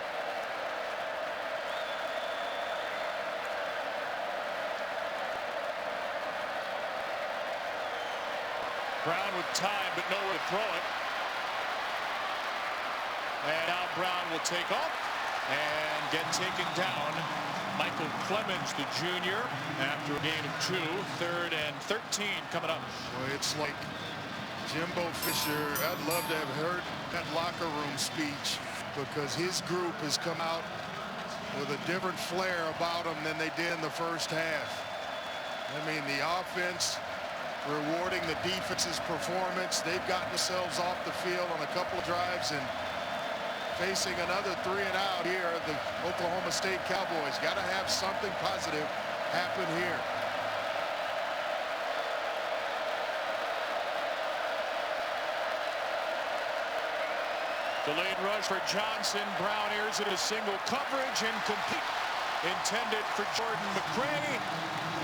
Brown with time, but nowhere to throw it. And now Brown will take off and get taken down. Michael Clemens, the junior, after a gain of 2. 3rd and 13 coming up. Boy, it's like Jimbo Fisher. I'd love to have heard that locker room speech, because his group has come out with a different flair about them than they did in the first half. I mean, the offense rewarding the defense's performance. They've gotten themselves off the field on a couple of drives and facing another 3 and out here. The Oklahoma State Cowboys got to have something positive happen here. Delayed rush for Johnson. Brown airs it a single coverage, incomplete. Intended for Jordan McRae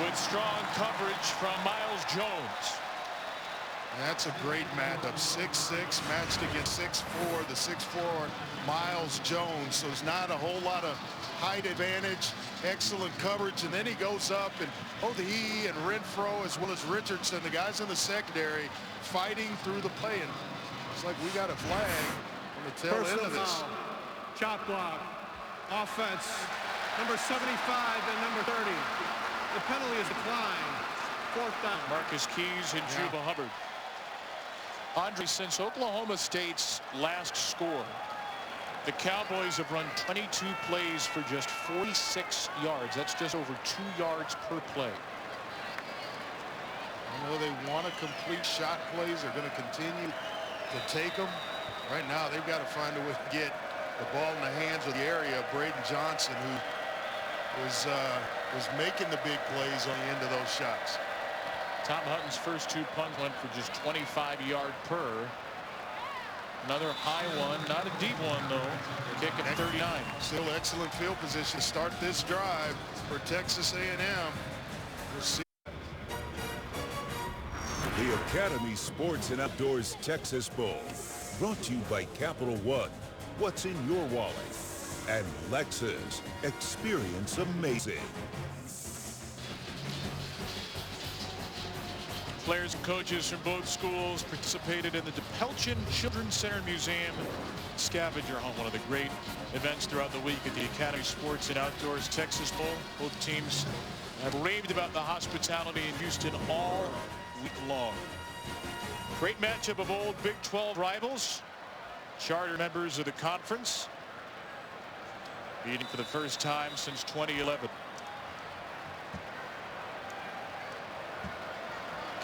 with strong coverage from Miles Jones. That's a great matchup. 6'6" matched against 6'4", the 6'4" Miles Jones. So it's not a whole lot of height advantage. Excellent coverage, and then he goes up, and both he and Renfro, as well as Richardson, the guys in the secondary, fighting through the play. And it's like we got a flag on the tail end of this. Foul. Chop block. Offense. Number 75 and number 30. The penalty is declined. 4th down. Marcus Keys and Chuba Hubbard. Andre, since Oklahoma State's last score, the Cowboys have run 22 plays for just 46 yards. That's just over 2 yards per play. I know they want to complete shot plays. They're going to continue to take them. Right now, they've got to find a way to get the ball in the hands of the area of Braden Johnson, who was making the big plays on the end of those shots. Tom Hutton's first 2 punts went for just 25 yards per. Another high one, not a deep one though. Kick at 39. Still excellent field position to start this drive for Texas A&M. We'll see. The Academy Sports and Outdoors Texas Bowl, brought to you by Capital One. What's in your wallet? And Lexus. Experience amazing. Players and coaches from both schools participated in the DePelchin Children's Center Museum Scavenger Hunt, one of the great events throughout the week at the Academy Sports and Outdoors Texas Bowl. Both teams have raved about the hospitality in Houston all week long. Great matchup of old Big 12 rivals, charter members of the conference, meeting for the first time since 2011.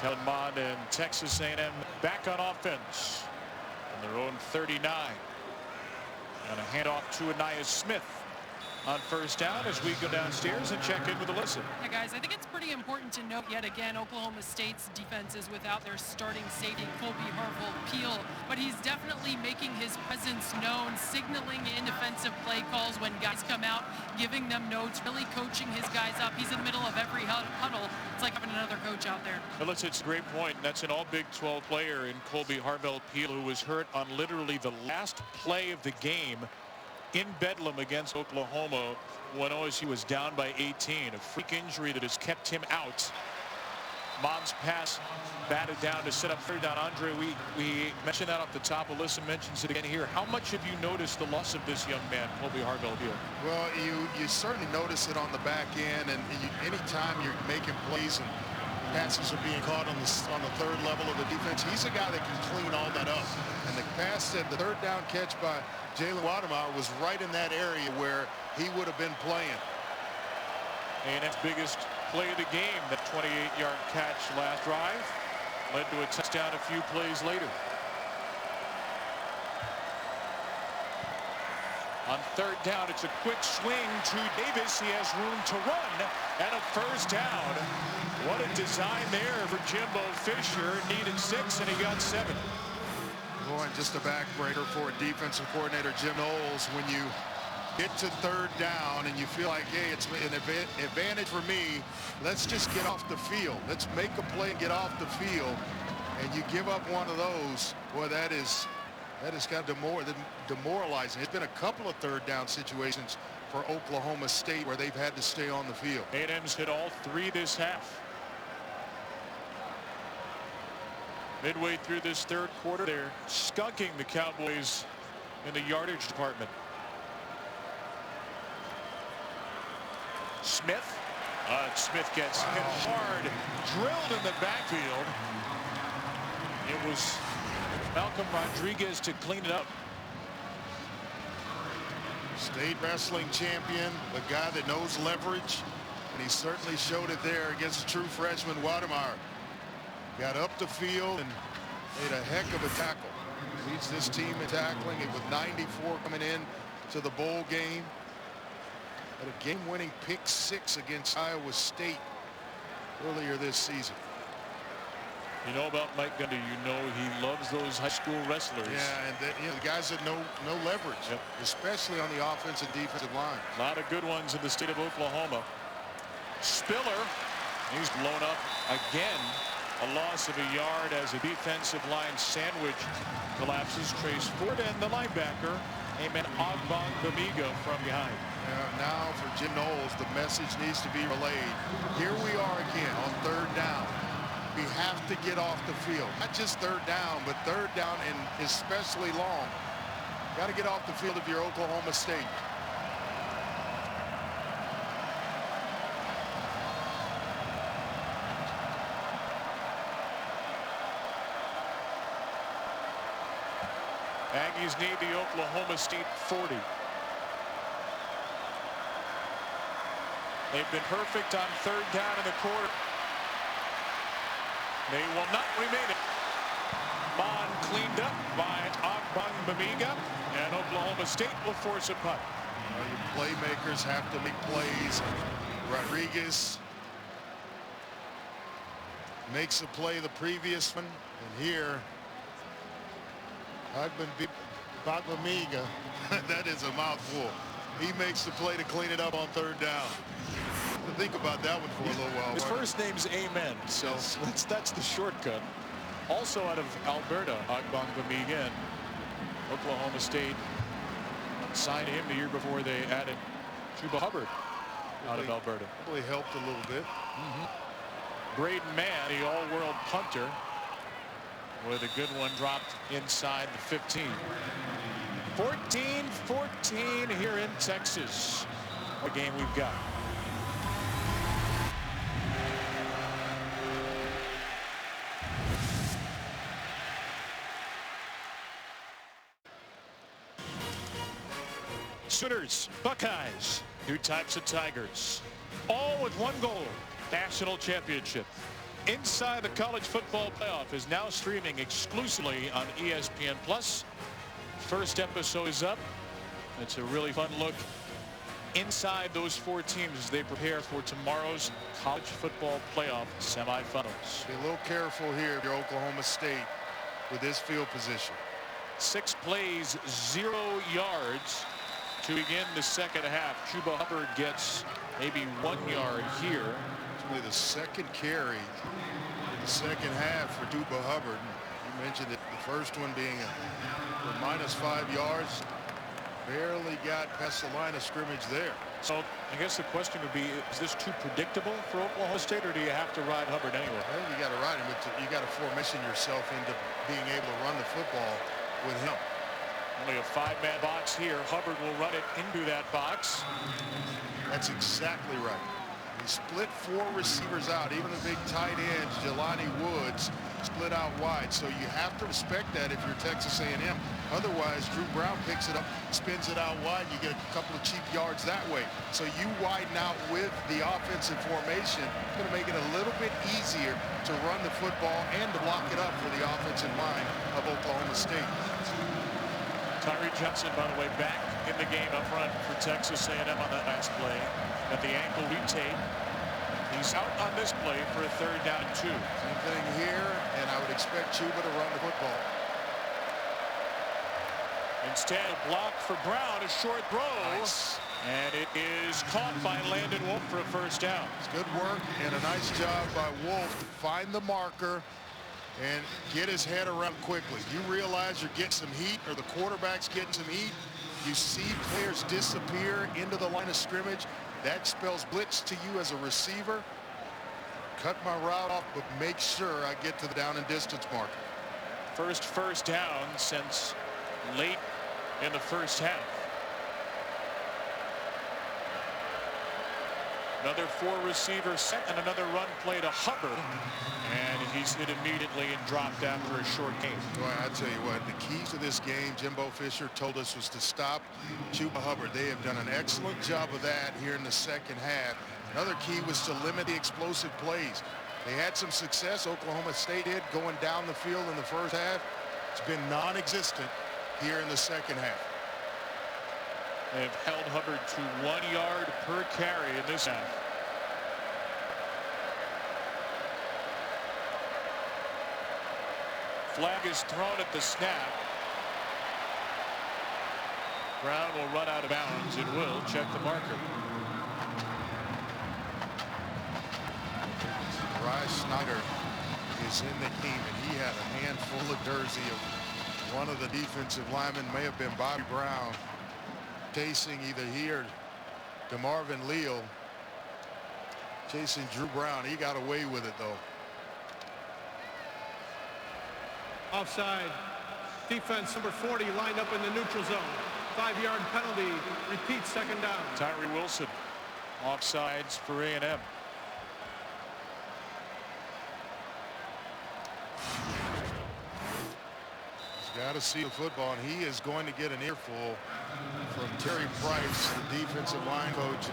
Kellen Mond and Texas A&M back on offense on their own 39. And a handoff to Anaya Smith on first down as we go downstairs and check in with Alyssa. Yeah, guys, I think it's pretty important to note yet again Oklahoma State's defense is without their starting safety, Colby Harville-Peel, but he's definitely making his presence known, signaling in defensive play calls when guys come out, giving them notes, really coaching his guys up. He's in the middle of every huddle. It's like having another coach out there. Alyssa, it's a great point. That's an all Big 12 player in Colby Harville-Peel, who was hurt on literally the last play of the game in Bedlam against Oklahoma when OSU was down by 18. A freak injury that has kept him out. Mom's pass batted down to set up third down. Andre, we mentioned that off the top. Alyssa mentions it again here. How much have you noticed the loss of this young man, Colby Harville here? Well, you certainly notice it on the back end, and anytime you're making plays and passes are being caught on the third level of the defense, he's a guy that can clean all that up. And the pass, the third down catch by Jalen Wademar was right in that area where he would have been playing. A&M's biggest play of the game, that 28-yard catch last drive, led to a touchdown a few plays later. On third down, it's a quick swing to Davis. He has room to run, and a first down. What a design there for Jimbo Fisher. Needed 6, and he got 7. Boy, just a backbreaker for a defensive coordinator, Jim Knowles, when you get to third down and you feel like, hey, it's an advantage for me. Let's just get off the field. Let's make a play and get off the field. And you give up one of those, boy, that is kind of demoralizing. It's been a couple of third down situations for Oklahoma State where they've had to stay on the field. A&M's hit all 3 this half. Midway through this third quarter, they're skunking the Cowboys in the yardage department. Smith. Smith gets hit hard, drilled in the backfield. It was Malcolm Rodriguez to clean it up. State wrestling champion, a guy that knows leverage, and he certainly showed it there against the true freshman Wademar. Got up the field and made a heck of a tackle. Leads this team in tackling, it with 94 coming in to the bowl game. Had a game-winning pick 6 against Iowa State earlier this season. You know about Mike Gundy, you know he loves those high school wrestlers. Yeah, and the guys that know leverage, yep, especially on the offensive and defensive line. A lot of good ones in the state of Oklahoma. Spiller, he's blown up again. A loss of a yard as a defensive line sandwich collapses. Trace Ford and the linebacker, Amen Ogbong Bamiga from behind. Now for Jim Knowles, the message needs to be relayed. Here we are again on third down. We have to get off the field. Not just third down, but third down and especially long. Got to get off the field if you're Oklahoma State. Aggies need the Oklahoma State 40. They've been perfect on third down in the quarter. They will not remain it. Bond cleaned up by Ogbong Bamiga, and Oklahoma State will force a punt. Your playmakers have to make plays. Rodriguez makes a play the previous one, and here Bamiga, that is a mouthful. He makes the play to clean it up on third down. Think about that one for a little while. His first name's Amen, so that's the shortcut. Also out of Alberta, Ogbong Bamiga, and Oklahoma State signed him the year before they added Chuba Hubbard out of Alberta. Probably helped a little bit. Braden Mann, the all-world punter, with a good one dropped inside the 15. 14-14 here in Texas. What game we've got. Sooners, Buckeyes, 2 types of Tigers, all with one goal, national championship. Inside the College Football Playoff is now streaming exclusively on ESPN+. First episode is up. It's a really fun look inside those 4 teams as they prepare for tomorrow's College Football Playoff semifinals. Be a little careful here if you're Oklahoma State with this field position. 6 plays, 0 yards to begin the second half. Chuba Hubbard gets maybe 1 yard here. It's really the second carry in the second half for Chuba Hubbard. You mentioned it, the first one being a -5 yards. Barely got past the line of scrimmage there. So I guess the question would be, is this too predictable for Oklahoma State, or do you have to ride Hubbard anyway? I think you got to ride him, but you got to formation yourself into being able to run the football with him. Only a 5-man box here. Hubbard will run it into that box. That's exactly right. He split 4 receivers out. Even the big tight end, Jelani Woods, split out wide. So you have to respect that if you're Texas A&M. Otherwise, Drew Brown picks it up, spins it out wide. You get a couple of cheap yards that way. So you widen out with the offensive formation. It's going to make it a little bit easier to run the football and to block it up for the offensive line of Oklahoma State. Tyree Johnson, by the way, back in the game up front for Texas A&M on that last play. At the ankle re-tape. He's out on this play for a 3rd down and 2. Same thing here, and I would expect Chuba to run the football. Instead, a block for Brown, a short throw. Nice. And it is caught by Landon Wolf for a 1st down. It's good work and a nice job by Wolf to find the marker and get his head around quickly. You realize you're getting some heat, or the quarterback's getting some heat. You see players disappear into the line of scrimmage. That spells blitz to you as a receiver. Cut my route off, but make sure I get to the down and distance marker. First down since late in the 1st half. Another 4-receiver set and another run play to Hubbard. And he's hit immediately and dropped after a short game. Boy, I tell you what, the keys to this game, Jimbo Fisher told us, was to stop Chuba Hubbard. They have done an excellent job of that here in the 2nd half. Another key was to limit the explosive plays. They had some success, Oklahoma State did, going down the field in the 1st half. It's been non-existent here in the 2nd half. They've held Hubbard to 1 yard per carry in this half. Flag is thrown at the snap. Brown will run out of bounds. It will check the marker. Rye Snyder is in the team, and he had a handful of jersey of one of the defensive linemen, may have been Bobby Brown, chasing either he or DeMarvin Leal, chasing Drew Brown. He got away with it, though. Offside. Defense number 40 lined up in the neutral zone. 5-yard penalty. Repeat, 2nd down. Tyree Wilson offsides for A&M. Got to see the football, and he is going to get an earful from Terry Price, the defensive line coach.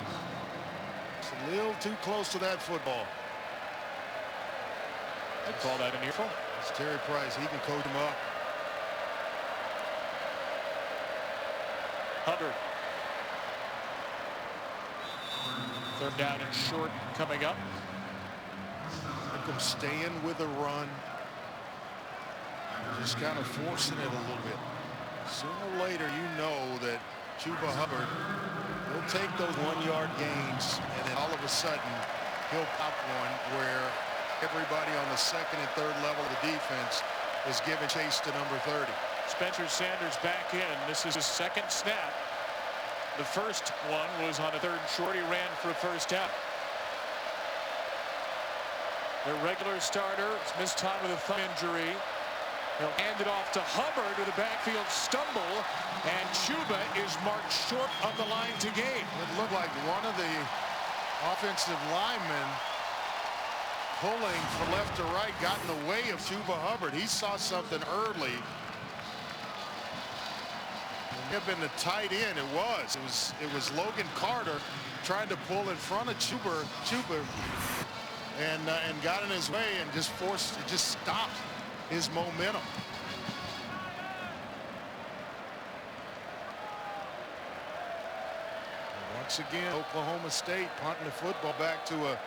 It's a little too close to that football. I'd call that an earful. It's Terry Price. He can coach him up. Hubbard. 3rd down and short coming up. Look him staying with the run. Just kind of forcing it a little bit. Sooner or later, you know that Chuba Hubbard will take those 1-yard gains, and then all of a sudden, he'll pop one where everybody on the 2nd and 3rd level of the defense is giving chase to number 30. Spencer Sanders back in. This is his 2nd snap. The first one was on a 3rd and short. He ran for a 1st down. Their regular starter has missed time with a thumb injury. He'll hand it off to Hubbard with a backfield stumble, and Chuba is marked short of the line to gain. It looked like one of the offensive linemen pulling from left to right got in the way of Chuba Hubbard. He saw something early. It may have been the tight end. It was Logan Carter trying to pull in front of Chuba and got in his way and just stopped his momentum. And once again, Oklahoma State punting the football back to a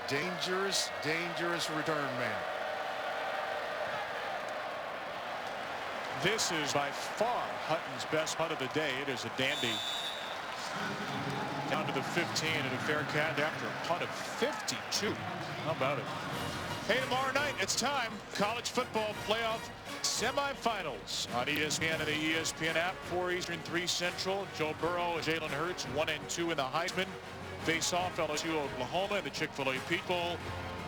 dangerous return man. This is by far Hutton's best punt of the day. It is a dandy. Down to the 15 and a fair catch after a punt of 52. How about it? Hey, tomorrow night it's time. College football playoff semifinals on ESPN and the ESPN app. 4 Eastern, 3 Central. Joe Burrow and Jalen Hurts, 1 and 2 in the Heisman. Face off LSU, Oklahoma in the Chick-fil-A Peach Bowl.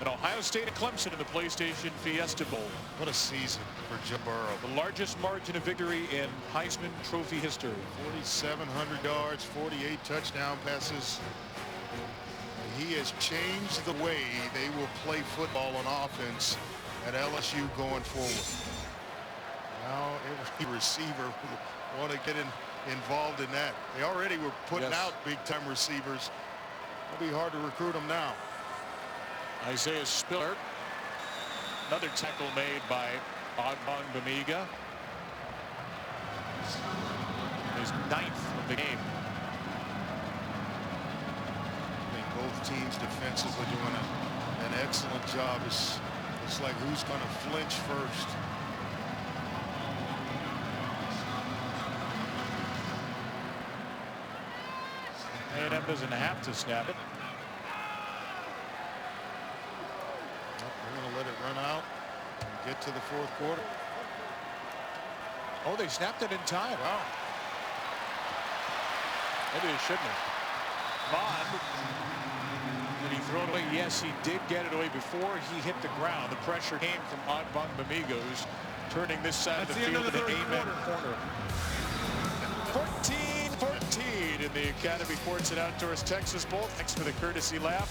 And Ohio State and Clemson in the PlayStation Fiesta Bowl. What a season for Joe Burrow. The largest margin of victory in Heisman Trophy history. 4,700 yards, 48 touchdown passes. He has changed the way they will play football on offense at LSU going forward. Now every receiver will want to get involved in that. They already were putting out big-time receivers. It'll be hard to recruit them now. Isaiah Spiller. Another tackle made by Bamiga. His 9th of the game. I think both teams defensively doing an excellent job. It's like who's going to flinch first. A&M doesn't have to snap it. They're going to let it run out and get to the 4th quarter. Oh, they snapped it in time. Wow. Maybe they shouldn't have. Vaughn. Did he throw it away? Yes, he did get it away before he hit the ground. The pressure came from Bamiga, who's turning this side of the field to the amen corner. 14-14 in the Academy Sports and Outdoors Texas Bowl. Thanks for the courtesy lap.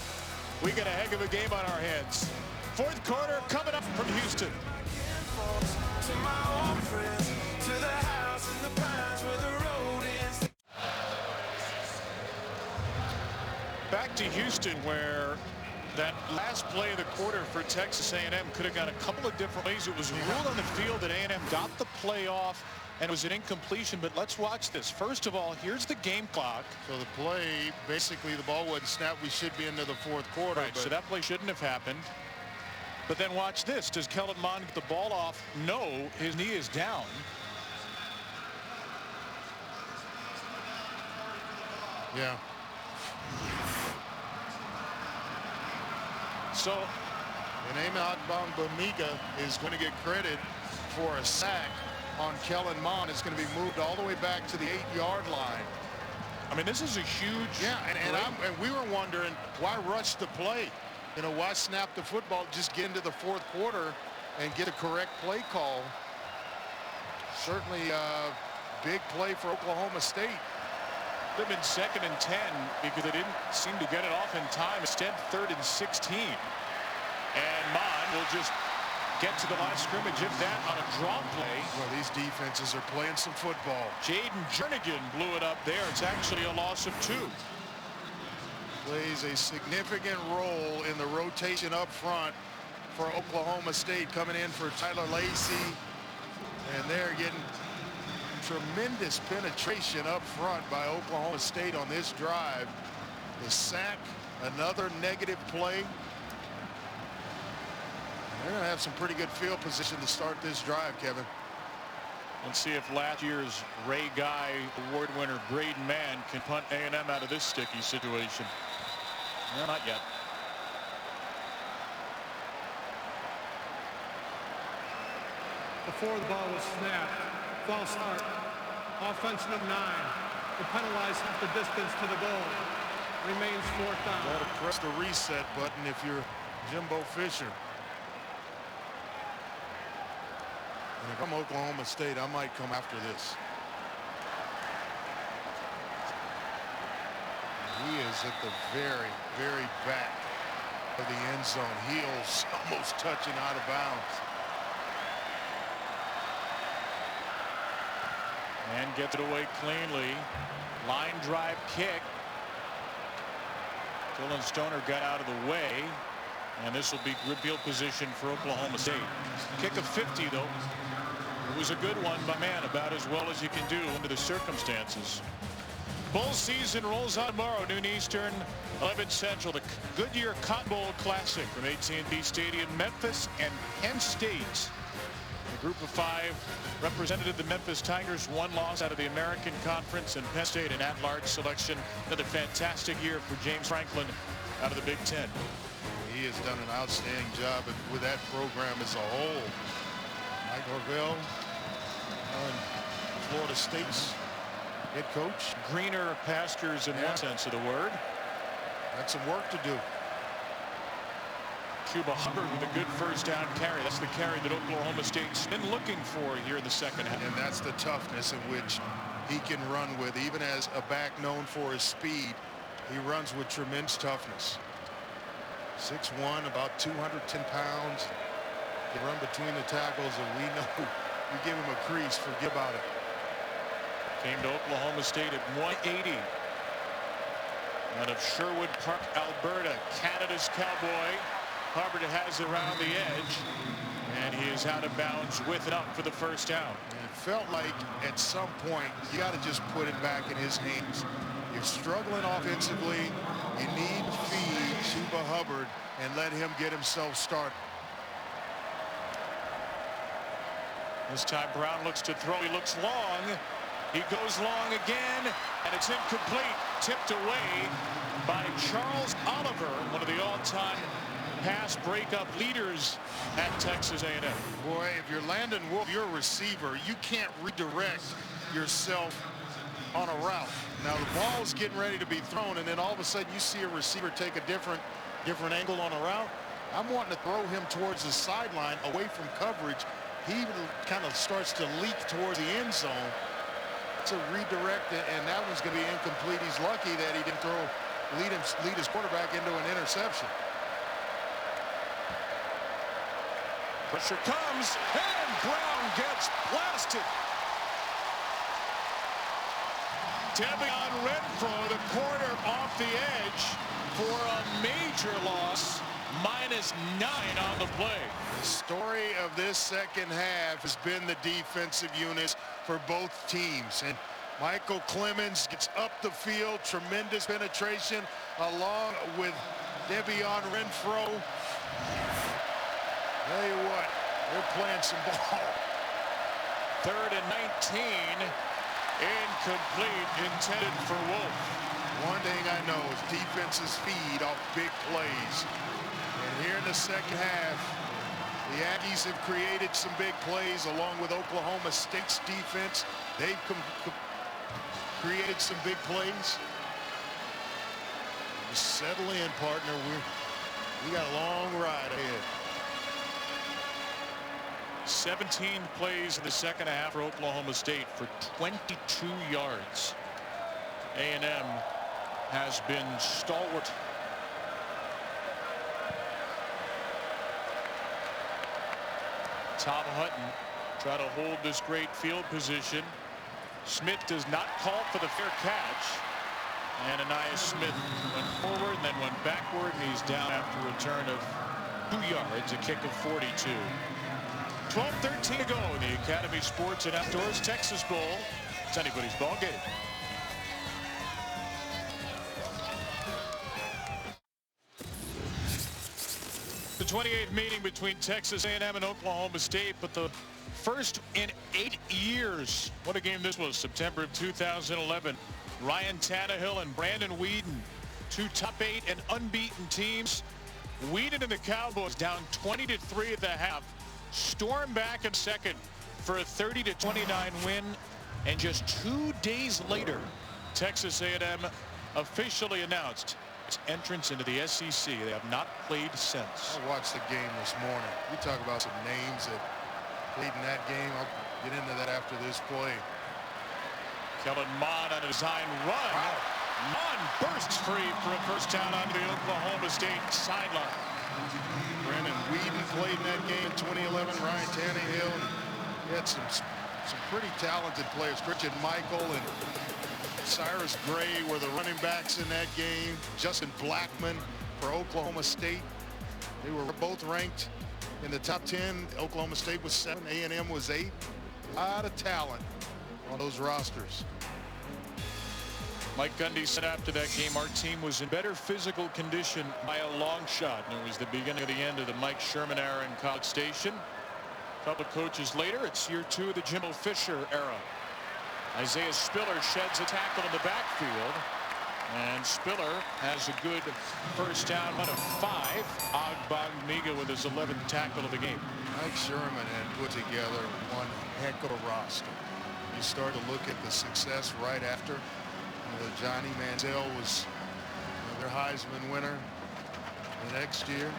We got a heck of a game on our hands. 4th quarter coming up from Houston. Back to Houston, where that last play of the quarter for Texas A&M could have gone a couple of different ways. It was ruled on the field that A&M got the play off, and it was an incompletion. But let's watch this. First of all, here's the game clock. So the play, basically the ball wasn't snapped. We should be into the 4th quarter. Right, so that play shouldn't have happened. But then watch this. Does Kellen Mond get the ball off? No, his knee is down. Yeah. So, and Bamiga is going to get credit for a sack on Kellen Mond. It's going to be moved all the way back to the 8-yard line. I mean, this is a huge. Yeah, and we were wondering why rush the play. You know, why snap the football? Just get into the 4th quarter and get a correct play call. Certainly a big play for Oklahoma State. They've been 2nd and 10 because they didn't seem to get it off in time. Instead, 3rd and 16. And Mond will just get to the line of scrimmage, if that, on a draw play. Well, these defenses are playing some football. Jaden Jernigan blew it up there. It's actually a loss of 2. Plays a significant role in the rotation up front for Oklahoma State, coming in for Tyler Lacey. And they're getting tremendous penetration up front by Oklahoma State on this drive. The sack, another negative play. They're going to have some pretty good field position to start this drive, Kevin. Let's see if last year's Ray Guy award winner Braden Mann can punt A&M out of this sticky situation. No, not yet. Before the ball was snapped, false start. Offense number 9. To penalize half the distance to the goal. Remains 4th down. Got to press the reset button if you're Jimbo Fisher. And if I'm Oklahoma State, I might come after this. He is at the very, very back of the end zone. Heels almost touching out of bounds. And gets it away cleanly. Line drive kick. Dylan Stoner got out of the way. And this will be good field position for Oklahoma State. Kick of 50, though. It was a good one by Mann, about as well as you can do under the circumstances. Bowl season rolls on tomorrow, noon Eastern, 11 Central. The Goodyear Cotton Bowl Classic from AT&T Stadium. Memphis and Penn State. Group of 5 represented the Memphis Tigers. 1 loss out of the American Conference, and Penn State an at-large selection. Another fantastic year for James Franklin out of the Big Ten. He has done an outstanding job with that program as a whole. Mike Norvell, Florida State's head coach. Greener pastures in one sense of the word. Got some work to do. Cuba Hubbard with a good first down carry. That's the carry that Oklahoma State's been looking for here in the second half. And that's the toughness in which he can run with. Even as a back known for his speed, he runs with tremendous toughness. 6'1", about 210 pounds. He run between the tackles, and we know you give him a crease, forget about it. Came to Oklahoma State at 180. Out of Sherwood Park, Alberta, Canada's Cowboy. Hubbard has it around the edge, and he is out of bounds with it up for the first down. It felt like at some point you got to just put it back in his hands. You're struggling offensively. You need to feed Chuba Hubbard and let him get himself started. This time Brown looks to throw. He looks long. He goes long again, and it's incomplete. Tipped away by Charles Oliver, one of the all-time pass breakup leaders at Texas A&M. Boy, if you're Landon Wolf, you're a receiver. You can't redirect yourself on a route. Now the ball's getting ready to be thrown, and then all of a sudden you see a receiver take a different angle on a route. I'm wanting to throw him towards the sideline away from coverage. He kind of starts to leak towards the end zone. It's a redirect, and that one's going to be incomplete. He's lucky that he didn't lead his quarterback into an interception. Pressure comes, and Brown gets blasted. Devion Renfro, the corner, off the edge for a major loss. -9 on the play. The story of this second half has been the defensive units for both teams. And Michael Clemens gets up the field, tremendous penetration, along with Devion Renfro. Tell you what, they're playing some ball. 3rd and 19. Incomplete, intended for Wolf. One thing I know is defenses feed off big plays. And here in the second half, the Aggies have created some big plays along with Oklahoma State's defense. They've created some big plays. Just settle in, partner. We got a long ride ahead. 17 plays in the second half for Oklahoma State for 22 yards. A&M has been stalwart. Tom Hutton try to hold this great field position. Smith does not call for the fair catch. And Ananias Smith went forward and then went backward, and he's down after a return of 2 yards, a kick of 42. 12-13 to go in the Academy Sports and Outdoors Texas Bowl. It's anybody's ball game. The 28th meeting between Texas A&M and Oklahoma State, but the first in 8 years. What a game this was. September of 2011. Ryan Tannehill and Brandon Weeden, 2 top 8 and unbeaten teams. Weeden and the Cowboys down 20-3 at the half. Storm back in second for a 30-29 win, and just 2 days later, Texas A&M officially announced its entrance into the SEC. They have not played since. I watched the game this morning. We talk about some names that played in that game. I'll get into that after this play. Kellen Mond on a design run. Wow. Mond bursts free for a first down onto the Oklahoma State sideline. Brandon Weeden played in that game in 2011. Ryan Tannehill. He had some pretty talented players. Christian Michael and Cyrus Gray were the running backs in that game. Justin Blackman for Oklahoma State. They were both ranked in the top 10. Oklahoma State was 7. A&M was 8. A lot of talent on those rosters. Mike Gundy said after that game, our team was in better physical condition by a long shot. And it was the beginning of the end of the Mike Sherman era in College Station. Couple coaches later, it's year 2 of the Jimbo Fisher era. Isaiah Spiller sheds a tackle in the backfield. And Spiller has a good first down, 1 of 5. Ogbongbemiga with his 11th tackle of the game. Mike Sherman had put together one heck of a roster. You start to look at the success right after. Johnny Manziel was their Heisman winner the next year.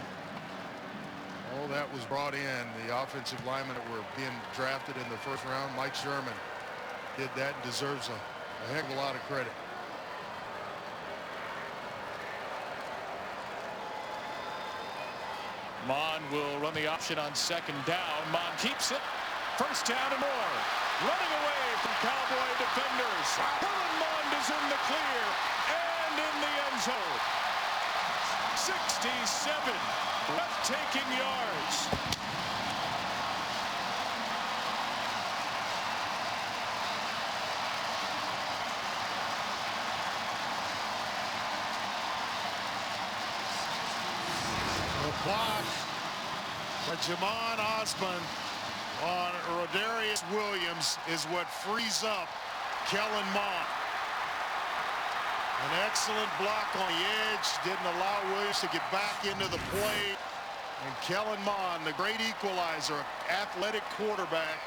All that was brought in. The offensive linemen that were being drafted in the first round. Mike Sherman did that and deserves a heck of a lot of credit. Mon will run the option on 2nd down. Mon keeps it. First down and more. Running away from Cowboy defenders. Kellen Mond is in the clear and in the end zone. 67 breathtaking yards. Block by Jamon Osborne on Rodarius Williams is what frees up Kellen Mond. An excellent block on the edge, didn't allow Williams to get back into the play. And Kellen Mond, the great equalizer, athletic quarterback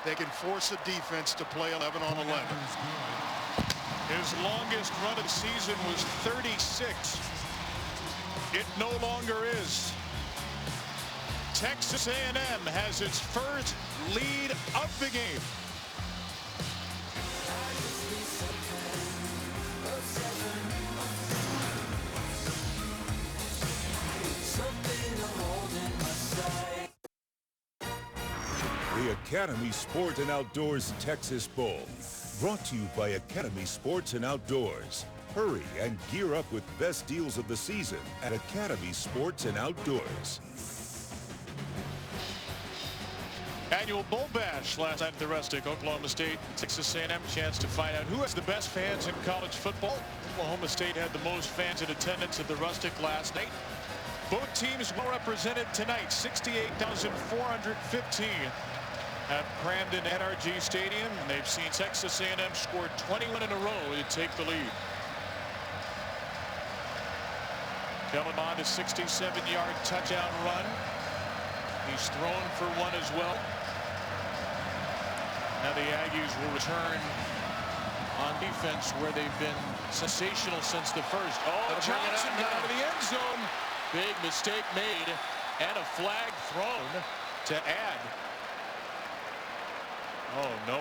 that can force a defense to play 11 on 11. His longest run of the season was 36. It no longer is. Texas A&M has its first lead of the game. The Academy Sport and Outdoors Texas Bowl, brought to you by Academy Sports and Outdoors. Hurry and gear up with best deals of the season at Academy Sports and Outdoors. Annual Bowl Bash last night at the Rustic. Oklahoma State, Texas A&M, chance to find out who has the best fans in college football. Oklahoma State had the most fans in attendance at the Rustic last night. Both teams well represented tonight. 68,415 have crammed in NRG Stadium, and they've seen Texas A&M score 21 in a row to take the lead. Kellen Mond, a 67-yard touchdown run. He's thrown for 1 as well. Now the Aggies will return on defense where they've been sensational since the first. Oh, Johnson got out of the end zone. Big mistake made and a flag thrown to add. Oh, no.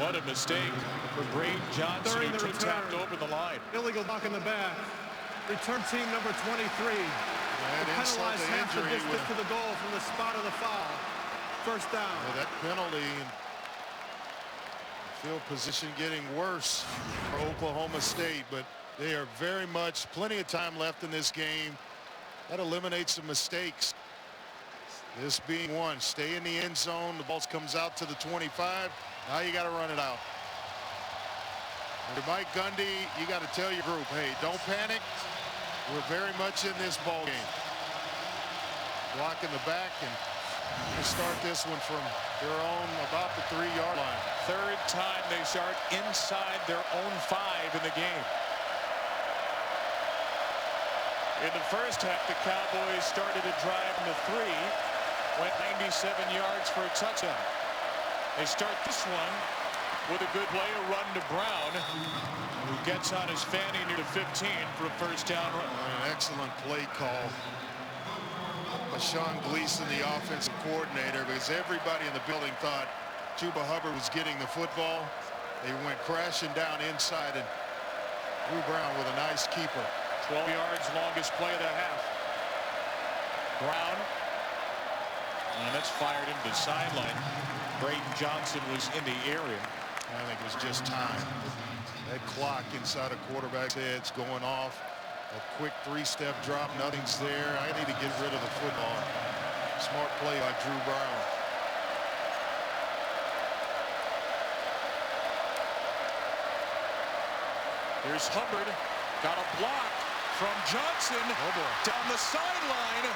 What a mistake for Braden Johnson, who took tapped over the line. Illegal block in the back. Return team number 23. Penalized half the distance to the goal from the spot of the foul. First down. Well, that penalty, field position getting worse for Oklahoma State, but they are very much plenty of time left in this game. That eliminates some mistakes. This being one. Stay in the end zone. The ball comes out to the 25. Now you got to run it out. And Mike Gundy, you got to tell your group, hey, don't panic. We're very much in this ball game. Block in the back, and we'll start this one from their own about the 3-yard line. Third time they start inside their own 5 in the game. In the first half, the Cowboys started a drive in the 3, went 97 yards for a touchdown. They start this one with a good play, a run to Brown, who gets on his fanny near the 15 for a first down run. An excellent play call by Sean Gleason, the offensive coordinator, because everybody in the building thought Chuba Hubbard was getting the football. They went crashing down inside, and Drew Brown with a nice keeper. 12 yards, longest play of the half. Brown, and that's fired into the sideline. Braden Johnson was in the area. I think it was just time. That clock inside a quarterback's head's going off. A quick 3-step drop, nothing's there. I need to get rid of the football. Smart play by Drew Brown. Here's Hubbard, got a block from Johnson down the sideline,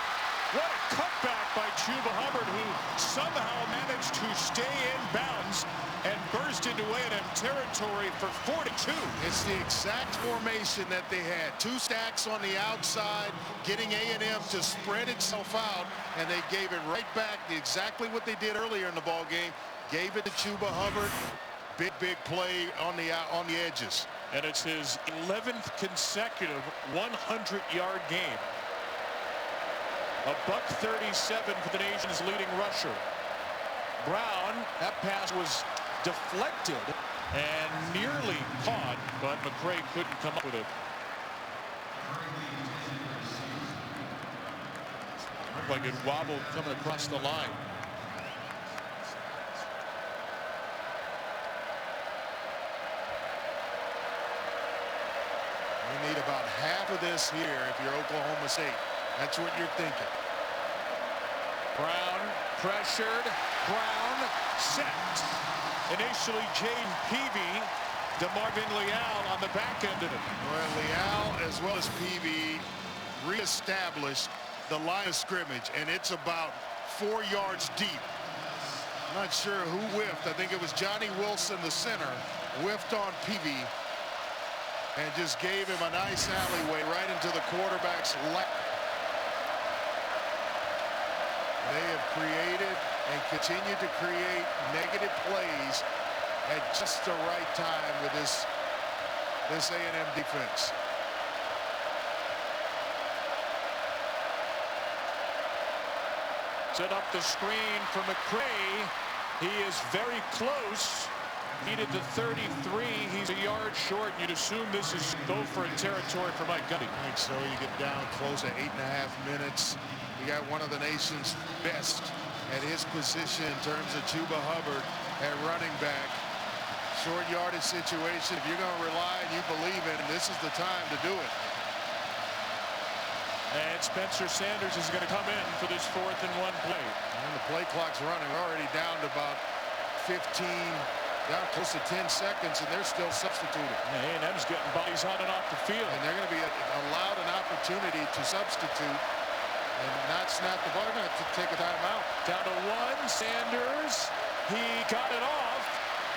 What a cutback by Chuba Hubbard, who somehow managed to stay in bounds and burst into A&M territory for 42. It's the exact formation that they had. Two stacks on the outside, getting A&M to spread itself out, and they gave it right back. Exactly what they did earlier in the ball game. Gave it to Chuba Hubbard. Big play on the edges. And it's his 11th consecutive 100-yard game. A $137 for the nation's leading rusher. Brown, that pass was deflected and nearly caught, but McCray couldn't come up with it. Looked like it wobbled coming across the line. You need about half of this here if you're Oklahoma State. That's what you're thinking. Brown pressured. Brown set. Initially Jaden Peavy to Marvin Leal on the back end of it. Well, Leal as well as Peavy reestablished the line of scrimmage, and it's about 4 yards deep. I'm not sure who whiffed. I think it was Johnny Wilson, the center, whiffed on Peavy and just gave him a nice alleyway right into the quarterback's lap. They have created and continue to create negative plays at just the right time with this A&M defense. Set up the screen for McCray. He is very close. Needed to 33. He's a yard short. You'd assume this is Gopher territory for Mike Gundy. I think so. You get down close at 8.5 minutes. You got one of the nation's best at his position in terms of Chuba Hubbard at running back. Short yardage situation. If you're going to rely and you believe it, and this is the time to do it. And Spencer Sanders is going to come in for this 4th and 1 play. And the play clock's running. We're already down to about 15, down close to 10 seconds, and they're still substituting. A&M's getting bodies on and off the field. And they're going to be allowed an opportunity to substitute and not snap the ball. They're going to have to take a timeout. Down to 1. Sanders, he got it off.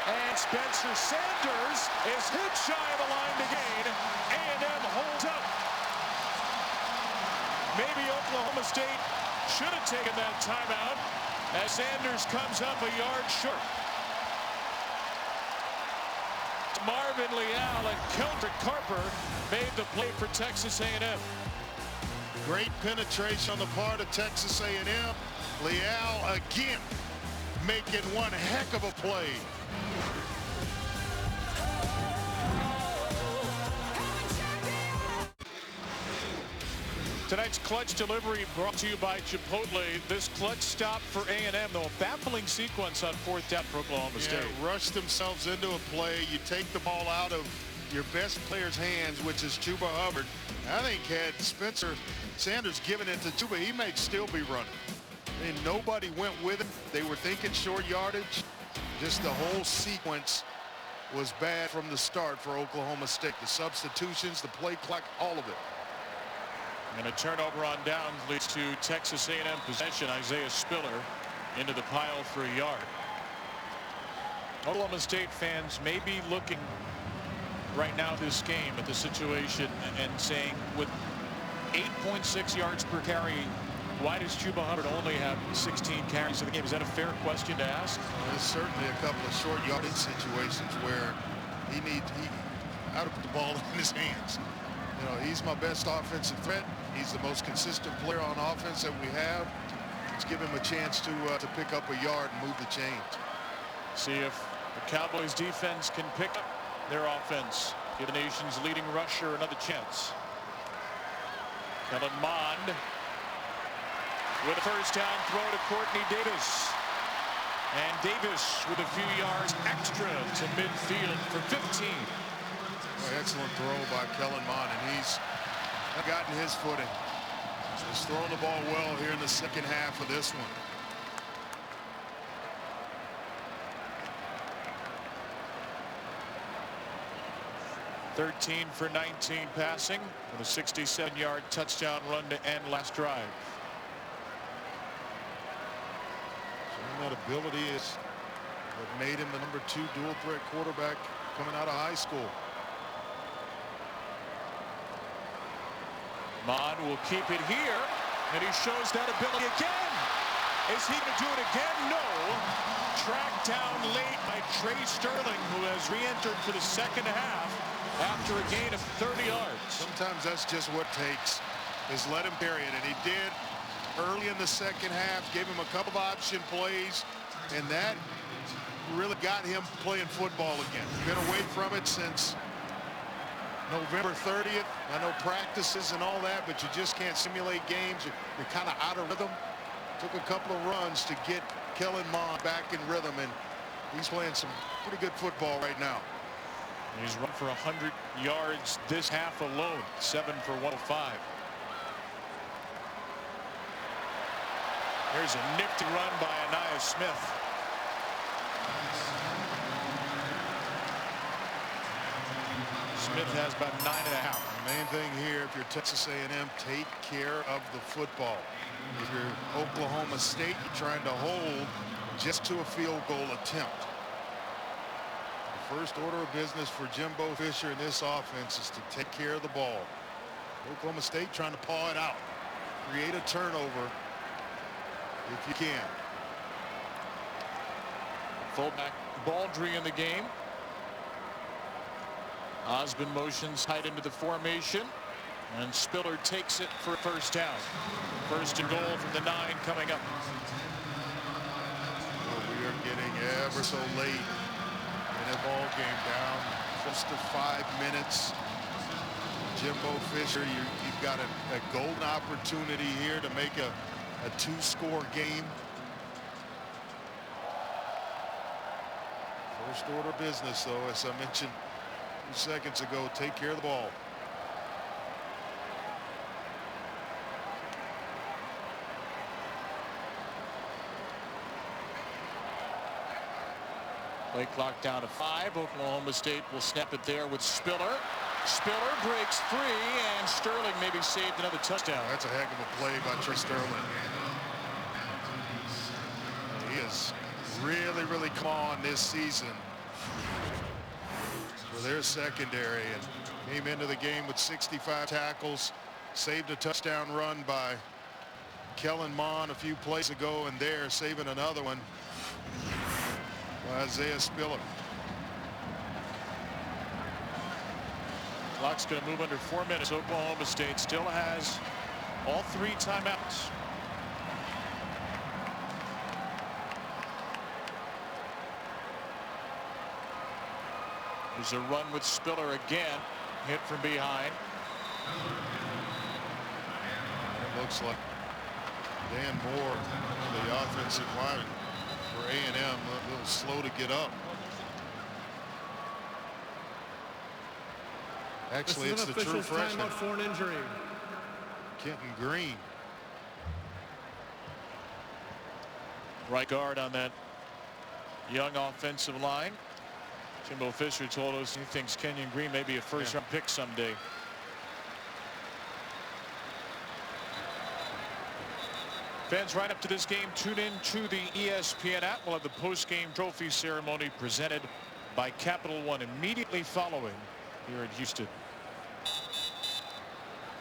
And Spencer Sanders is hit shy of the line to gain. A&M holds up. Maybe Oklahoma State should have taken that timeout as Sanders comes up a yard short. Marvin Leal and Keldrick Carper made the play for Texas A&M. Great penetration on the part of Texas A&M. Leal again making one heck of a play. Tonight's clutch delivery brought to you by Chipotle. This clutch stop for A&M, though, a baffling sequence on 4th down for Oklahoma State. Rushed themselves into a play. You take the ball out of your best player's hands, which is Chuba Hubbard. I think had Spencer Sanders given it to Chuba, he may still be running. I mean, nobody went with it. They were thinking short yardage. Just the whole sequence was bad from the start for Oklahoma State. The substitutions, the play clock, all of it. And a turnover on downs leads to Texas A&M possession. Isaiah Spiller into the pile for a yard. Oklahoma State fans may be looking right now this game at the situation and saying, with 8.6 yards per carry, why does Chuba Hubbard only have 16 carries in the game? Is that a fair question to ask? There's certainly a couple of short yardage situations where he ought to put the ball in his hands. You know, he's my best offensive threat. He's the most consistent player on offense that we have. Let's give him a chance to pick up a yard and move the chains. See if the Cowboys defense can pick up their offense. Give the nation's leading rusher another chance. Kellen Mond with a first down throw to Courtney Davis. And Davis with a few yards extra to midfield for 15. Excellent throw by Kellen Mond, and he's gotten his footing. He's thrown the ball well here in the second half of this one. (13 for 19 passing with a 67-yard touchdown run to end last drive. that ability is what made him the #2 dual threat quarterback coming out of high school. Mon will keep it here, and he shows that ability again. Is he going to do it again? No. Tracked down late by Trey Sterling, who has re-entered for the second half after a gain of 30 yards. Sometimes that's just what it takes, is let him carry it, and he did early in the second half. Gave him a couple of option plays, and that really got him playing football again. Been away from it since November 30th. I know practices and all that, but you just can't simulate games. You're kind of out of rhythm. Took a couple of runs to get Kellen Mond back in rhythm, and he's playing some pretty good football right now. He's run for 100 yards this half alone, 7 for 105. Here's a nifty run by Anaya Smith. Smith has about 9.5. The main thing here, if you're Texas A&M, take care of the football. If you're Oklahoma State, you're trying to hold just to a field goal attempt. The first order of business for Jimbo Fisher in this offense is to take care of the ball. Oklahoma State trying to paw it out, create a turnover if you can. Fullback Baldry in the game. Osborne motions tight into the formation, and Spiller takes it for a first down. First and goal from the 9 coming up. Well, we are getting ever so late in a ball game, down close to 5 minutes. Jimbo Fisher, you've got a golden opportunity here to make a 2-score game. First order of business, though, as I mentioned 2 seconds ago, take care of the ball. Play clock down to 5. Oklahoma State will snap it there with Spiller. Spiller breaks free, and Sterling maybe saved another touchdown. That's a heck of a play by Trey Sterling. He has really come on this season for their secondary, and came into the game with 65 tackles, saved a touchdown run by Kellen Mond a few plays ago, and there saving another one by Isaiah Spiller. Clock's going to move under 4 minutes. Oklahoma State still has all 3 timeouts. There's a run with Spiller again. Hit from behind. It looks like Dan Moore, the offensive lineman for A&M, a little slow to get up. Actually, it's the true freshman, for an injury. Kenton Green. Right guard on that young offensive line. Jimbo Fisher told us he thinks Kenyon Green may be a first-round pick someday. Fans right up to this game, tune in to the ESPN app. We'll have the post-game trophy ceremony presented by Capital One immediately following here in Houston.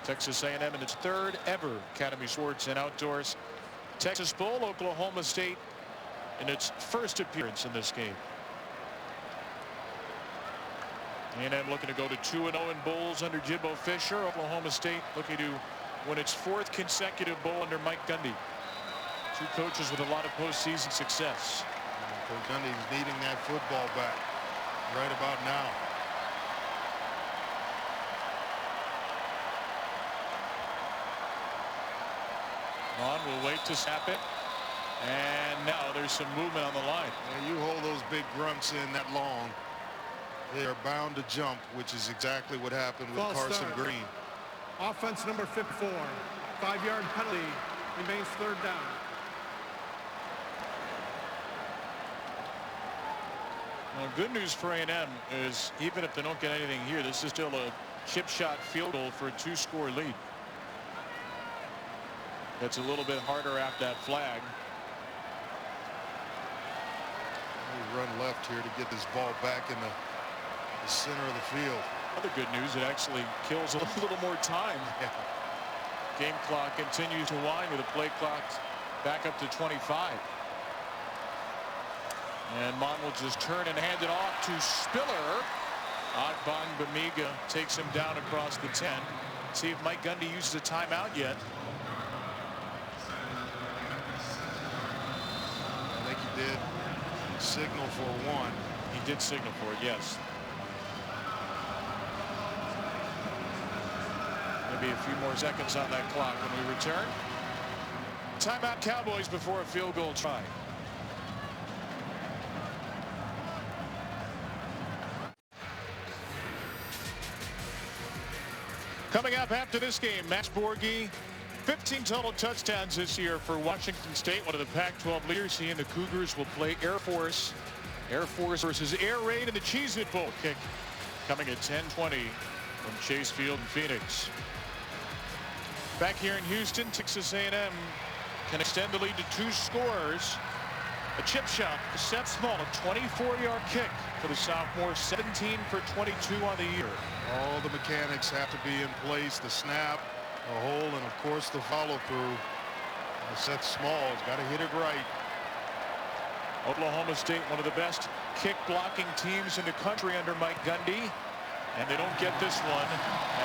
Texas A&M in its 3rd ever Academy Sports and Outdoors Texas Bowl. Oklahoma State in its 1st appearance in this game. A&M looking to go to 2-0 in bowls under Jimbo Fisher. Oklahoma State looking to win its 4th consecutive bowl under Mike Gundy. 2 coaches with a lot of postseason success. Coach Gundy's needing that football back right about now. Ron will wait to snap it. And now there's some movement on the line. Yeah, you hold those big grunts in that long, they are bound to jump, which is exactly what happened with Carson Green. Offense number 54. 5-yard penalty. Remains 3rd down. Well, good news for A&M is even if they don't get anything here, this is still a chip shot field goal for a 2-score lead. It's a little bit harder after that flag. run left here to get this ball back in the center of the field. Other good news, it actually kills a little more time. Yeah. Game clock continues to wind with the play clock back up to 25. And Mon will just turn and hand it off to Spiller. Adban Bamiga takes him down across the 10. See if Mike Gundy uses a timeout yet. I think he did signal for one. He did signal for it, yes. Maybe a few more seconds on that clock when we return. Timeout Cowboys before a field goal try. Coming up after this game, Max Borghi, 15 total touchdowns this year for Washington State, one of the Pac-12 leaders. He and the Cougars will play Air Force. Air Force versus Air Raid in the Cheez-It Bowl. Kick coming at 10:20 from Chase Field in Phoenix. Back here in Houston, Texas A&M can extend the lead to 2 scores. A chip shot to Seth Small, a 24-yard kick for the sophomore, 17 for 22 on the year. All the mechanics have to be in place. The snap, the hole, and of course the follow-through. Seth Small's got to hit it right. Oklahoma State, one of the best kick blocking teams in the country under Mike Gundy. And they don't get this one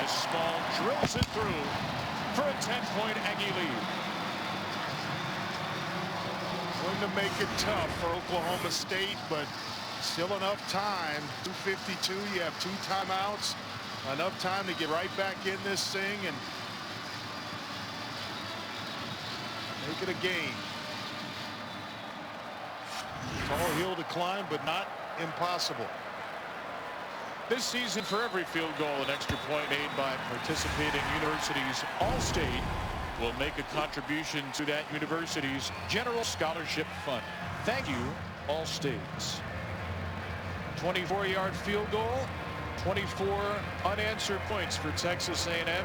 as Small drills it through for a 10-point Aggie lead. Going to make it tough for Oklahoma State, but still enough time. 2:52, you have 2 timeouts. Enough time to get right back in this thing and make it a game. Tall hill to climb, but not impossible. This season, for every field goal, an extra point made by participating universities. All-State will make a contribution to that university's general scholarship fund. Thank you, All-States. 24-yard field goal, 24 unanswered points for Texas A&M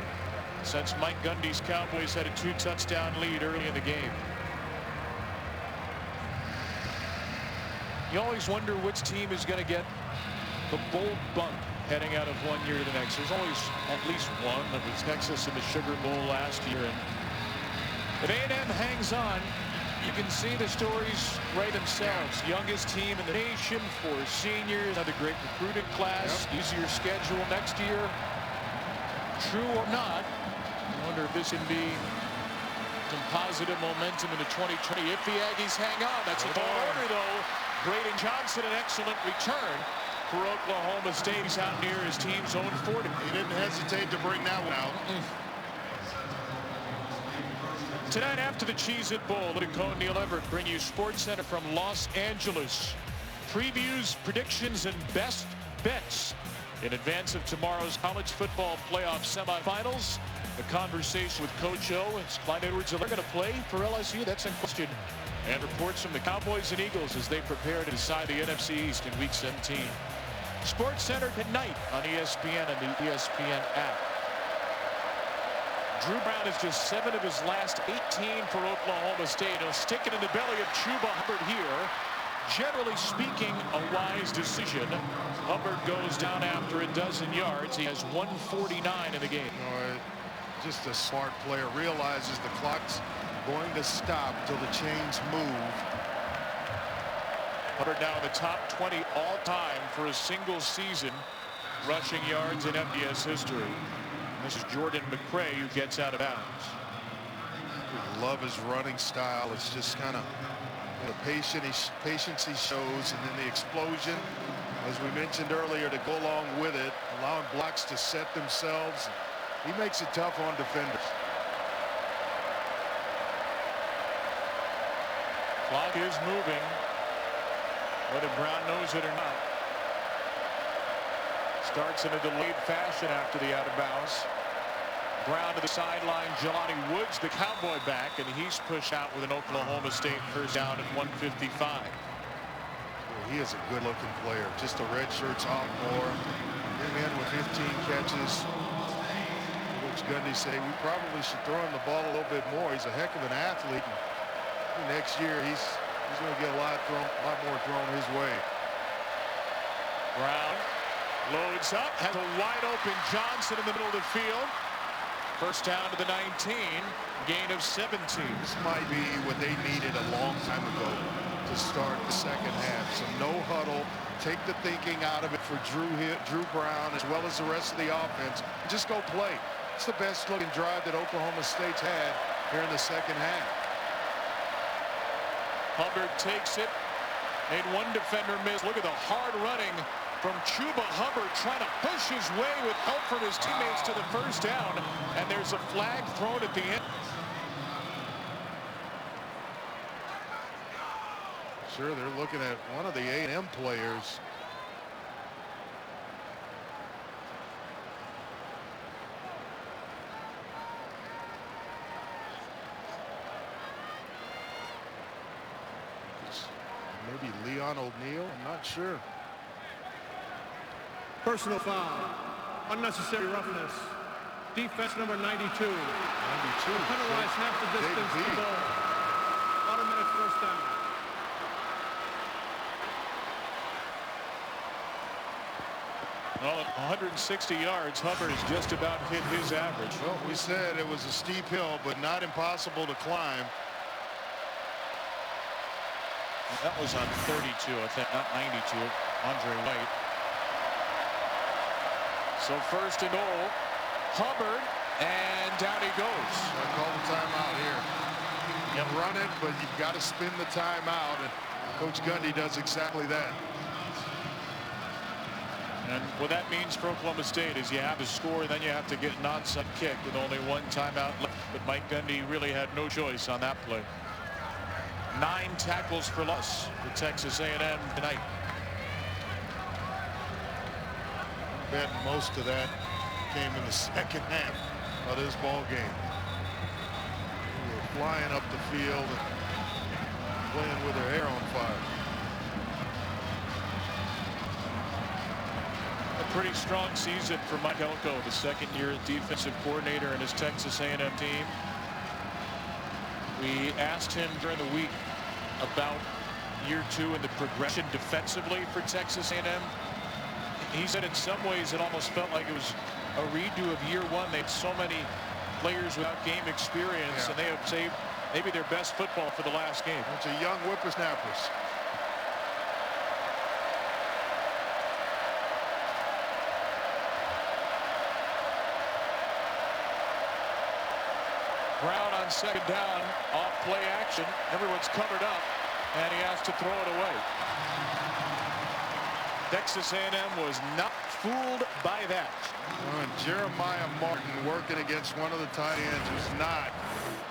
since Mike Gundy's Cowboys had a 2-touchdown lead early in the game. You always wonder which team is going to get the bold bump heading out of one year to the next. There's always at least one. That was Texas in the Sugar Bowl last year. And if A&M hangs on, you can see the stories write themselves. Youngest team in the nation, 4 seniors, another great recruiting class, easier schedule next year. True or not, I wonder if this can be some positive momentum into 2020 if the Aggies hang on. That's a ball order, though. Braden Johnson, an excellent return for Oklahoma State. He's out near his team's own 40. He didn't hesitate to bring that one out. Tonight after the Cheez-It Bowl, Luke Cohn, Neil Everett bring you Sports Center from Los Angeles. Previews, predictions, and best bets in advance of tomorrow's college football playoff semifinals. The conversation with Coach O and Clyde Edwards-Helaire going to play for LSU. That's in question. And reports from the Cowboys and Eagles as they prepare to decide the NFC East in Week 17. Sports Center tonight on ESPN and the ESPN app. Drew Brown is just 7 of his last 18 for Oklahoma State. He'll stick it in the belly of Chuba Hubbard here. Generally speaking, a wise decision. Hubbard goes down after a dozen yards. He has 149 in the game. Just a smart player, realizes the clock's going to stop till the chains move. Hubbard now in the top 20 all-time for a single season rushing yards in FBS history. This is Jordan McCray who gets out of bounds. Love his running style. It's just kind of the patience he shows, and then the explosion, as we mentioned earlier, to go along with it, allowing blocks to set themselves. He makes it tough on defenders. Clock is moving, whether Brown knows it or not. Starts in a delayed fashion after the out of bounds. Brown to the sideline. Jelani Woods, the Cowboy back, and he's pushed out with an Oklahoma State first down at 155. Well, he is a good-looking player. Just a redshirt sophomore. Him in with 15 catches. Coach Gundy say we probably should throw him the ball a little bit more. He's a heck of an athlete. Next year, he's going to get a lot more thrown his way. Brown loads up, has a wide open Johnson in the middle of the field. First down to the 19, gain of 17. This might be what they needed a long time ago to start the second half. Some no huddle, take the thinking out of it for Drew Brown as well as the rest of the offense. Just go play. It's the best looking drive that Oklahoma State's had here in the second half. Hubbard takes it, made one defender miss. Look at the hard running from Chuba Hubbard, trying to push his way with help from his teammates to the first down, and there's a flag thrown at the end. Sure, they're looking at one of the A&M players. Maybe Leon O'Neal, I'm not sure. Personal foul. Unnecessary roughness. Defense number 92. 92. Penalized half the distance to the ball. Automatic first down. Well, at 160 yards, Hubbard has just about hit his average. Well, we said it was a steep hill, but not impossible to climb. That was on 32, I think, not 92. Andre White. So first and goal, Hubbard, and down he goes. I call the timeout here. You run it, but you've got to spin the timeout, and Coach Gundy does exactly that. And what that means for Oklahoma State is you have to score, then you have to get an onside kick with only one timeout left. But Mike Gundy really had no choice on that play. 9 tackles for loss for Texas A&M tonight. I bet most of that came in the second half of this ball game. We were flying up the field and playing with their hair on fire. A pretty strong season for Mike Elko, the second-year defensive coordinator in his Texas A&M team. We asked him during the week about year 2 and the progression defensively for Texas A&M. He said in some ways it almost felt like it was a redo of year 1. They had so many players without game experience, and they have saved maybe their best football for the last game. It's a young whippersnappers. Brown on second down, off play action. Everyone's covered up, and he has to throw it away. Texas A&M was not fooled by that. And Jeremiah Martin working against one of the tight ends who's not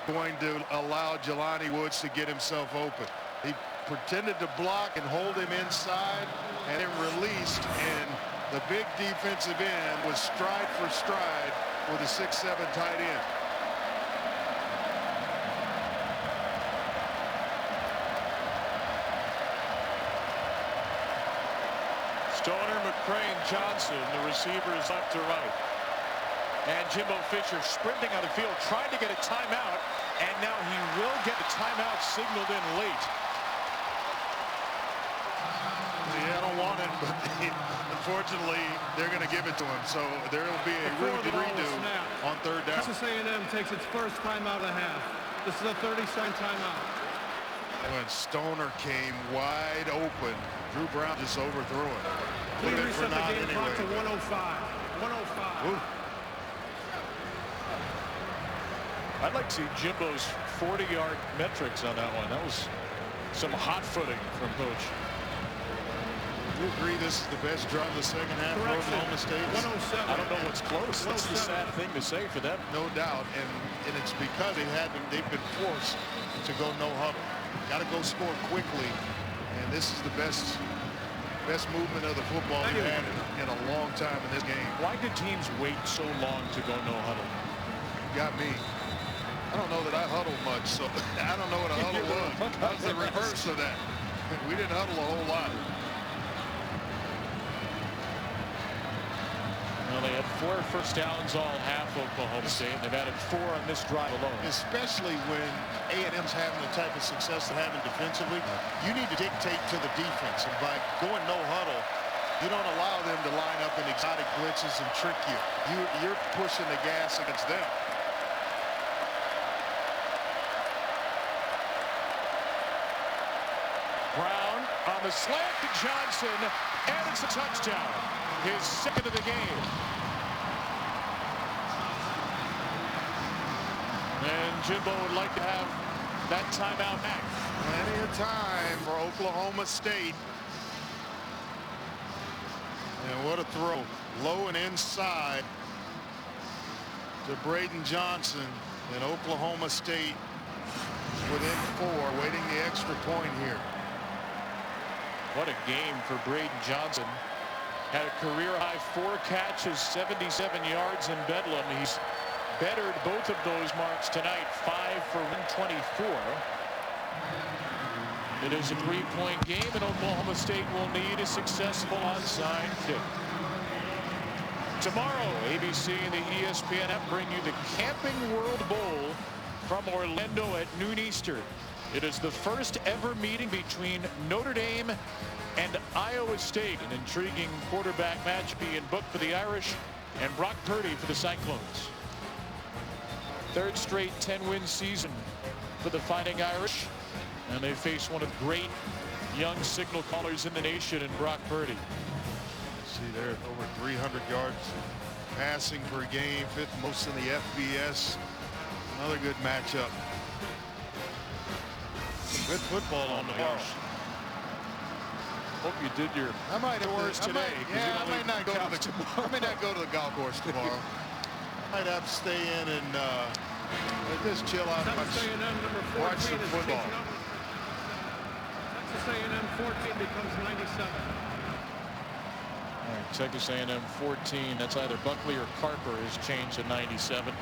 going to allow Jelani Woods to get himself open. He pretended to block and hold him inside, and then released, and the big defensive end was stride for stride with a 6'7" tight end. Stoner, McCray, and Johnson, the receivers left to right. And Jimbo Fisher sprinting on the field, trying to get a timeout, and now he will get the timeout signaled in late. Yeah, I don't want it, but unfortunately, they're going to give it to him. So there will be a redo on third down. Texas A&M takes its first timeout of the half. This is a 30-second timeout. When Stoner came wide open, Drew Brown just overthrew it. We reset the game clock to 105. 105. Ooh. I'd like to see Jimbo's 40-yard metrics on that one. That was some hot footing from Coach. Do you agree this is the best drive of the second half for Oklahoma State? 107. I don't know what's close. That's the sad thing to say for them. No doubt, and it's because they've been forced to go no huddle. Got to go score quickly, and this is the best movement of the football we've had in a long time in this game. Why did teams wait so long to go no huddle? Got me. I don't know that I huddled much, so I don't know what a huddle was. That was the reverse of that. We didn't huddle a whole lot. Well, they had 4 first downs all half Oklahoma State. They've added 4 on this drive alone. Especially when A&M's having the type of success they're having defensively, you need to dictate to the defense. And by going no huddle, You don't allow them to line up in exotic blitzes and trick you. You're pushing the gas against them. Brown on the slant to Johnson, and it's a touchdown. His second of the game. And Jimbo would like to have that timeout back. Plenty of time for Oklahoma State. And what a throw. Low and inside to Braden Johnson. And Oklahoma State within 4, waiting the extra point here. What a game for Braden Johnson. Had a career-high 4 catches, 77 yards in Bedlam. He's bettered both of those marks tonight, 5 for 124. It is a 3-point game, and Oklahoma State will need a successful onside kick. Tomorrow, ABC and the ESPN app bring you the Camping World Bowl from Orlando at noon Eastern. It is the first ever meeting between Notre Dame and Iowa State. An intriguing quarterback match being booked for the Irish and Brock Purdy for the Cyclones. Third straight 10-win season for the Fighting Irish, and they face one of the great young signal callers in the nation in Brock Purdy. See there, over 300 yards passing per game, 5th most in the FBS. Another good matchup. Some good football on the ball. Hope you did your tours today. I may not go to the golf course tomorrow. Might have to stay in and just chill out and watch some football. Texas A&M 14 becomes 97. All right, Texas A&M 14. That's either Buckley or Carper has changed to 97.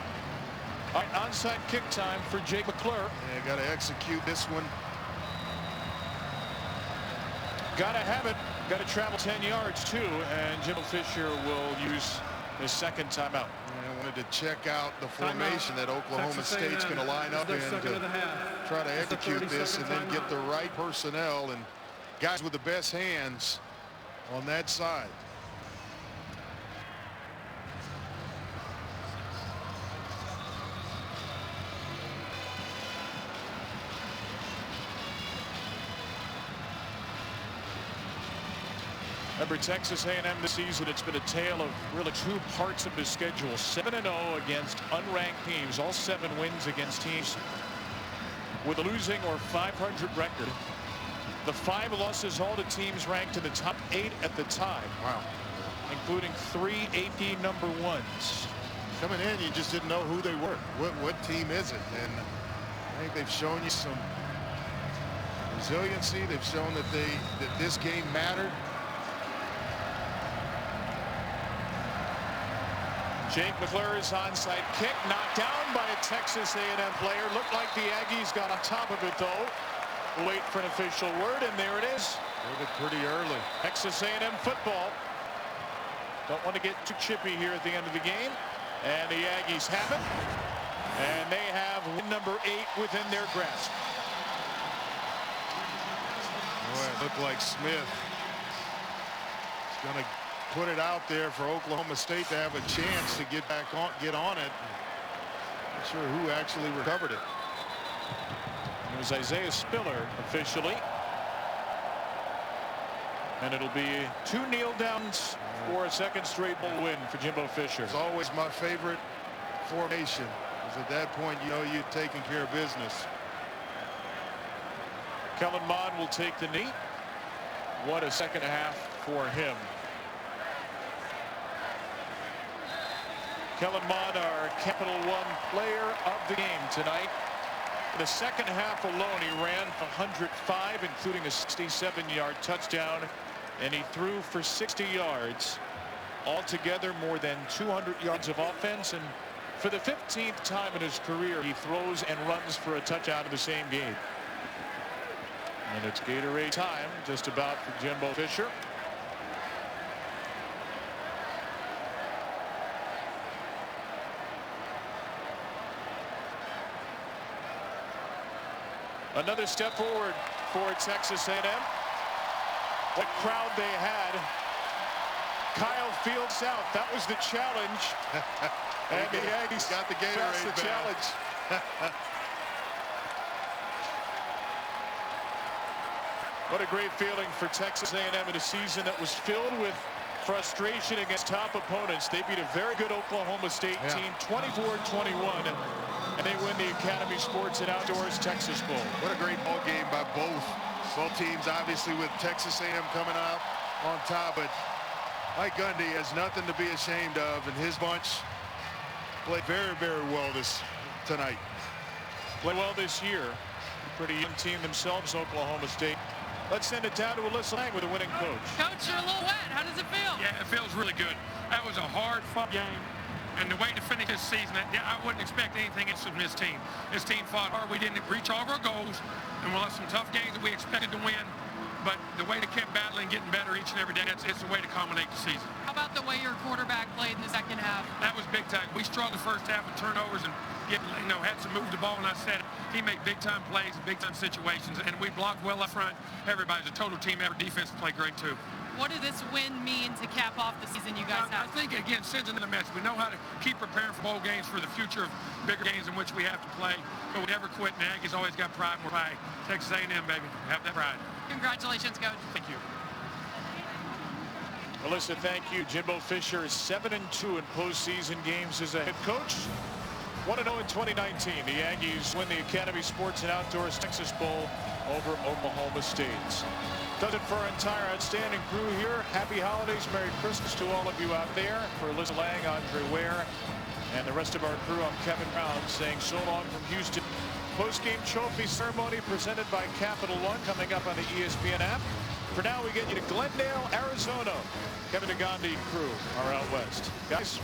All right, onside kick time for Jake McClure. Yeah, got to execute this one. Got to have it. Got to travel 10 yards too, and Jimbo Fisher will use his second timeout. I wanted to check out the formation that Oklahoma State's going to line up in to try to execute this and then get the right personnel and guys with the best hands on that side. Remember, Texas A&M this season, it's been a tale of really 2 parts of the schedule. 7-0 against unranked teams, all 7 wins against teams with a losing or 500 record. The 5 losses all to teams ranked in the top 8 at the time. Wow. Including 3 AP number 1s. Coming in, you just didn't know who they were. What team is it? And I think they've shown you some resiliency. They've shown that this game mattered. Jake McClure's onside kick knocked down by a Texas A&M player. Looked like the Aggies got on top of it though. We'll wait for an official word, and there it is. Did it pretty early. Texas A&M football. Don't want to get too chippy here at the end of the game. And the Aggies have it. And they have win number 8 within their grasp. Boy, it looked like Smith is going to put it out there for Oklahoma State to have a chance to get on it. Not sure who actually recovered it. It was Isaiah Spiller officially. And it'll be 2 kneel downs for a second straight bowl win for Jimbo Fisher. It's always my favorite formation, because at that point you know you've taken care of business. Kellen Mond will take the knee. What a second half for him. Kellen Mond, our Capital One player of the game tonight. In the second half alone, he ran for 105, including a 67-yard touchdown, and he threw for 60 yards. Altogether, more than 200 yards of offense, and for the 15th time in his career, he throws and runs for a touchdown in the same game. And it's Gatorade time, just about, for Jimbo Fisher. Another step forward for Texas A&M. What crowd they had Kyle Field South. That was the challenge. And the Aggies got the Gatorade passed the challenge. What a great feeling for Texas A&M in a season that was filled with frustration against top opponents. They beat a very good Oklahoma State team 24-21, and they win the Academy Sports and Outdoors Texas Bowl. What a great ball game by both teams, obviously with Texas A&M coming out on top, but Mike Gundy has nothing to be ashamed of, and his bunch played very, very well tonight. Played well this year. Pretty young team themselves, Oklahoma State. Let's send it down to Alyssa Lang with a winning coach. Coach, you're a little wet. How does it feel? Yeah, it feels really good. That was a hard-fought game. And the way to finish this season, I wouldn't expect anything else from this team. This team fought hard. We didn't reach all of our goals, and we'll have some tough games that we expected to win. But the way to keep battling, getting better each and every day, it's the way to culminate the season. How about the way your quarterback played in the second half? That was big time. We struggled the first half with turnovers and had to move the ball, and I said he made big-time plays in big-time situations, and we blocked well up front. Everybody's a total team effort. Defense played great, too. What did this win mean to cap off the season you guys have? I think, again, sends another message. We know how to keep preparing for bowl games for the future of bigger games in which we have to play, but we never quit, and the Aggies always got pride. And we're by Texas A&M, baby. Have that pride. Congratulations, Coach. Thank you. Alyssa, thank you. Jimbo Fisher is 7-2 in postseason games as a head coach. 1-0 in 2019. The Aggies win the Academy Sports and Outdoors Texas Bowl over Oklahoma State. Does it for our entire outstanding crew here. Happy holidays, Merry Christmas to all of you out there. For Alyssa Lang, Andre Ware, and the rest of our crew, I'm Kevin Brown saying so long from Houston. Post-game trophy ceremony presented by Capital One coming up on the ESPN app. For now, we get you to Glendale, Arizona. Kevin DeGandhi crew are out west. Guys.